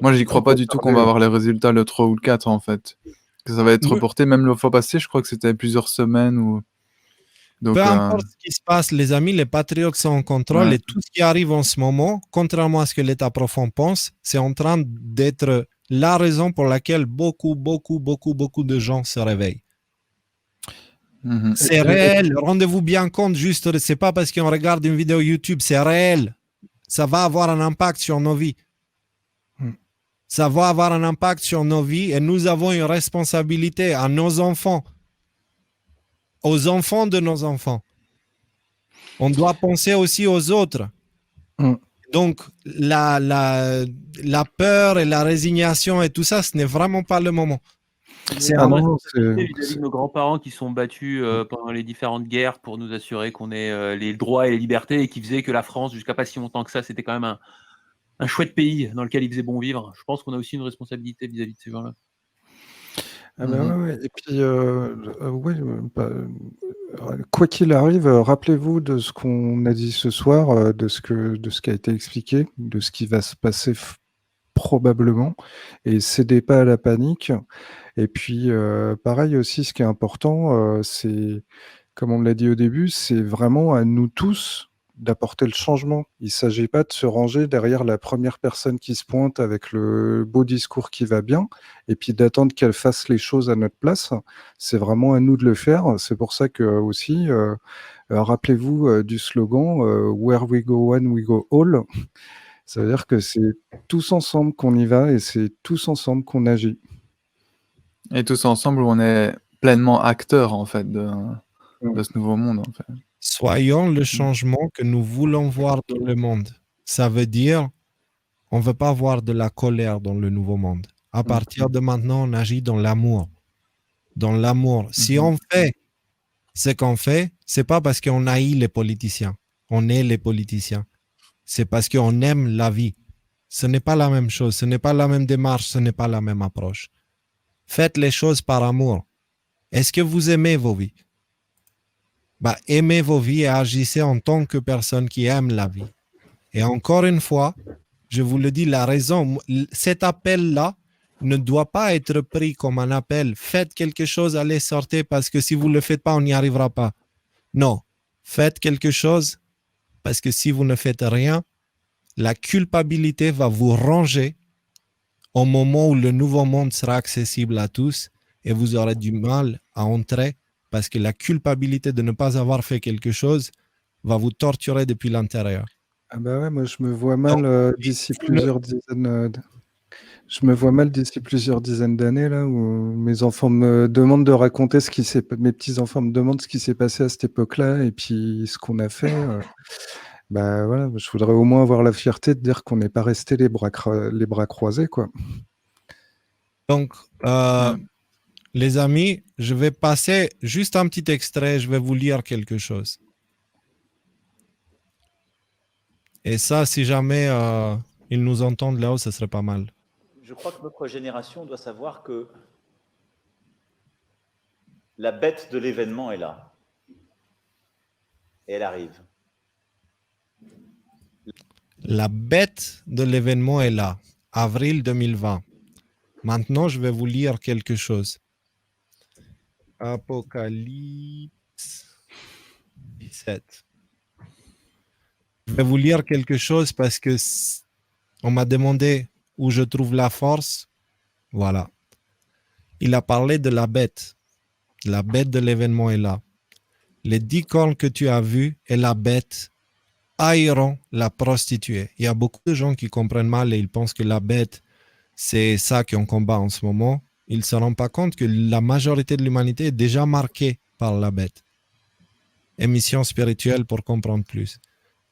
S5: moi, j'y crois pas du tout qu'on va avoir les résultats le 3 ou le 4, en fait. Que ça va être reporté. Même la fois passée, je crois que c'était plusieurs semaines. Donc,
S1: peu importe ce qui se passe, les amis, les patriotes sont en contrôle et tout ce qui arrive en ce moment, contrairement à ce que l'État profond pense, c'est en train d'être la raison pour laquelle beaucoup de gens se réveillent.
S5: Mhm.
S1: C'est réel. Rendez-vous bien compte, juste, c'est pas parce qu'on regarde une vidéo YouTube, c'est réel. Ça va avoir un impact sur nos vies. Ça va avoir un impact sur nos vies et nous avons une responsabilité à nos enfants, aux enfants de nos enfants. On doit penser aussi aux autres.
S3: Mm.
S1: Donc, la peur et la résignation et tout ça, ce n'est vraiment pas le moment.
S2: C'est
S3: Ah
S2: vraiment
S3: non,
S2: responsabilité vis-à-vis de nos grands-parents qui sont battus pendant les différentes guerres pour nous assurer qu'on ait les droits et les libertés et qui faisaient que la France, jusqu'à pas si longtemps que ça, c'était quand même un chouette pays dans lequel il faisait bon vivre. Je pense qu'on a aussi une responsabilité vis-à-vis de ces gens-là.
S3: Ah bah ouais. Et puis, quoi qu'il arrive, rappelez-vous de ce qu'on a dit ce soir, de ce qui a été expliqué, de ce qui va se passer probablement, et cédez pas à la panique. Et puis, pareil aussi, ce qui est important, c'est, comme on l'a dit au début, c'est vraiment à nous tous d'apporter le changement. Il ne s'agit pas de se ranger derrière la première personne qui se pointe avec le beau discours qui va bien, et puis d'attendre qu'elle fasse les choses à notre place. C'est vraiment à nous de le faire. C'est pour ça que aussi, rappelez-vous du slogan Where we go one, we go all. Ça veut dire que c'est tous ensemble qu'on y va et c'est tous ensemble qu'on agit.
S5: Et tous ensemble, on est pleinement acteurs en fait de ce nouveau monde. En fait.
S1: Soyons le changement que nous voulons voir dans le monde. Ça veut dire, on ne veut pas voir de la colère dans le nouveau monde. À partir de maintenant, on agit dans l'amour. Dans l'amour. Si on fait ce qu'on fait, c'est pas parce qu'on haït les politiciens. On est les politiciens. C'est parce qu'on aime la vie. Ce n'est pas la même chose. Ce n'est pas la même démarche. Ce n'est pas la même approche. Faites les choses par amour. Est-ce que vous aimez vos vies? Aimez vos vies et agissez en tant que personne qui aime la vie. Et encore une fois, je vous le dis, la raison, cet appel-là ne doit pas être pris comme un appel. Faites quelque chose, allez, sortez, parce que si vous ne le faites pas, on n'y arrivera pas. Non, faites quelque chose, parce que si vous ne faites rien, la culpabilité va vous ranger au moment où le nouveau monde sera accessible à tous et vous aurez du mal à entrer parce que la culpabilité de ne pas avoir fait quelque chose va vous torturer depuis l'intérieur.
S3: Ah bah ouais, moi je me vois mal d'ici plusieurs dizaines. Je me vois mal d'ici plusieurs dizaines d'années là où mes enfants me demandent de raconter mes petits enfants me demandent ce qui s'est passé à cette époque-là et puis ce qu'on a fait. Bah voilà, je voudrais au moins avoir la fierté de dire qu'on n'est pas resté les bras croisés quoi.
S1: Donc, les amis, je vais passer juste un petit extrait, je vais vous lire quelque chose. Et ça, si jamais ils nous entendent là-haut, ce serait pas mal.
S9: Je crois que notre génération doit savoir que la bête de l'événement est là. Et elle arrive.
S1: La bête de l'événement est là, avril 2020. Maintenant, je vais vous lire quelque chose. Apocalypse 17. Je vais vous lire quelque chose parce que on m'a demandé où je trouve la force. Voilà. Il a parlé de la bête. La bête de l'événement est là. Les 10 cornes que tu as vues et la bête haïront la prostituée. Il y a beaucoup de gens qui comprennent mal et ils pensent que la bête, c'est ça qu'on combat en ce moment. Ils ne se rendent pas compte que la majorité de l'humanité est déjà marquée par la bête. Émission spirituelle pour comprendre plus.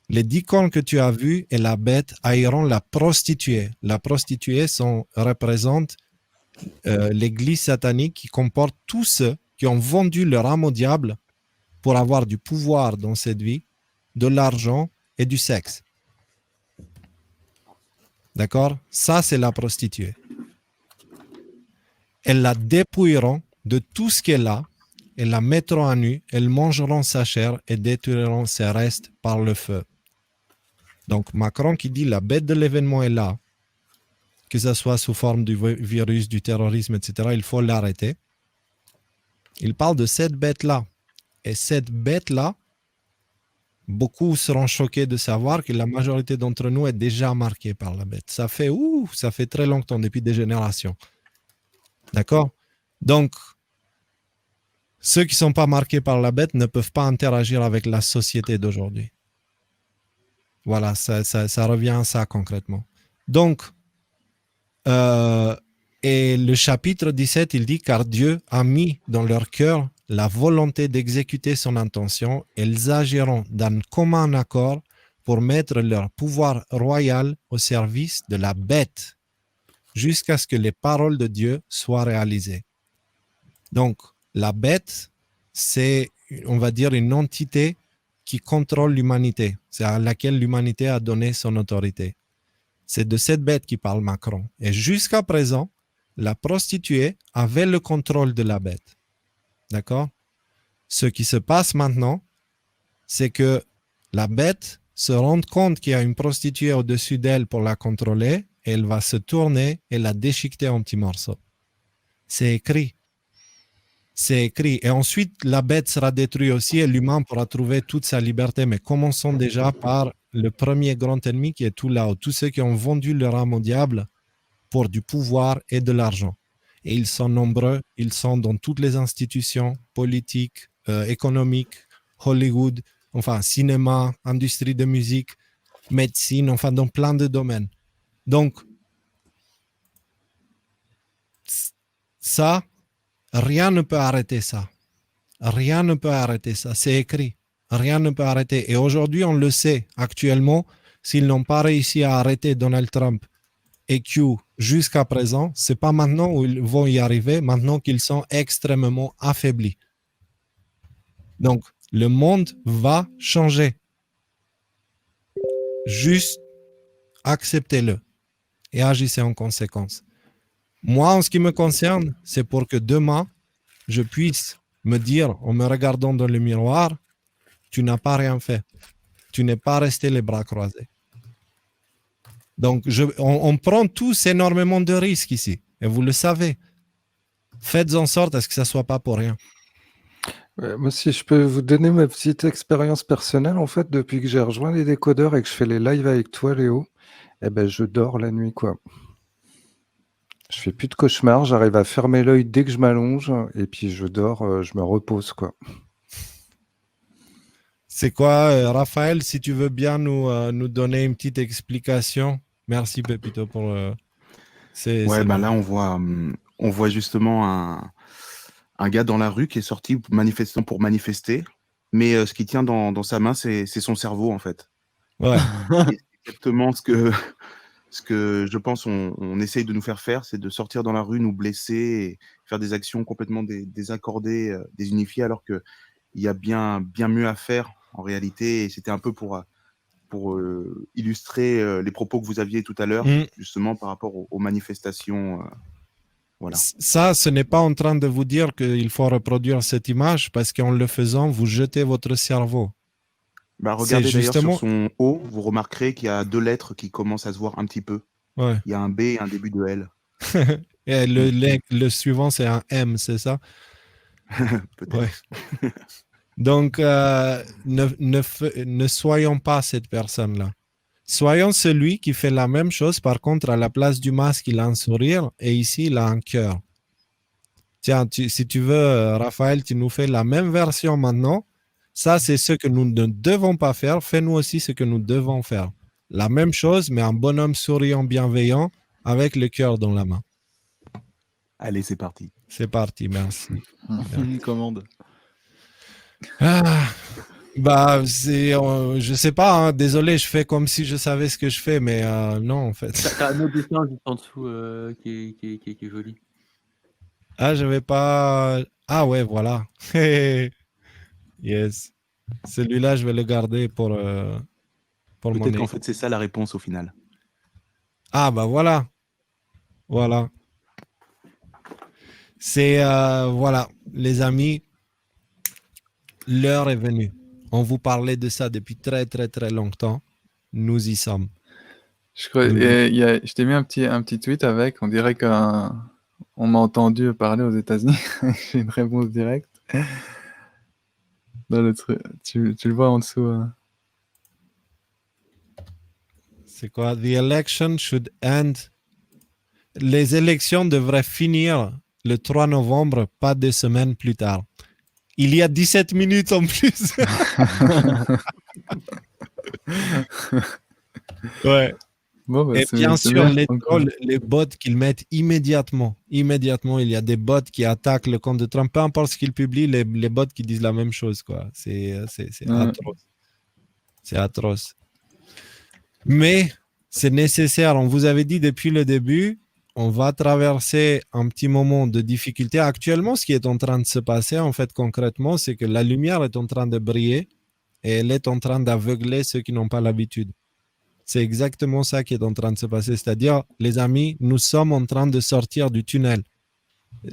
S1: Les 10 cornes que tu as vues et la bête haïront la prostituée. La prostituée représente l'église satanique qui comporte tous ceux qui ont vendu leur âme au diable pour avoir du pouvoir dans cette vie, de l'argent et du sexe. D'accord? Ça, c'est la prostituée. Elles la dépouilleront de tout ce qu'elle a, elles la mettront à nu, elles mangeront sa chair et détruiront ses restes par le feu. Donc Macron qui dit la bête de l'événement est là, que ce soit sous forme du virus, du terrorisme, etc., il faut l'arrêter. Il parle de cette bête-là. Et cette bête-là, beaucoup seront choqués de savoir que la majorité d'entre nous est déjà marquée par la bête. Ça fait très longtemps, depuis des générations. D'accord? Donc, ceux qui ne sont pas marqués par la bête ne peuvent pas interagir avec la société d'aujourd'hui. Voilà, ça revient à ça concrètement. Donc, et le chapitre 17, il dit « Car Dieu a mis dans leur cœur la volonté d'exécuter son intention, ils agiront d'un commun accord pour mettre leur pouvoir royal au service de la bête, jusqu'à ce que les paroles de Dieu soient réalisées. » Donc, la bête, c'est, on va dire, une entité qui contrôle l'humanité, c'est à laquelle l'humanité a donné son autorité. C'est de cette bête qui parle Macron. Et jusqu'à présent, la prostituée avait le contrôle de la bête. D'accord? Ce qui se passe maintenant, c'est que la bête se rend compte qu'il y a une prostituée au-dessus d'elle pour la contrôler, et elle va se tourner et la déchiqueter en petits morceaux. C'est écrit. C'est écrit. Et ensuite, la bête sera détruite aussi et l'humain pourra trouver toute sa liberté. Mais commençons déjà par le premier grand ennemi qui est tout là-haut. Tous ceux qui ont vendu leur âme au diable pour du pouvoir et de l'argent. Et ils sont nombreux. Ils sont dans toutes les institutions politiques, économiques, Hollywood, enfin, cinéma, industrie de musique, médecine, enfin, dans plein de domaines. Donc, ça, rien ne peut arrêter ça. Rien ne peut arrêter ça. C'est écrit. Rien ne peut arrêter. Et aujourd'hui, on le sait actuellement, s'ils n'ont pas réussi à arrêter Donald Trump et Q jusqu'à présent, c'est pas maintenant où ils vont y arriver, maintenant qu'ils sont extrêmement affaiblis. Donc, le monde va changer. Juste acceptez-le et agissez en conséquence. Moi, en ce qui me concerne, c'est pour que demain, je puisse me dire, en me regardant dans le miroir, tu n'as pas rien fait. Tu n'es pas resté les bras croisés. Donc, on prend tous énormément de risques ici. Et vous le savez. Faites en sorte à ce que ça ne soit pas pour rien.
S3: Moi, si je peux vous donner ma petite expérience personnelle, en fait, depuis que j'ai rejoint les décodeurs et que je fais les lives avec toi, Léo, eh ben, je dors la nuit, quoi. Je fais plus de cauchemars, j'arrive à fermer l'œil dès que je m'allonge et puis je dors, je me repose, quoi.
S1: C'est quoi, Raphaël, si tu veux bien nous donner une petite explication. Merci, Pepito, pour...
S4: Ouais, bah là, on voit justement un gars dans la rue qui est sorti manifestant pour manifester, mais ce qui tient dans sa main, c'est son cerveau, en fait.
S1: Ouais.
S4: Et c'est exactement ce que je pense on essaye de nous faire, c'est de sortir dans la rue, nous blesser et faire des actions complètement désaccordées, désunifiées, alors qu'il y a bien mieux à faire en réalité. Et c'était un peu pour illustrer les propos que vous aviez tout à l'heure, justement par rapport aux manifestations. Voilà.
S1: Ça, ce n'est pas en train de vous dire qu'il faut reproduire cette image parce qu'en le faisant, vous jetez votre cerveau.
S4: Bah, regardez d'ailleurs sur son haut, vous remarquerez qu'il y a 2 lettres qui commencent à se voir un petit peu.
S1: Ouais.
S4: Il y a un B et un début de L.
S1: Et le suivant, c'est un M, c'est ça?
S4: Peut-être.
S1: Ouais. Donc, ne soyons pas cette personne-là. Soyons celui qui fait la même chose. Par contre, à la place du masque, il a un sourire et ici, il a un cœur. Tiens, si tu veux, Raphaël, tu nous fais la même version maintenant. Ça, c'est ce que nous ne devons pas faire. Fais-nous aussi ce que nous devons faire. La même chose, mais un bonhomme souriant, bienveillant, avec le cœur dans la main.
S4: Allez, c'est parti.
S1: C'est parti, merci.
S7: Une commande.
S1: Ah, bah, je sais pas, hein, désolé, je fais comme si je savais ce que je fais, mais non, en fait.
S2: T'as un autre dessin juste en dessous qui est joli.
S1: Ah, je vais pas... Ah ouais, voilà. Yes. Celui-là, je vais le garder pour mon...
S4: Peut-être qu'en fait, c'est ça la réponse au final.
S1: Ah, bah voilà. Voilà. C'est... voilà, les amis, l'heure est venue. On vous parlait de ça depuis très, très, très longtemps. Nous y sommes.
S5: Je t'ai mis un petit tweet avec, on dirait qu'on m'a entendu parler aux États-Unis. J'ai une réponse directe. Dans le truc, tu le vois en dessous.
S1: C'est quoi? The election should end. Les élections devraient finir le 3 novembre, pas 2 semaines plus tard. Il y a 17 minutes en plus. Ouais.
S5: Bon, bah,
S1: Et
S5: c'est
S1: bien
S5: c'est
S1: sûr,
S5: bien.
S1: les
S5: Donc,
S1: trolls, les bots qu'ils mettent immédiatement. Immédiatement, il y a des bots qui attaquent le compte de Trump. Peu importe ce qu'ils publient, les bots qui disent la même chose, quoi. C'est atroce. C'est atroce. Mais c'est nécessaire. On vous avait dit depuis le début, on va traverser un petit moment de difficulté. Actuellement, ce qui est en train de se passer, en fait, concrètement, c'est que la lumière est en train de briller et elle est en train d'aveugler ceux qui n'ont pas l'habitude. C'est exactement ça qui est en train de se passer. C'est-à-dire, les amis, nous sommes en train de sortir du tunnel.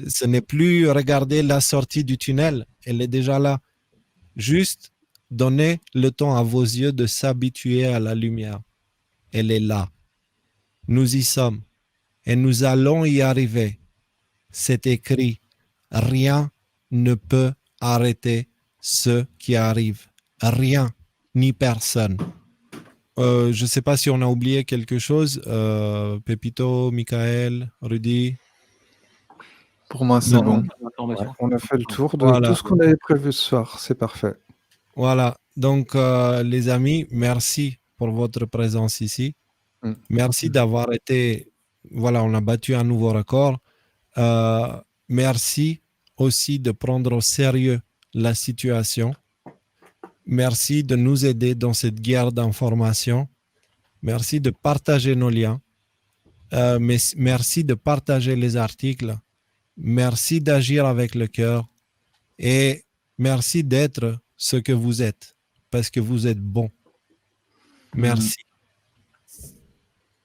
S1: Ce n'est plus regarder la sortie du tunnel, elle est déjà là. Juste donnez le temps à vos yeux de s'habituer à la lumière. Elle est là. Nous y sommes et nous allons y arriver. C'est écrit. Rien ne peut arrêter ce qui arrive. Rien, ni personne. Je ne sais pas si on a oublié quelque chose. Pépito, Michael, Rudy.
S5: pour moi, c'est
S1: Non.
S5: bon.
S3: Ouais, on a fait le tour de
S1: Voilà.
S3: tout ce qu'on avait prévu ce soir. C'est parfait.
S1: Voilà. Donc, les amis, merci pour votre présence ici. Merci d'avoir été. Voilà, on a battu un nouveau record. Merci aussi de prendre au sérieux la situation. Merci de nous aider dans cette guerre d'information. Merci de partager nos liens. Merci de partager les articles. Merci d'agir avec le cœur. Et merci d'être ce que vous êtes, parce que vous êtes bon. Merci.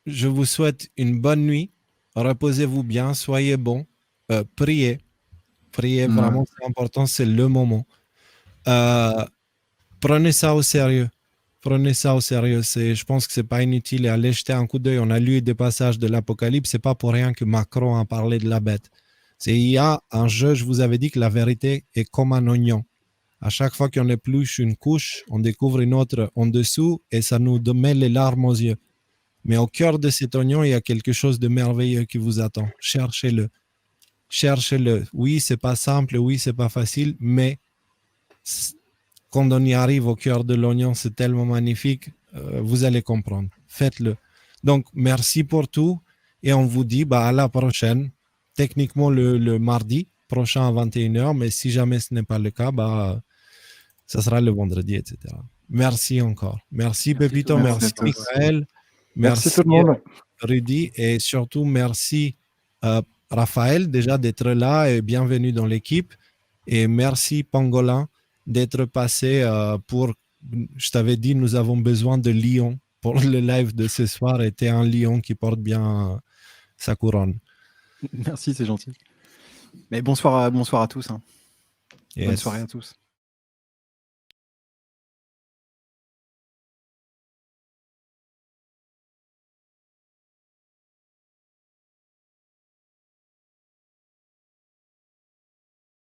S1: Je vous souhaite une bonne nuit. Reposez-vous bien, soyez bons. Priez. Priez, vraiment, c'est important, c'est le moment. Prenez ça au sérieux. Prenez ça au sérieux. Je pense que ce n'est pas inutile. Et allez jeter un coup d'œil. On a lu des passages de l'Apocalypse. Ce n'est pas pour rien que Macron a parlé de la bête. Il y a un jeu, je vous avais dit que la vérité est comme un oignon. À chaque fois qu'on épluche une couche, on découvre une autre en dessous et ça nous met les larmes aux yeux. Mais au cœur de cet oignon, il y a quelque chose de merveilleux qui vous attend. Cherchez-le. Cherchez-le. Oui, c'est pas simple, oui, c'est pas facile, mais quand on y arrive au cœur de l'oignon, c'est tellement magnifique. Vous allez comprendre. Faites-le. Donc, merci pour tout et on vous dit à la prochaine. Techniquement le mardi prochain à 21h, mais si jamais ce n'est pas le cas, ça sera le vendredi, etc. Merci encore. Merci Pépito, merci Michael, merci
S3: tout le monde.
S1: Rudy et surtout merci Raphaël déjà d'être là et bienvenue dans l'équipe. Et merci Pangolin d'être passé pour, je t'avais dit, nous avons besoin de lions pour le live de ce soir et t'es un lion qui porte bien sa couronne.
S7: Merci, c'est gentil. Mais bonsoir à tous. Hein.
S1: Yes.
S7: Bonne soirée à tous.